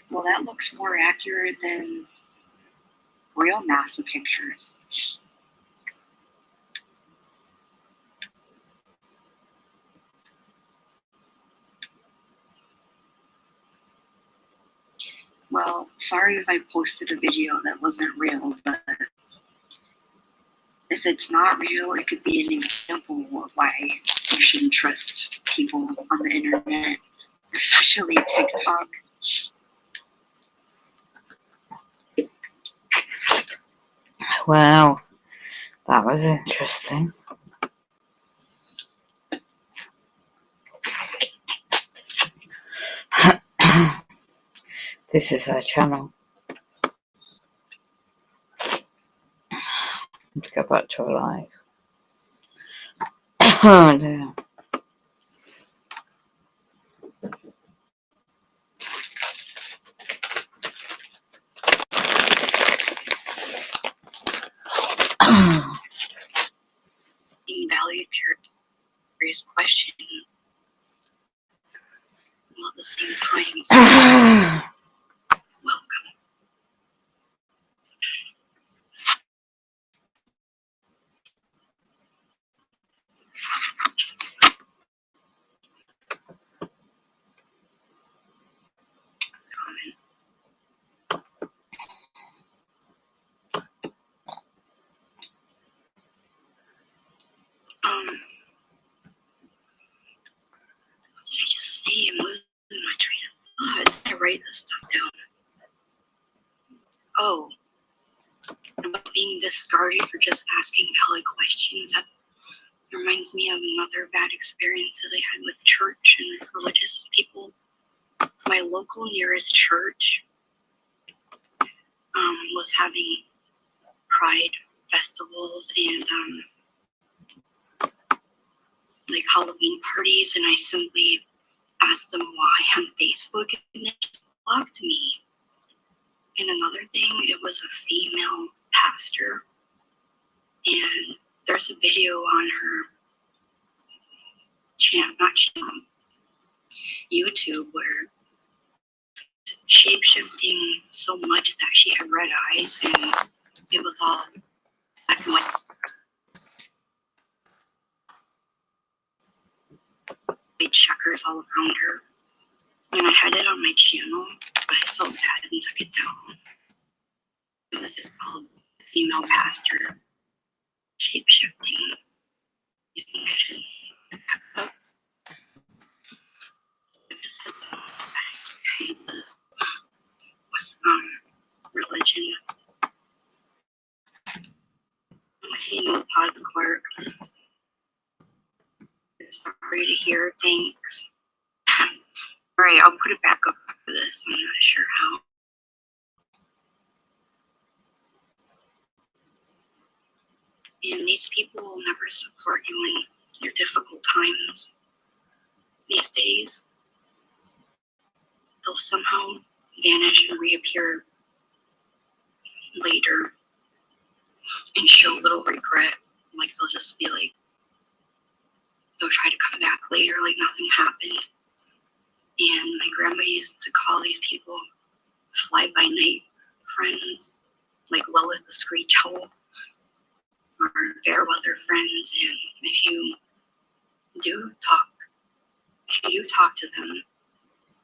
Well, that looks more accurate than real NASA pictures. Well, sorry if I posted a video that wasn't real, but if it's not real, it could be an example of why you shouldn't trust people on the internet, especially TikTok. Wow, that was interesting. This is her channel. Let's go back to her live. Oh dear. being valued curious questions while at the same time saying, welcome. What did I just say? I'm losing my train of thought. I write this stuff down. Oh, about being discarded for just asking valid questions. That reminds me of another bad experience that I had with church and religious people. My local nearest church was having pride festivals and like Halloween parties, and I simply asked them why on Facebook, and they just blocked me. And another thing, it was a female pastor, and there's a video on her YouTube where shape-shifting so much that she had red eyes, and it was all black and white checkers all around her. And I had it on my channel, but I felt bad and took it down. It's called Female Pastor Shape-Shifting. You think I should back up? What's religion? Okay, no, pause the clerk. Sorry to hear, thanks. Alright, I'll put it back up after this. I'm not sure how. And these people will never support you in your difficult times. These days, they'll somehow vanish and reappear later and show little regret. Like they'll just be like, they'll try to come back later like nothing happened. And my grandma used to call these people fly-by-night friends, like Lilith the Screech Owl, or fair weather friends. And if you do talk to them,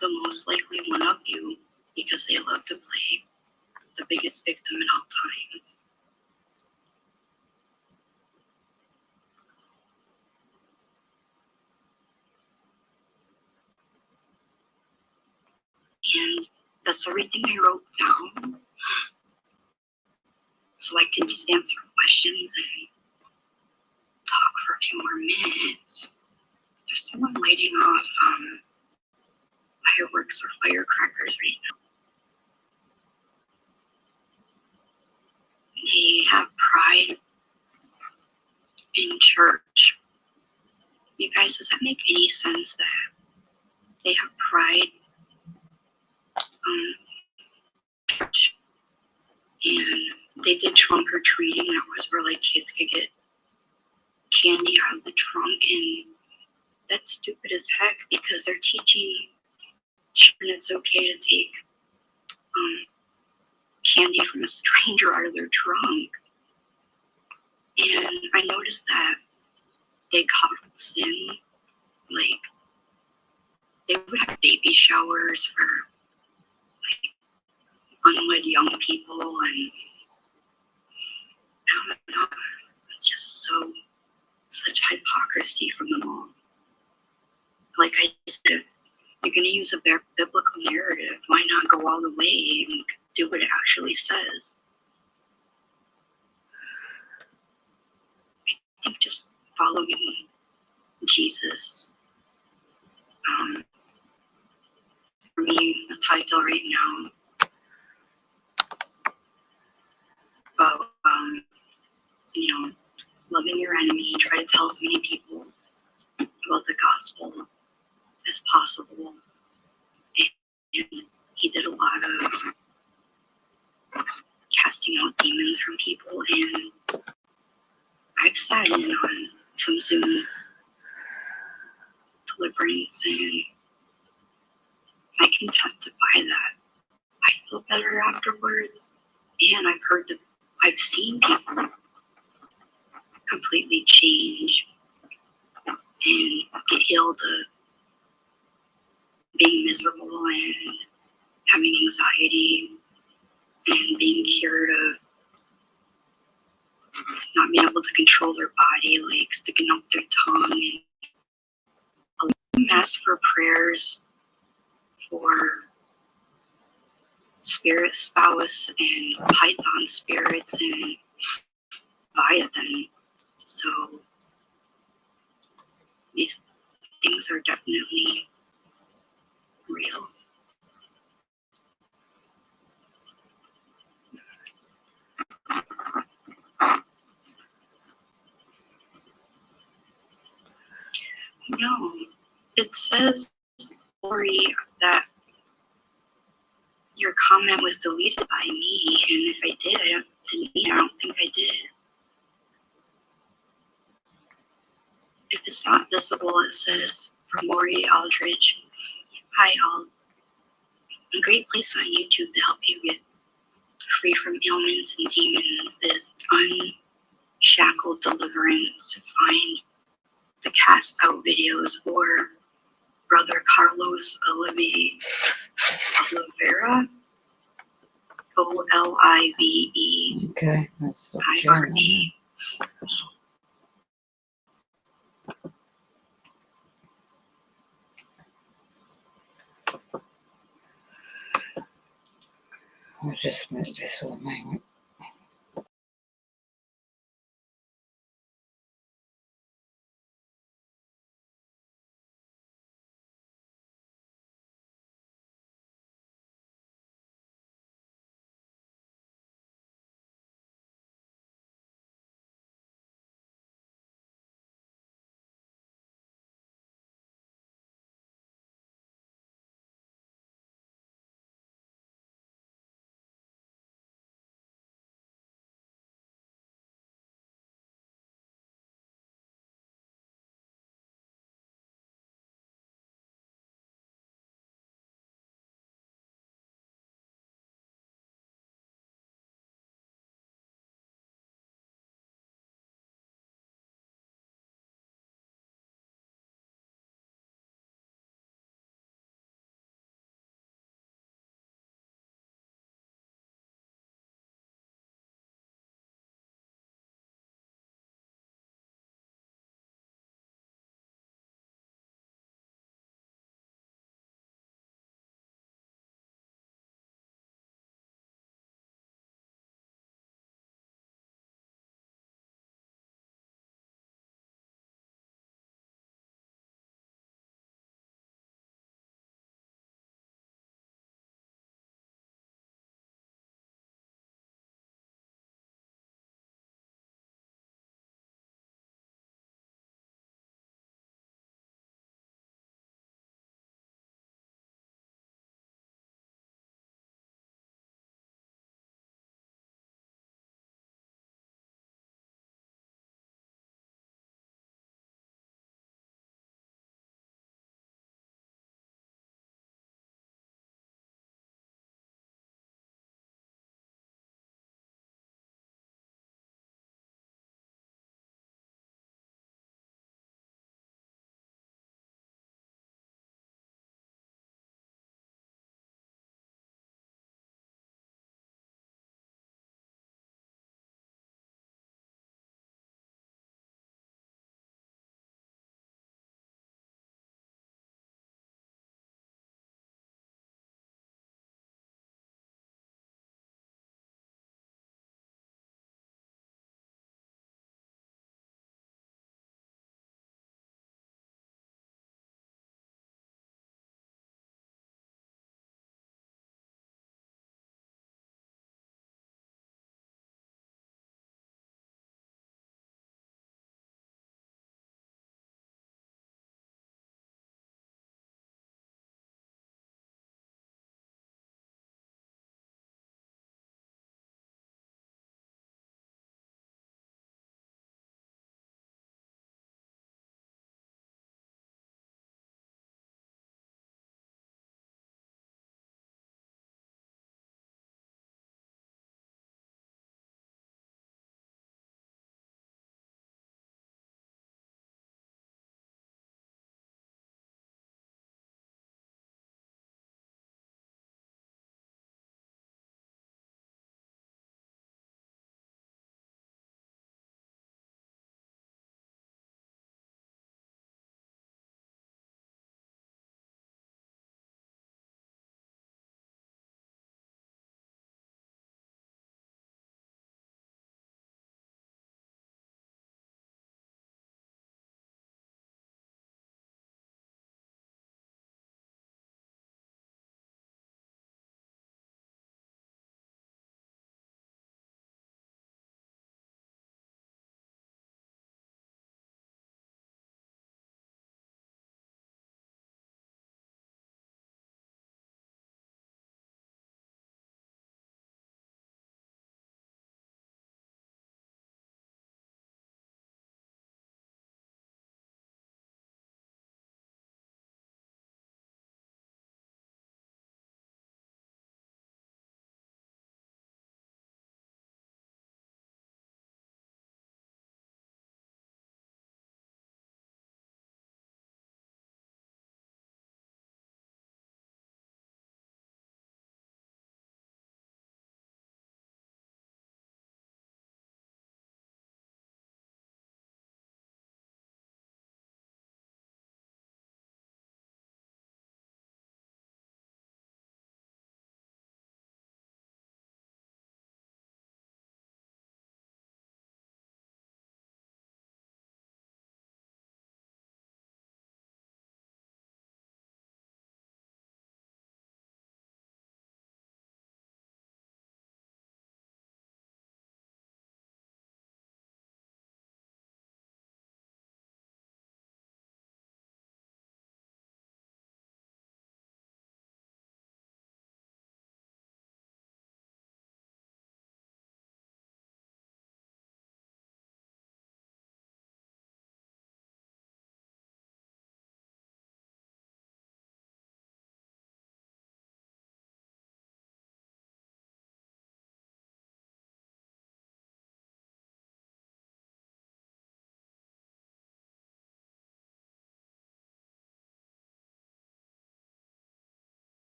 they'll most likely one-up you because they love to play the biggest victim at all times. And that's everything I wrote down. So I can just answer questions and talk for a few more minutes. There's someone lighting off fireworks or firecrackers right now. They have pride in church. You guys, does that make any sense that they have pride church? And they did trunk or treating. That was where like kids could get candy out of the trunk, and that's stupid as heck because they're teaching children it's okay to take candy from a stranger out of their trunk. And I noticed that they coddle sin. Like, they would have baby showers for like unwed young people, and I don't know, it's just such hypocrisy from them all. Like I said, if you're going to use a biblical narrative, why not go all the way and do what it actually says? I think just following Jesus. For me, the title right now about, loving your enemy, try to tell as many people about the gospel as possible. And he did a lot of casting out demons from people, and I've sat in on some Zoom deliverance, and I can testify that I feel better afterwards. And I've seen people completely change and get healed of being miserable and having anxiety and being cured of not being able to control their body, like sticking up their tongue. And I'll ask for prayers for spirit spouse and python spirits and Leviathan. So these things are definitely real. No, it says, Lori, that your comment was deleted by me, and if I did, I don't think I did. If it's not visible, it says, from Lori Aldridge, hi all. A great place on YouTube to help you get free from ailments and demons is Unshackled Deliverance. Find the cast out videos or Brother Carlos Oliveira, Olive. Okay, let's stop sharing IRE. I'll just move this for the moment.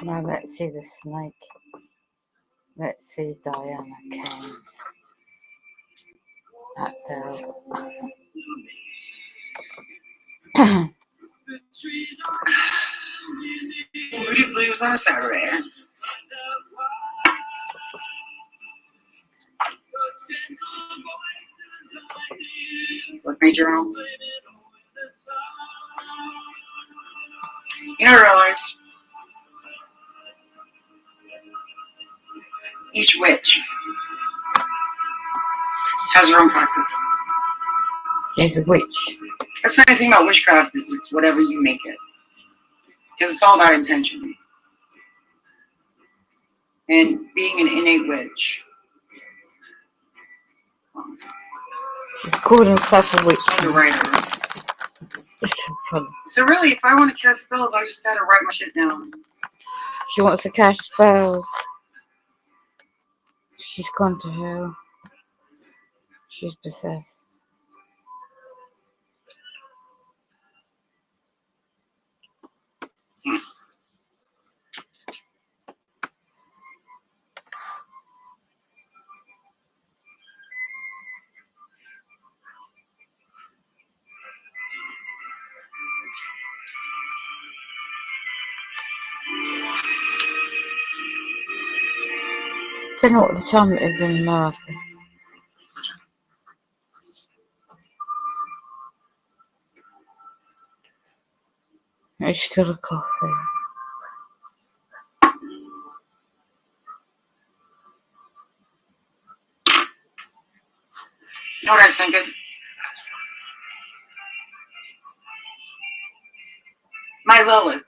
Now let's see the snake. Let's see Diana Kane. That dog. Booty Blues on a Saturday. Look my journal. You know, I realize each witch has her own practice. She's a witch. That's the nice thing about witchcraft is it's whatever you make it. Because it's all about intention. And being an innate witch. She's called herself a witch. I'm a writer. It's so funny. So really, if I want to cast spells, I just gotta write my shit down. She wants to cast spells. She's gone to hell. She's possessed. Don't know what the time it is in America. I just got a coffee. You know what I was thinking? My Lilith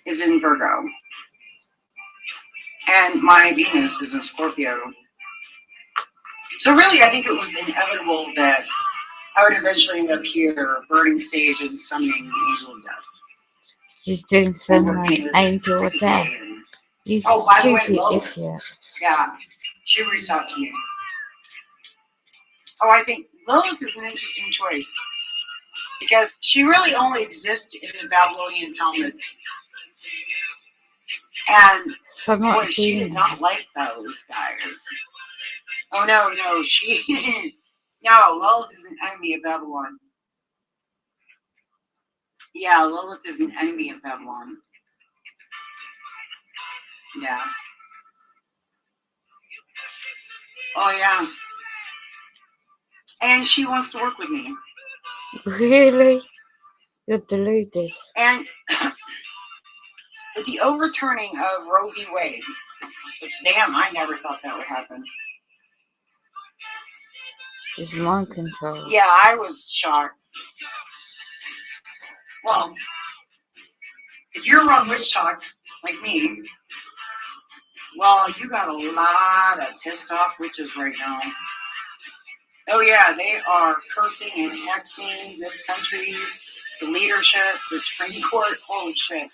is in Virgo. And my Venus is in Scorpio. So really, I think it was inevitable that I would eventually end up here, burning sage and summoning the Angel of Death. She's doing some like Angel of Death. You by the way, stupid Lilith. idiot. Yeah, she reached out to me. Oh, I think Lilith is an interesting choice. Because she really only exists in the Babylonian Talmud. And So boy, she did not like those guys. Oh no, she no, Lilith is an enemy of Babylon. Yeah, Lilith is an enemy of Babylon. Yeah. Oh yeah. And she wants to work with me. Really? You're deluded. And with the overturning of Roe v. Wade, which damn, I never thought that would happen. It's mind control. Yeah, I was shocked. Well, if you're on witch talk like me, well, you got a lot of pissed off witches right now. Oh yeah, they are cursing and hexing this country, the leadership, the Supreme Court. Holy shit.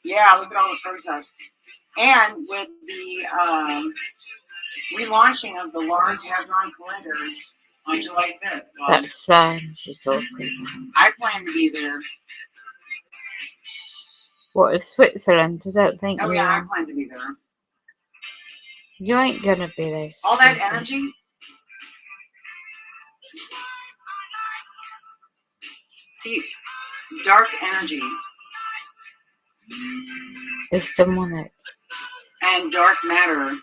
Yeah, look at all the protests. And with the relaunching of the large Hadron Collider on July 5th. That's she's talking. I plan to be there. What, is Switzerland? I don't think Oh you yeah, I are. plan to be there. You ain't gonna be there. All that energy. See, dark energy. It's demonic. And dark matter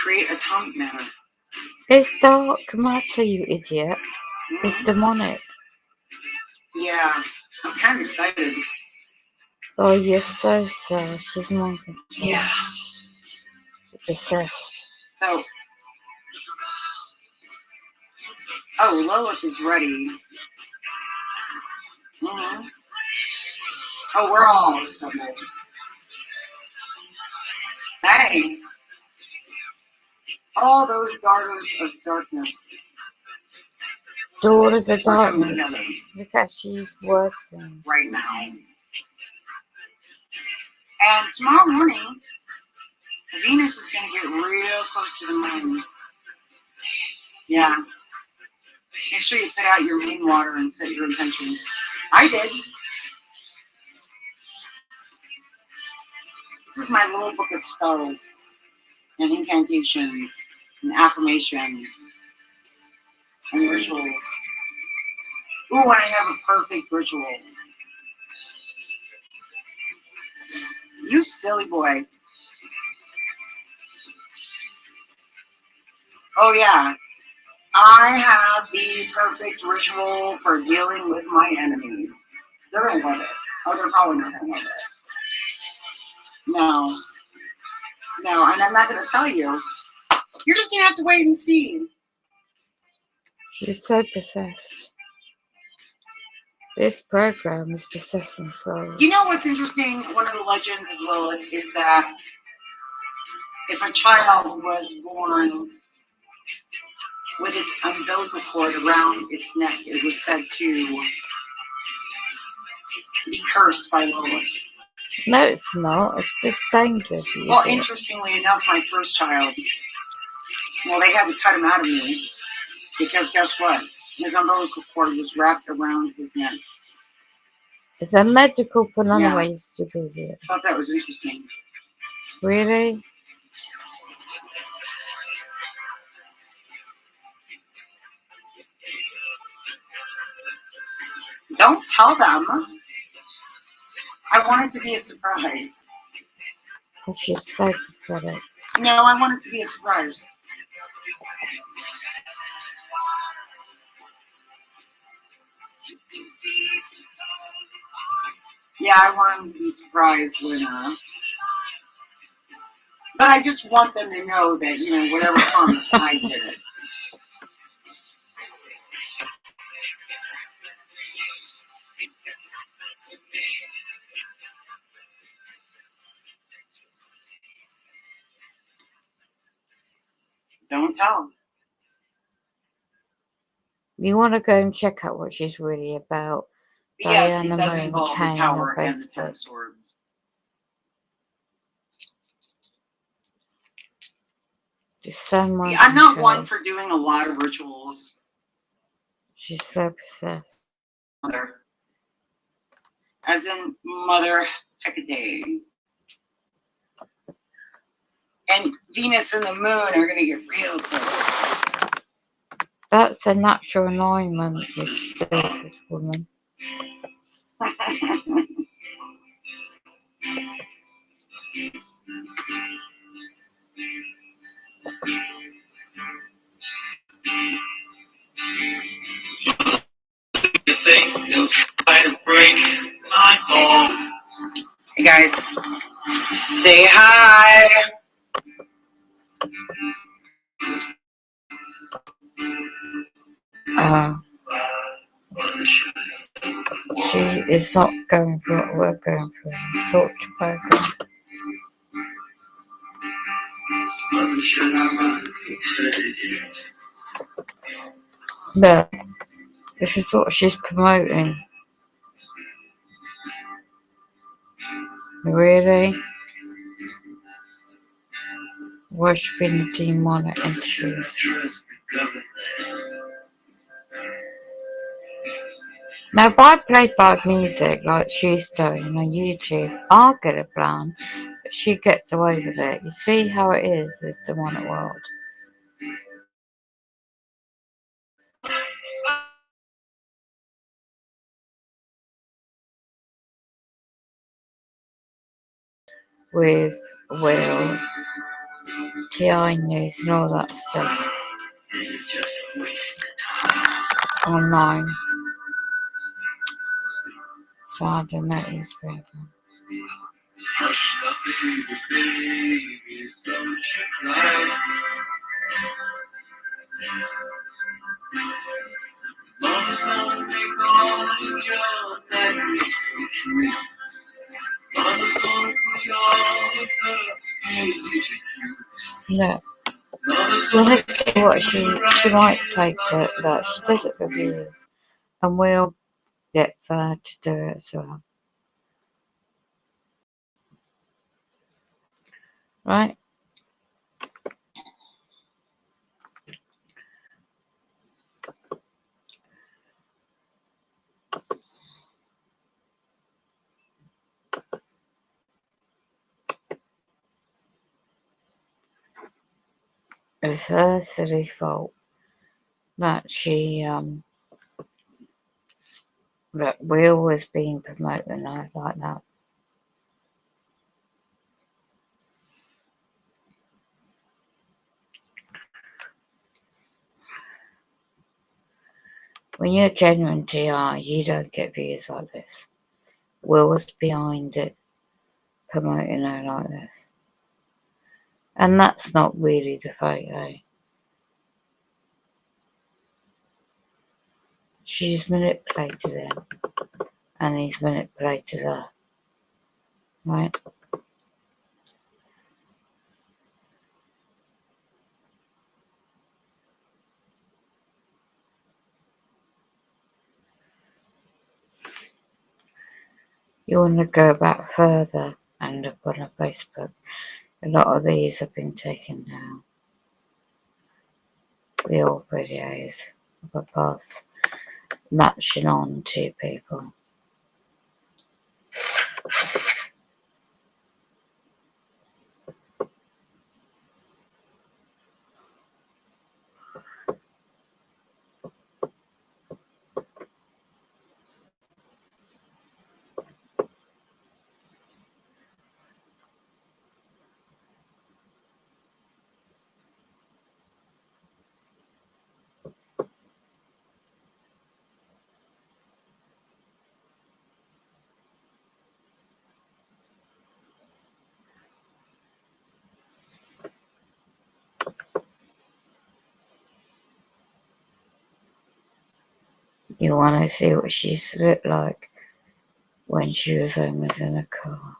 create atomic matter. It's dark matter, you idiot. It's demonic. Yeah, I'm kind of excited. Oh, you're so sad. She's mind control. Yeah. Possessed. So, oh, Lilith is ready. Mm-hmm. Oh, we're all assembled. Hey, all those daughters of darkness. Daughters of are coming darkness. together Look how she's working. right now. And tomorrow morning, Venus is going to get real close to the moon. Yeah. Make sure you put out your moon water and set your intentions. I did. This is my little book of spells and incantations and affirmations and rituals. Ooh, and I have a perfect ritual. You silly boy. Oh yeah. I have the perfect ritual for dealing with my enemies. They're gonna love it. Oh, they're probably not gonna love it. No. No, and I'm not gonna tell you. You're just gonna have to wait and see. She's so possessed. This program is possessing souls. You know what's interesting? One of the legends of Lilith is that if a child was born with its umbilical cord around its neck, it was said to be cursed by Lilith. No, it's not. It's just dangerous. Well, interestingly enough, my first child, well, they had to cut him out of me because guess what? His umbilical cord was wrapped around his neck. It's a magical phenomenon, Yeah. you stupid idiot. I thought that was interesting. Really? Don't tell them. I want it to be a surprise. Oh, she's so pathetic. No, I want it to be a surprise. Yeah, I want them to be surprised when, but I just want them to know that, you know, whatever comes, I did it. Don't tell them. You want to go and check out what she's really about. Yes, Diana it does Marie involve the Kane tower on and the Ten Facebook. of Swords. Just so much. See, I'm not one for doing a lot of rituals. She's so possessed. Mother. As in Mother Hecate. And Venus and the Moon are going to get real close. That's a natural alignment, you stupid woman. Hey guys, say hi. She is not going for what we're going for. Sort of program. No, this is what she's promoting. Really? Worshipping the demonic entity. Now, if I play bad music like she's doing on YouTube, I'll get a plan, but she gets away with it. You see how it is, this demonic world. With Will, TI News and all that stuff. Online. So I don't know his program. Look, let's see what she might take that she does it for views, and we'll get her to do it as well. Right? It's her silly fault that that Will was being promoting her like that. When you're genuine GR, you don't get views like this. Will was behind it, promoting her like this. And that's not really the photo. She's manipulated him, and he's manipulated her. Right? You want to go back further and look on her Facebook. A lot of these have been taken down. The old videos of a boss matching on to people. You want to see what she looked like when she was homeless in a car.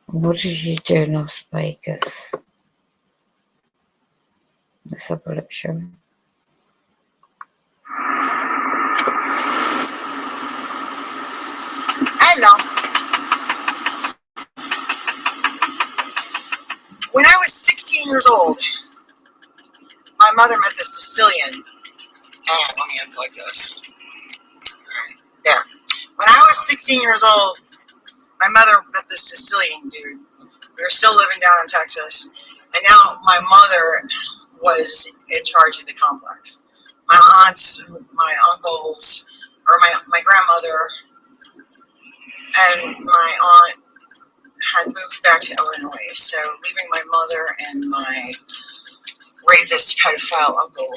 What did you do in Las Vegas? Let's have a look, shall we? Hello. When I was 16 years old, my mother met this Sicilian. Hang on, let me unplug this. Alright, there. When I was 16 years old, my mother met this Sicilian dude. We were still living down in Texas. And now my mother was in charge of the complex. My aunts, my uncles, or my grandmother, and my aunt had moved back to Illinois. So leaving my mother and my rapist pedophile uncle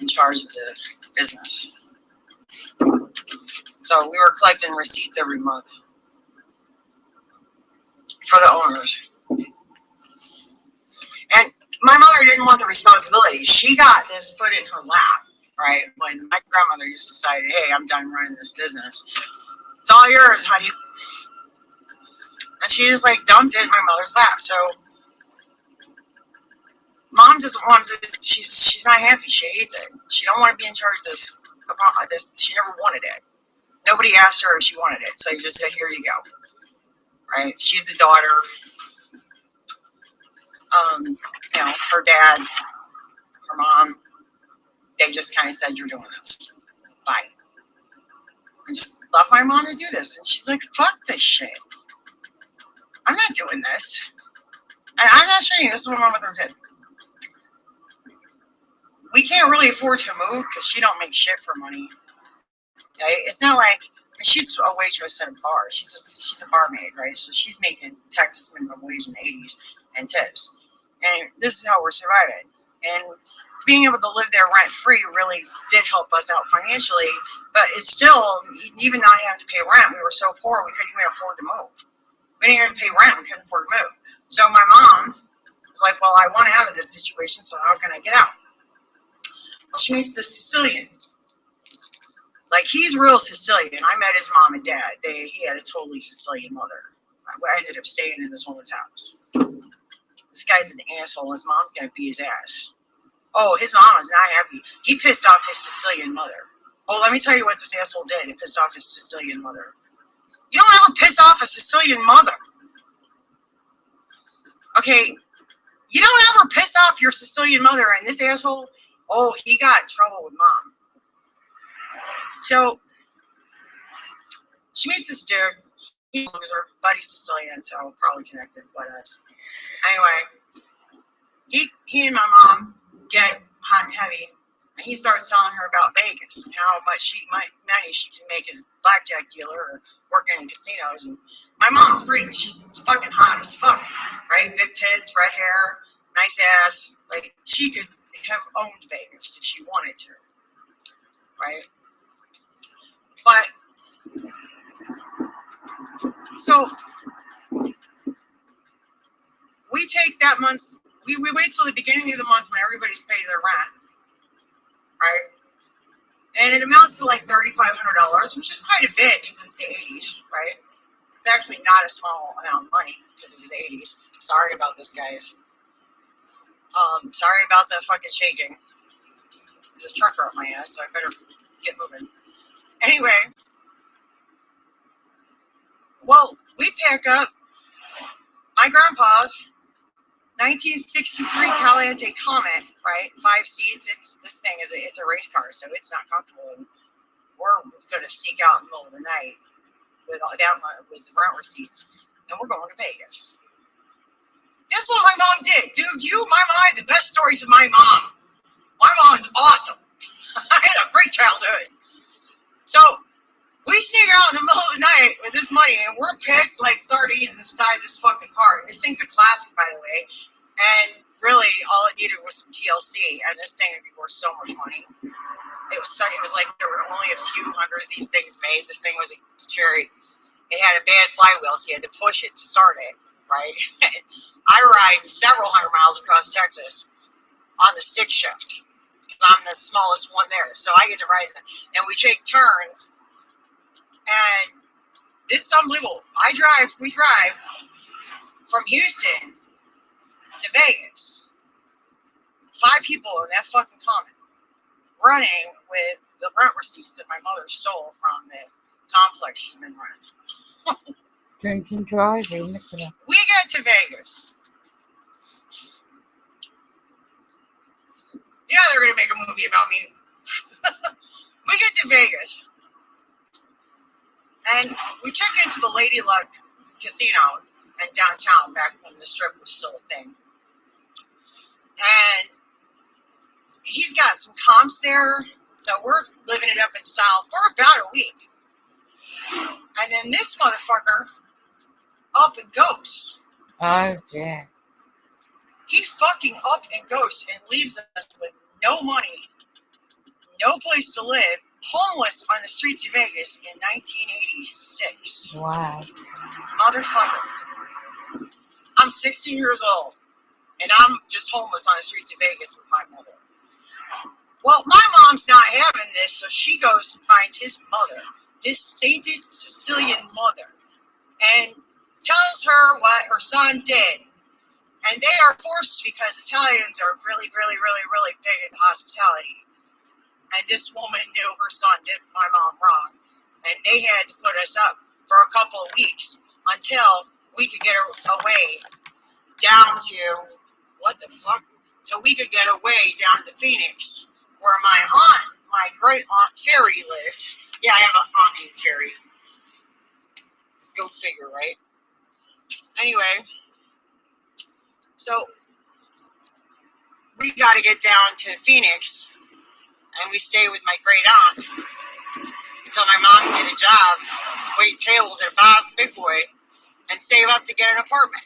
in charge of the business. So we were collecting receipts every month for the owners. And my mother didn't want the responsibility. She got this put in her lap, right? When my grandmother just decided, hey, I'm done running this business. It's all yours, honey. And she just like dumped it in my mother's lap. So mom doesn't want to, she's not happy. She hates it. She don't want to be in charge of this. She never wanted it. Nobody asked her if she wanted it. So you just said, here you go. Right? She's the daughter. Her dad, her mom, they just kind of said, you're doing this. Bye. I just left my mom to do this. And she's like, fuck this shit. I'm not doing this. And I'm not showing you. This is what my mother did. We can't really afford to move because she don't make shit for money. Okay? It's not like, she's a waitress at a bar. She's a barmaid, right? So she's making Texas minimum wage in the 80s and tips. And this is how we're surviving. And being able to live there rent-free really did help us out financially. But it's still, even not having to pay rent, we were so poor we couldn't even afford to move. We didn't even pay rent, we couldn't afford to move. So my mom was like, well, I want out of this situation, so how can I get out? Well, she meets the Sicilian. Like, he's real Sicilian. I met his mom and dad. He had a totally Sicilian mother. I ended up staying in this woman's house. This guy's an asshole. His mom's going to beat his ass. Oh, his mom is not happy. He pissed off his Sicilian mother. Oh, let me tell you what this asshole did. He pissed off his Sicilian mother. You don't ever piss off a Sicilian mother. Okay, you don't ever piss off your Sicilian mother, and this asshole, oh, he got in trouble with mom. So she meets this dude. He's a loser, but he's Sicilian, so probably connected. What else? Anyway, he and my mom get hot and heavy, and he starts telling her about Vegas and how much money she can make as a blackjack dealer or working in casinos. And my mom's pretty, she's fucking hot as fuck, right? Big tits, red hair, nice ass. Like, she could have owned Vegas if she wanted to, right? But, so, we take that month's, we wait till the beginning of the month when everybody's paid their rent, right? And it amounts to like $3,500, which is quite a bit because it's the 80s, right? It's actually not a small amount of money because it was the 80s. Sorry about this, guys. Sorry about the fucking shaking. There's a trucker up my ass, so I better get moving. Anyway, well, we pick up my grandpa's 1963 Caliente Comet, right? 5 seats. This thing is it's a race car, so it's not comfortable. And we're gonna sneak out in the middle of the night with the rent receipts, and we're going to Vegas. That's what my mom did, dude. My mom had the best stories of my mom. My mom is awesome. I had a great childhood. So we sneak out in the middle of the night with this money, and we're picked like sardines inside this fucking car. This thing's a classic, by the way. And really, all it needed was some TLC, and this thing would be worth so much money. It was like there were only a few hundred of these things made. This thing was a cherry. It had a bad flywheel, so you had to push it to start it, right? I ride several hundred miles across Texas on the stick shift because I'm the smallest one there, so I get to ride them. And we take turns, and this is unbelievable. We drive from Houston to Vegas. 5 people in that fucking Comet, running with the rent receipts that my mother stole from the complex she'd been running. Drinking, driving. We get to Vegas. Yeah, they're gonna make a movie about me. We get to Vegas, and we check into the Lady Luck Casino in downtown back when the strip was still a thing. And he's got some comps there, so we're living it up in style for about a week. And then this motherfucker up and goes. Oh, yeah. He fucking up and goes and leaves us with no money, no place to live, homeless on the streets of Vegas in 1986. Wow. Motherfucker. I'm 16 years old, and I'm just homeless on the streets of Vegas with my mother. Well, my mom's not having this, so she goes and finds his mother, this sainted Sicilian mother, and tells her what her son did. And they are forced because Italians are really, really, really, really big into hospitality. And this woman knew her son did my mom wrong. And they had to put us up for a couple of weeks until we could get away down to, what the fuck? Till we could get away down to Phoenix, where my great aunt Ferry lived. Yeah, I have an aunt named Ferry. Go figure, right? Anyway, so we got to get down to Phoenix, and we stay with my great aunt until my mom can get a job, wait tables at Bob's Big Boy, and save up to get an apartment.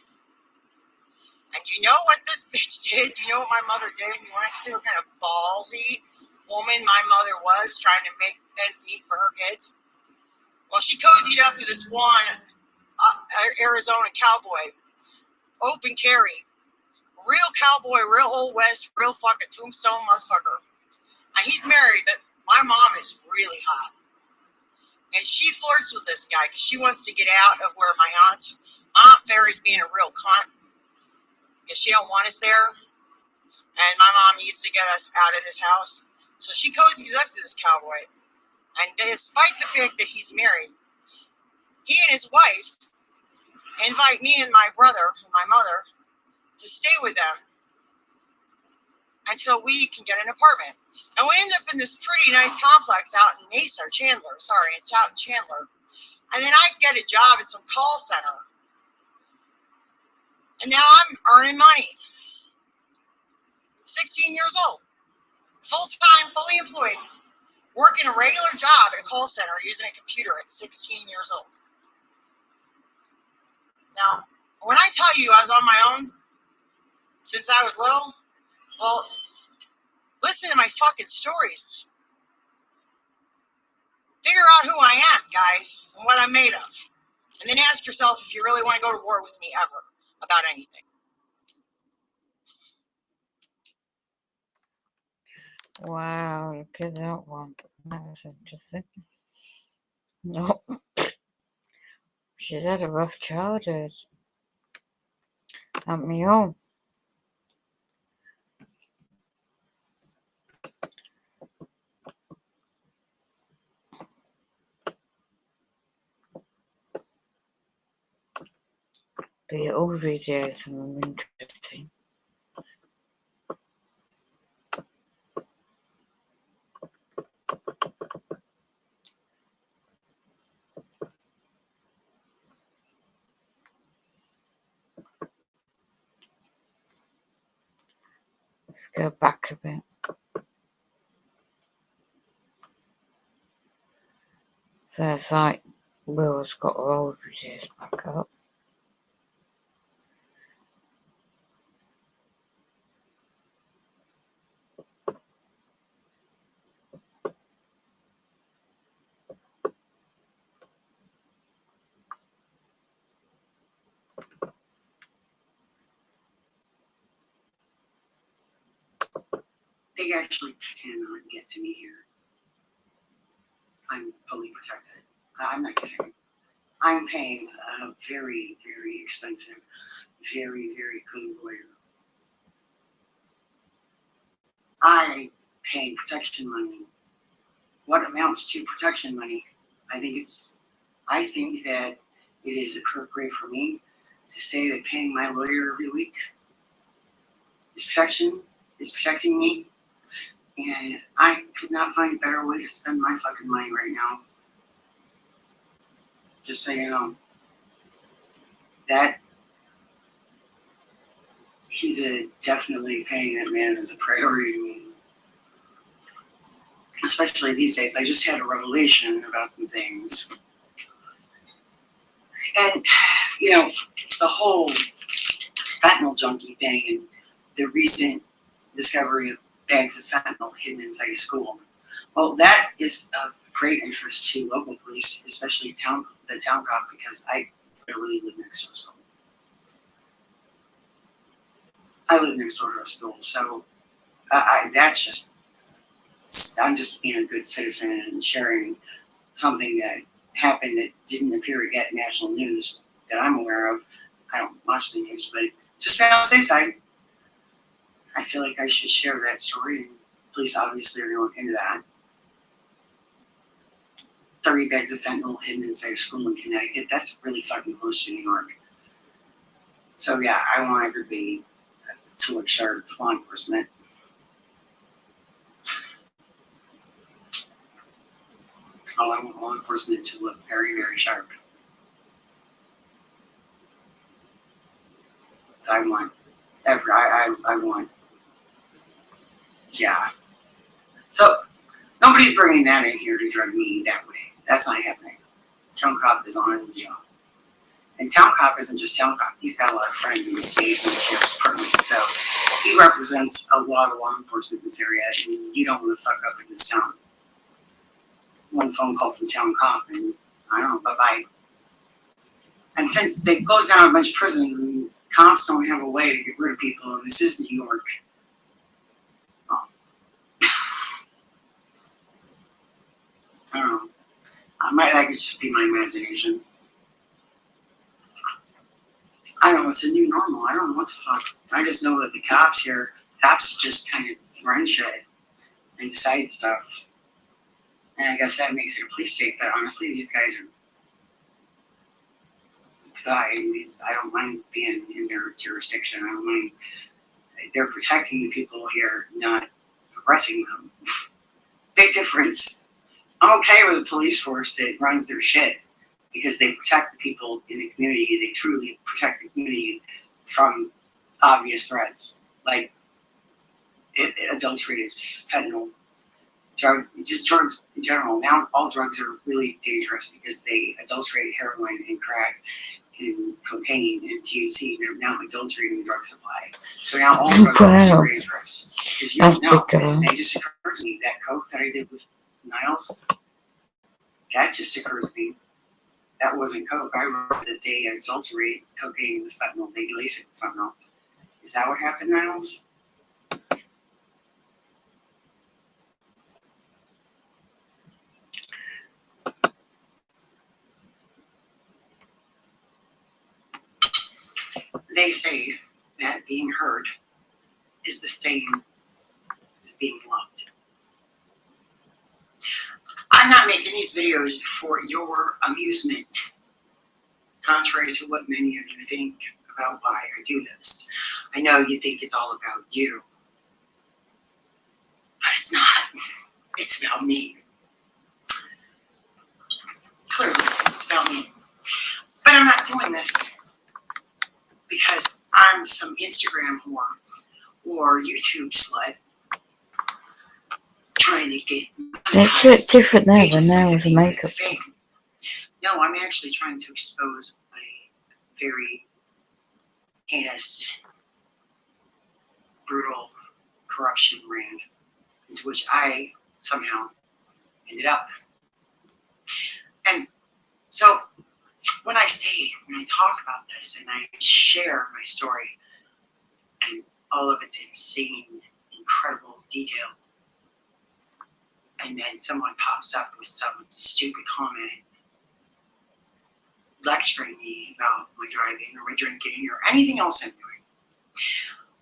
And you know what this bitch did? You know what my mother did? You want to see what kind of ballsy woman my mother was trying to make ends meet for her kids? Well, she cozied up to this one Arizona cowboy, open carry, real cowboy, real old west, real fucking tombstone motherfucker. And he's married, but my mom is really hot. And she flirts with this guy because she wants to get out of where my Aunt Ferry's being a real cunt. Because she don't want us there. And my mom needs to get us out of this house. So she cozies up to this cowboy. And despite the fact that he's married, he and his wife invite me and my brother and my mother with them until we can get an apartment. And we end up in this pretty nice complex out in Mesa, it's out in Chandler. And then I get a job at some call center. And now I'm earning money. 16 years old, full-time, fully employed, working a regular job at a call center using a computer at 16 years old. Now, when I tell you I was on my own since I was little, well, listen to my fucking stories. Figure out who I am, guys, and what I'm made of. And then ask yourself if you really want to go to war with me ever about anything. Wow, look at that one. That was interesting. No, she's had a rough childhood. At me own. The old videos are interesting. Let's go back a bit. So it's like Will's got her old videos back up. They actually cannot get to me here. I'm fully protected. I'm not kidding. I'm paying a very, very expensive, very, very good lawyer. I'm paying protection money. What amounts to protection money? I think that it is appropriate for me to say that paying my lawyer every week is protecting me. And I could not find a better way to spend my fucking money right now. Just so you know. That he's definitely paying that man as a priority to me. Especially these days. I just had a revelation about some things. And, you know, the whole fentanyl junkie thing and the recent discovery of bags of fentanyl hidden inside a school. Well, that is of great interest to local police, especially the town cop, because I literally live next to a school. I live next door to a school, so I'm just being a good citizen and sharing something that happened that didn't appear to get national news that I'm aware of. I don't watch the news, but just on the safe side, I feel like I should share that story, and police obviously are going to look into that. 30 bags of fentanyl hidden inside a school in Connecticut, that's really fucking close to New York. So yeah, I want everybody to look sharp, law enforcement. Oh, I want law enforcement to look very, very sharp. I want, yeah. So, nobody's bringing that in here to drug me that way. That's not happening. Town cop is on the job. And town cop isn't just town cop. He's got a lot of friends in the state and the sheriff's department. So, he represents a lot of law enforcement in this area, and you don't want to fuck up in this town. One phone call from town cop, and I don't know, bye-bye. And since they closed down a bunch of prisons and cops don't have a way to get rid of people, and this is New York, I don't know. That could just be my imagination. I don't know, it's a new normal. I don't know what the fuck. I just know that the cops just kind of run shit and decide stuff. And I guess that makes it a police state, but honestly, these guys are, I don't mind being in their jurisdiction. I don't mind They're protecting the people here, not oppressing them. Big difference. I'm okay with a police force that runs their shit because they protect the people in the community. They truly protect the community from obvious threats like adulterated fentanyl, drugs, just drugs in general. Now all drugs are really dangerous because they adulterate heroin and crack and cocaine and THC. They're now adulterating the drug supply. So now all drugs are super dangerous. Because you don't know. It just occurred to me, that coke that I did with Niles, that just occurred to me. That wasn't coke. I read that they adulterate cocaine with fentanyl. They lace it with fentanyl. Is that what happened, Niles? They say that being heard is the same as being loved. I'm not making these videos for your amusement, contrary to what many of you think about why I do this. I know you think it's all about you, but it's not. It's about me. Clearly, it's about me. But I'm not doing this because I'm some Instagram whore or YouTube slut trying to get It's a bit different there than now with the makeup. No, I'm actually trying to expose a very heinous, brutal corruption ring into which I somehow ended up. And so when I talk about this and I share my story and all of its insane, incredible detail, and then someone pops up with some stupid comment lecturing me about my driving or my drinking or anything else I'm doing.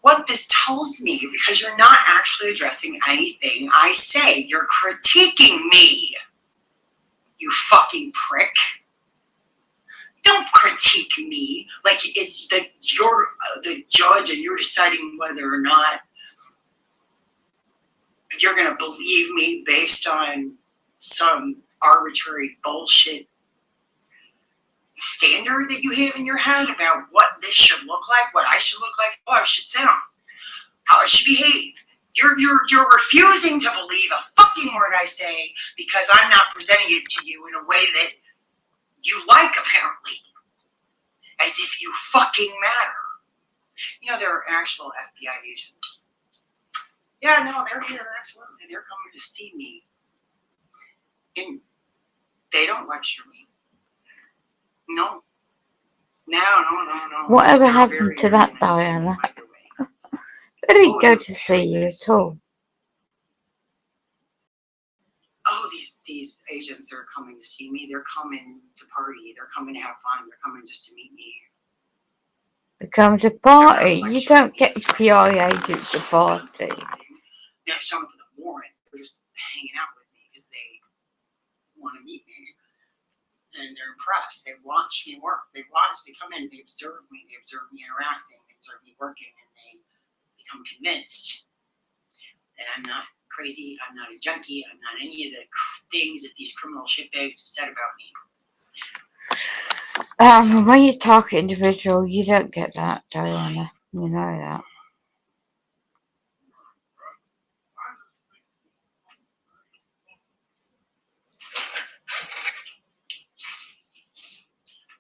What this tells me, because you're not actually addressing anything I say, you're critiquing me, you fucking prick. Don't critique me like it's that you're the judge and you're deciding whether or not you're going to believe me based on some arbitrary bullshit standard that you have in your head about what this should look like, what I should look like, how I should sound, how I should behave. You're refusing to believe a fucking word I say because I'm not presenting it to you in a way that you like, apparently. As if you fucking matter. You know, there are actual FBI agents. Yeah, no, they're here, absolutely. They're coming to see me. And they don't lecture me. No. No. Whatever happened to that, Diana? They didn't go to see you at all. Oh, these agents are coming to see me. They're coming to party. They're coming to have fun. They're coming just to meet me. They come to party. You don't get PI agents to party. They're not showing up for the warrant. They're just hanging out with me because they want to meet me. And they're impressed. They watch me work. They come in, they observe me interacting, they observe me working, and they become convinced that I'm not crazy, I'm not a junkie, I'm not any of the things that these criminal shitbags have said about me. When you talk individual, you don't get that, Diana. You know that.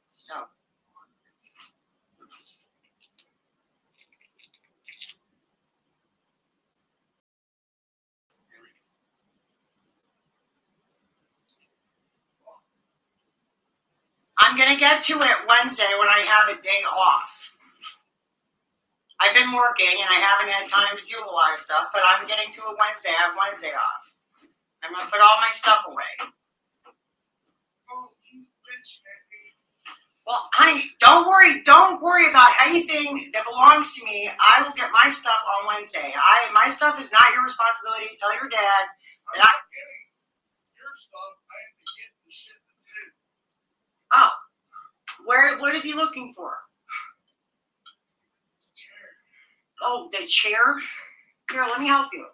So, I'm going to get to it Wednesday when I have a day off. I've been working and I haven't had time to do a lot of stuff, but I'm getting to it Wednesday. I have Wednesday off. I'm going to put all my stuff away. Well, honey, don't worry about anything that belongs to me. I will get my stuff on Wednesday. My stuff is not your responsibility. Tell your dad that I. Your stuff, I have to get the shit that's hidden. Oh, what is he looking for? Oh, the chair? Here, let me help you.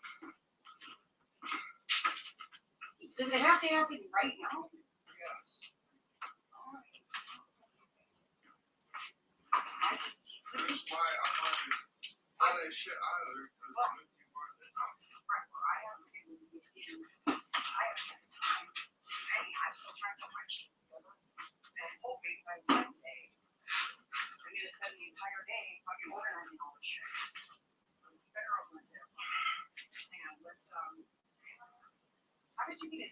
Does it have to happen right now? I'm still trying to put my shit together. So I'm hoping by Wednesday, I'm gonna spend the entire day fucking organizing all this shit. Better off Wednesday. And let's how did you get it?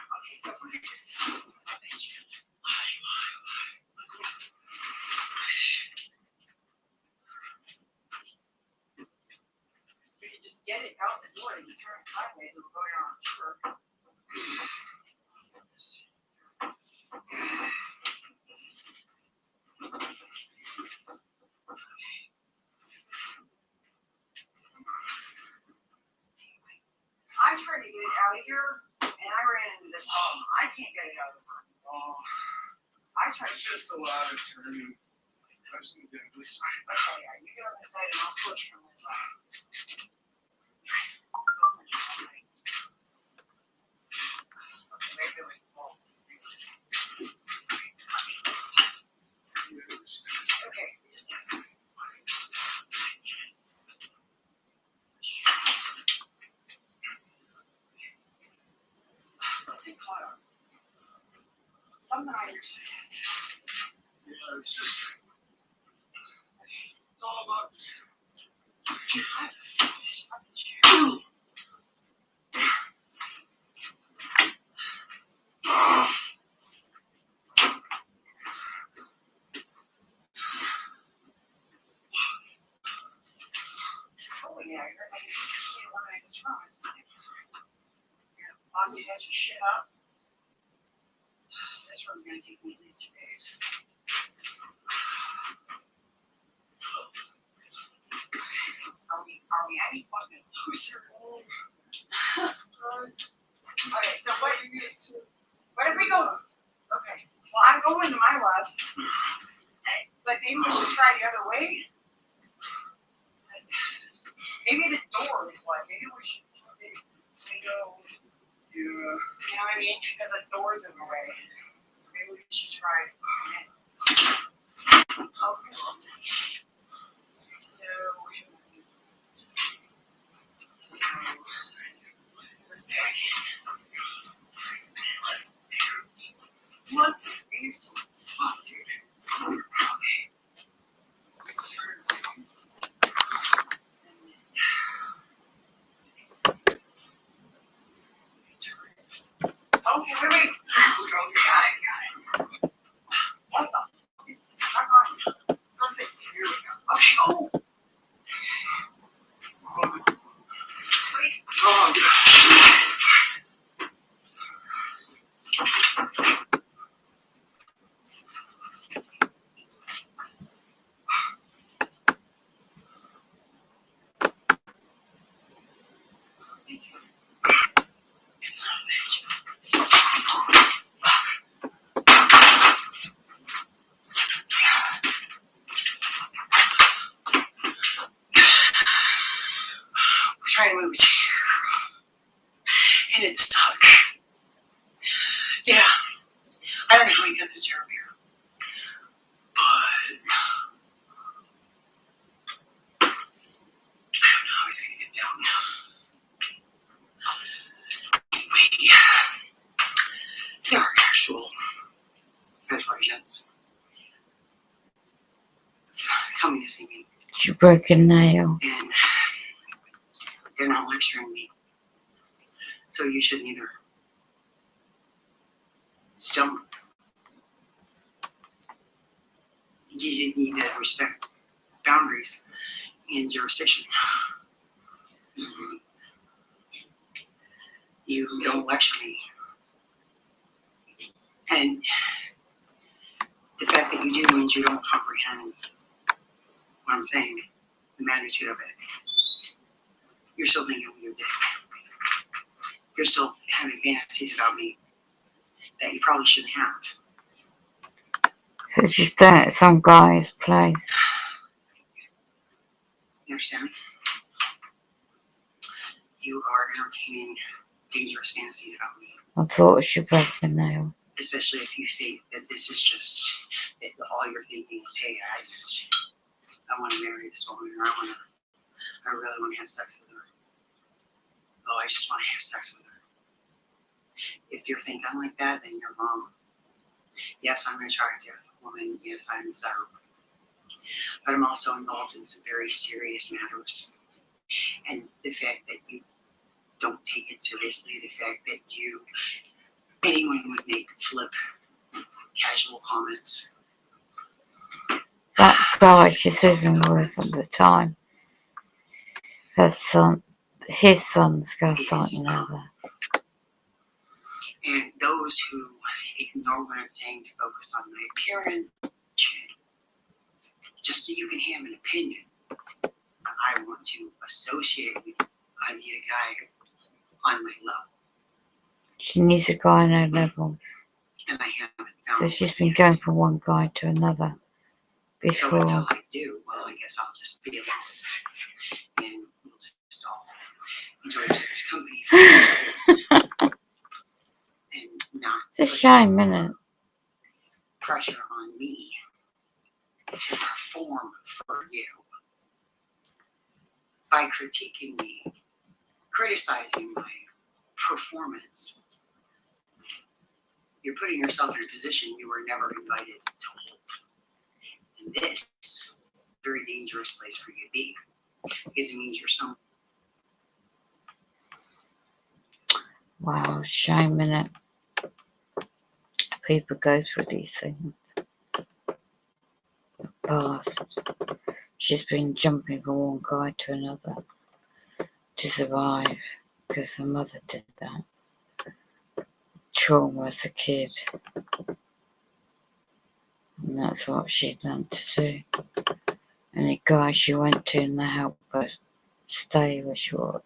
Okay, so we could just we could just get it out the door and you turn it sideways and we'll go down on tour. I tried to get it out of here and I ran into this problem. I can't get it out of the room. I tried. It's just a lot of turning. I just need to get this side. Okay, yeah, you get on this side and I'll push from this side. Okay, maybe it was both. Okay, we just what's it called? Something I understand. Yeah, it's just it's all about this. Oh yeah, I heard I need to organize this room. It's like, Bob's got your shit up. This room's gonna take me at least 2 days. Are we any fucking closer? Okay, so what did we go? Okay, well I'm going to my left, but maybe we should try the other way. Maybe the door is what. Maybe we should go. Yeah. You know what I mean? Because the door's in the way. So maybe we should try. Okay. So what the so fuck, dude? Okay. Okay, wait. Okay, got it. What the fuck is this stuck on something? Here we go. Okay, oh. Wait. Oh, it's not a bitch. We're trying to move a chair, and it's stuck. Yeah, I don't know how he got the chair up here, but I don't know how he's gonna get down. Anyway, there are actual federal agents coming to see me, You broke a nail. and they're not lecturing me, so you shouldn't either. Still, you need to respect boundaries and jurisdiction. You don't lecture me. And the fact that you do means you don't comprehend what I'm saying, the magnitude of it. You're still thinking with your dick. You're still having fantasies about me that you probably shouldn't have. So she's done it at some guy's place. You understand? You are entertaining dangerous fantasies about me. I thought she broke the nail. Especially if you think that this is just, that all you're thinking is, hey, I want to marry this woman, or I really want to have sex with her. Oh, I just want to have sex with her. If you're thinking like that, then you're wrong. Yes, I'm an attractive woman. Yes, I'm desirable. But I'm also involved in some very serious matters. And the fact that you don't take it seriously, the fact that anyone would make flip casual comments. That guy she's living with at the time, his son's gaslighting her there. And those who ignore what I'm saying to focus on my appearance, just so you can have an opinion, I want to associate with you. I need a guy on my level. She needs a guy on her level. And I haven't found So she's been going from one guy to another So before. until I do, well, I guess I'll just be alone. And we'll just all enjoy each other's company for this. And not It's a shame, isn't it? pressure on me to perform for you. By critiquing me, criticizing my performance, you're putting yourself in a position you were never invited to hold. And this is a very dangerous place for you to be, because it means you're so. Wow, shame, innit? People go through these things. Past. She's been jumping from one guy to another to survive because her mother did that. Trauma as a kid. And that's what she learned to do. And the guy she went to and they helped her stay where she was.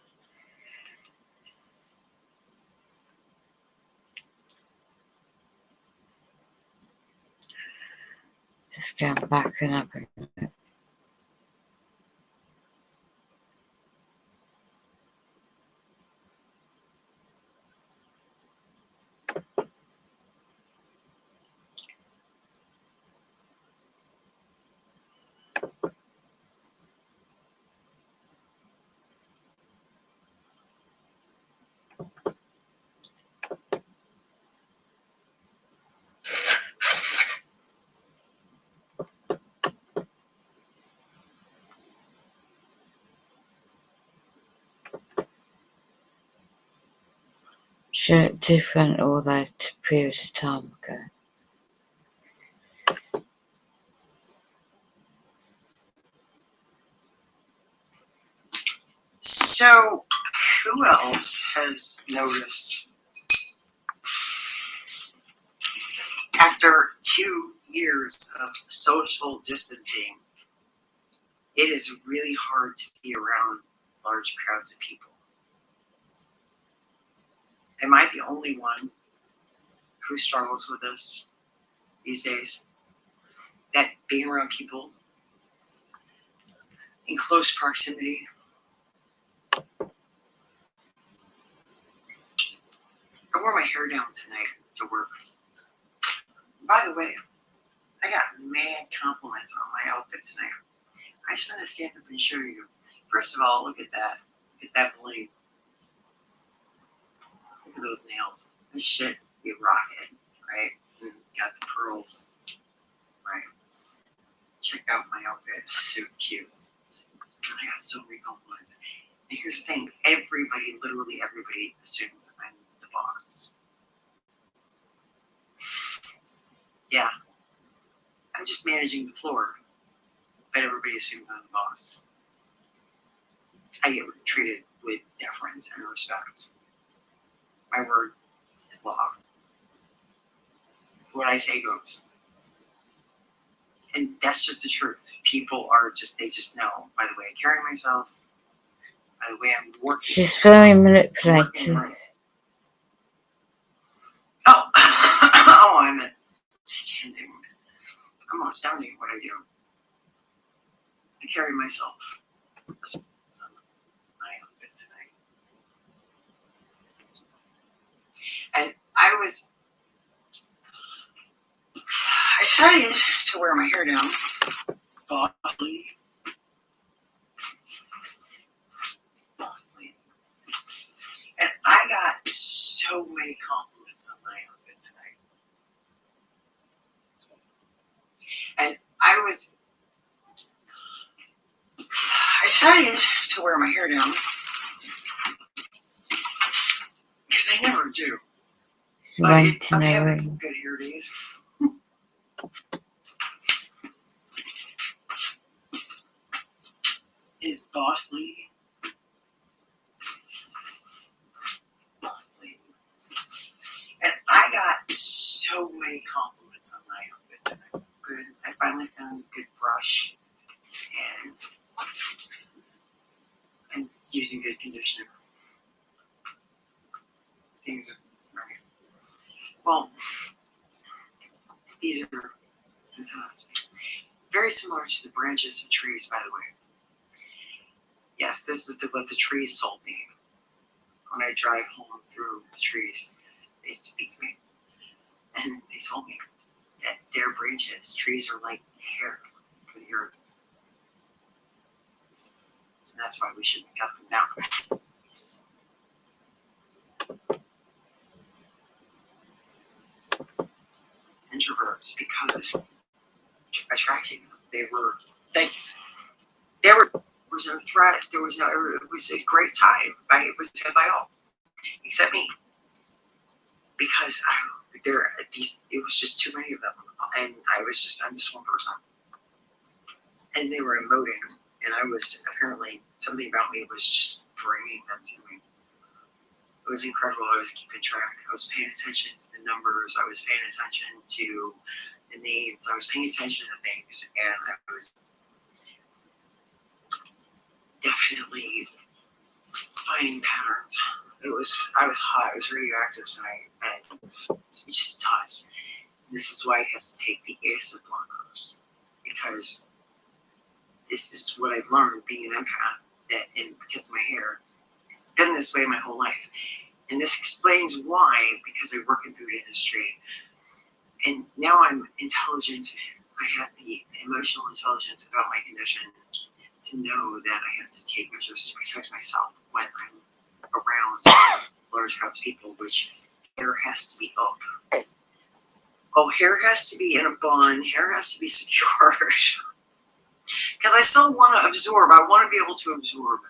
Just going back and up a bit. She looked different all that period of time ago. So, who else has noticed after 2 years of social distancing, it is really hard to be around large crowds of people? Am I the only one who struggles with this these days? That being around people in close proximity, I wore my hair down tonight to work. By the way, I got mad compliments on my outfit tonight. I just want to stand up and show you. First of all, look at that. Look at that bling. Look at those nails. This shit, you rock it, right? And got the pearls, right? Check out my outfit. It's so cute. And I got so many compliments. And here's the thing. Everybody, literally everybody, assumes I'm the boss. Yeah. I'm just managing the floor. But everybody assumes I'm the boss. I get treated with deference and respect. My word is law. What I say goes. And that's just the truth. People are just, they just know. By the way I carry myself, By the way, I'm working. She's very manipulative. Oh, oh, I'm standing. I'm astounding what I do. I carry myself. That's my outfit tonight. And I was excited to wear my hair down. Bossly. And I got so many compliments on my outfit tonight. And I was excited to wear my hair down. Because I never do. But I'm having some good hair days. Is Boss Lady. Boss Lady. And I got so many compliments on my outfit tonight. Good. I finally found a good brush. And I'm using good conditioner. Things are right. Well, these are very similar to the branches of trees, by the way. Yes, this is what the trees told me. When I drive home through the trees, it speaks to me. And they told me that their branches, trees are like hair for the earth. And that's why we shouldn't cut them down. Introverts, because attracting them, there was no threat, it was a great time. It was said by all, except me. Because it was just too many of them. And I'm just one person. And they were emoting. And I was, apparently, something about me was just bringing them to me. It was incredible. I was keeping track. I was paying attention to the numbers. I was paying attention to the names. I was paying attention to things. And I was definitely finding patterns. I was hot. I was radioactive tonight. And it just does. This is why I have to take the acid blockers. Because this is what I've learned being an empath, because of my hair, it's been this way my whole life. And this explains why, because I work in food industry. And now I'm intelligent. I have the emotional intelligence about my condition to know that I have to take measures to protect myself when I'm around large crowds of people, which hair has to be up. Oh, hair has to be in a bun. Hair has to be secured. Because I still want to absorb. I want to be able to absorb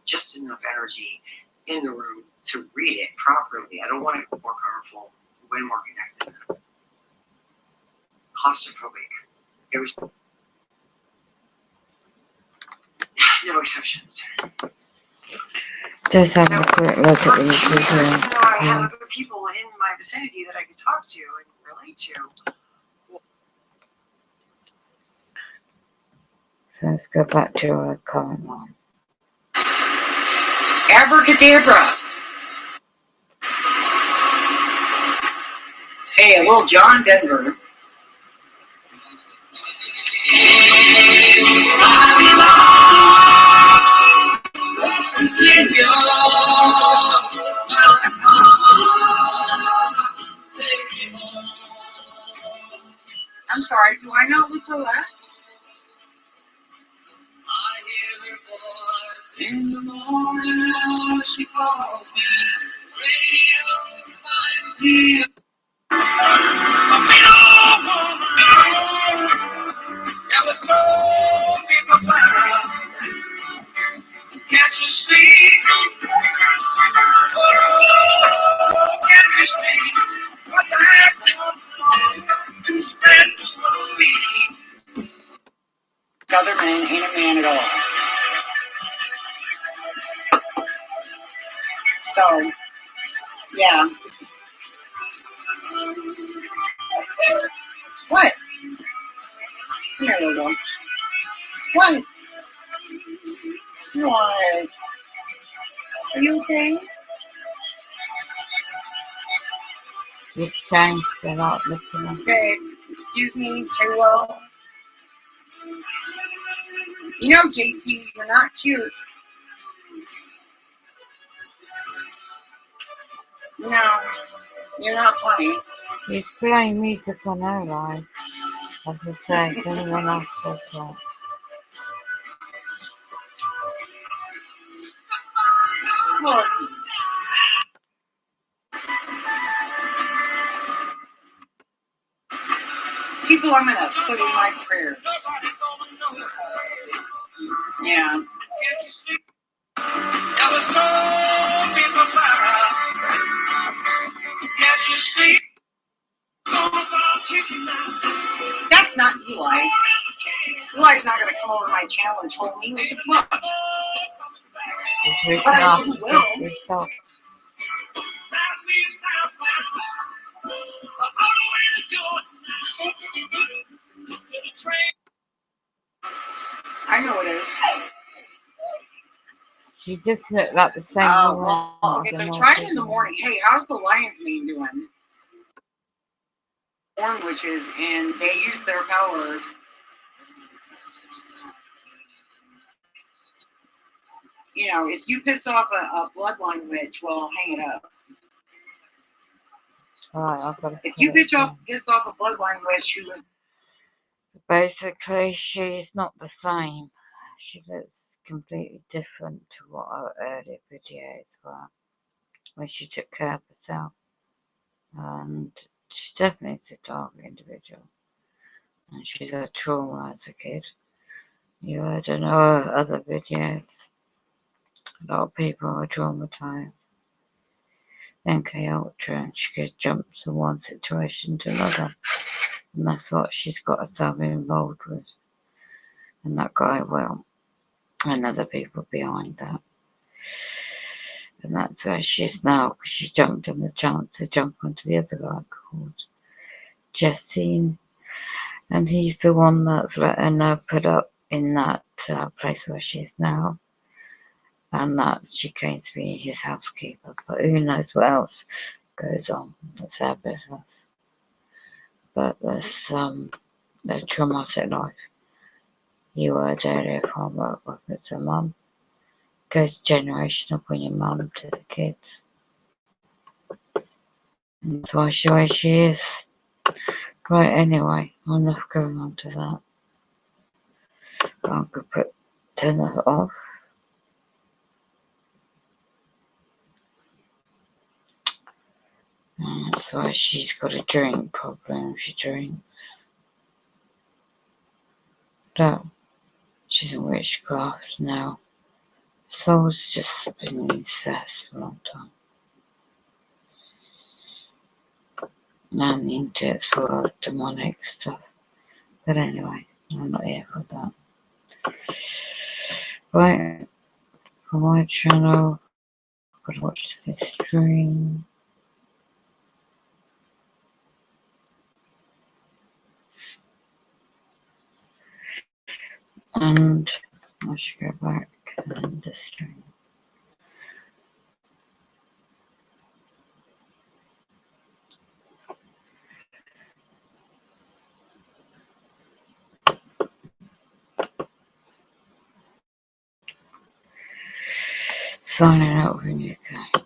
just enough energy in the room to read it properly. I don't want it more powerful, way more connected. Claustrophobic. There was no exceptions. Just have a quick look at these even though I had other people in my vicinity that I could talk to and relate to. So let's go back to our current one. Abracadabra. Hey, a little John Denver. I'm sorry, do I not look relaxed? In the morning, she calls me. Radio, never told me goodbye. Can't you see? Oh, can't you see what the heck is meant for me? Other man ain't a man at all. So, yeah. What? Come here, Logo. What? What? Are you okay? Just trying to get out looking at. Okay, excuse me. Hey, well, you know, JT, you're not cute. No, you're not funny. He's playing music on her live. As I say, if anyone else says that. Well, people I'm gonna put in my prayers. Yeah. That's not Eli. Eli's not gonna come over my channel and troll me with the fuck. He's reaching But I out to will. his dog. I know it is. She just looked like the same Oh, woman. well, okay, so try it in the morning. Hey, how's the lion's mane doing? Corn witches, and they use their power. You know, if you piss off a bloodline witch, well, hang it up. Right, I've got to If you piss off a bloodline witch who was basically, she's not the same. She looks completely different to what our earlier videos were when she took care of herself. And she definitely is a dark individual. And she's had trauma as a kid. You heard in her other videos, a lot of people are traumatized. MK Ultra, and she could jump from one situation to another. And that's what she's got herself involved with. And that guy, well, and other people behind that. And that's where she is now, because she jumped on the chance to jump onto the other guy called Jesse. And he's the one that's letting her put up in that place where she is now. And that she came to be his housekeeper. But who knows what else goes on. It's our business. But there's a traumatic life. You heard earlier from what with the mum. Goes generational from your mum to the kids. And that's why she's the way she is. Right, anyway, I'm not going on to that. I could turn that off. And that's why she's got a drink problem. She drinks. No, she's in witchcraft now. Soul's just been incest for a long time. And into it for demonic stuff. But anyway, I'm not here for that. Right, for my channel, I've got to watch this stream. And I should go back and the stream. Signing out from UK.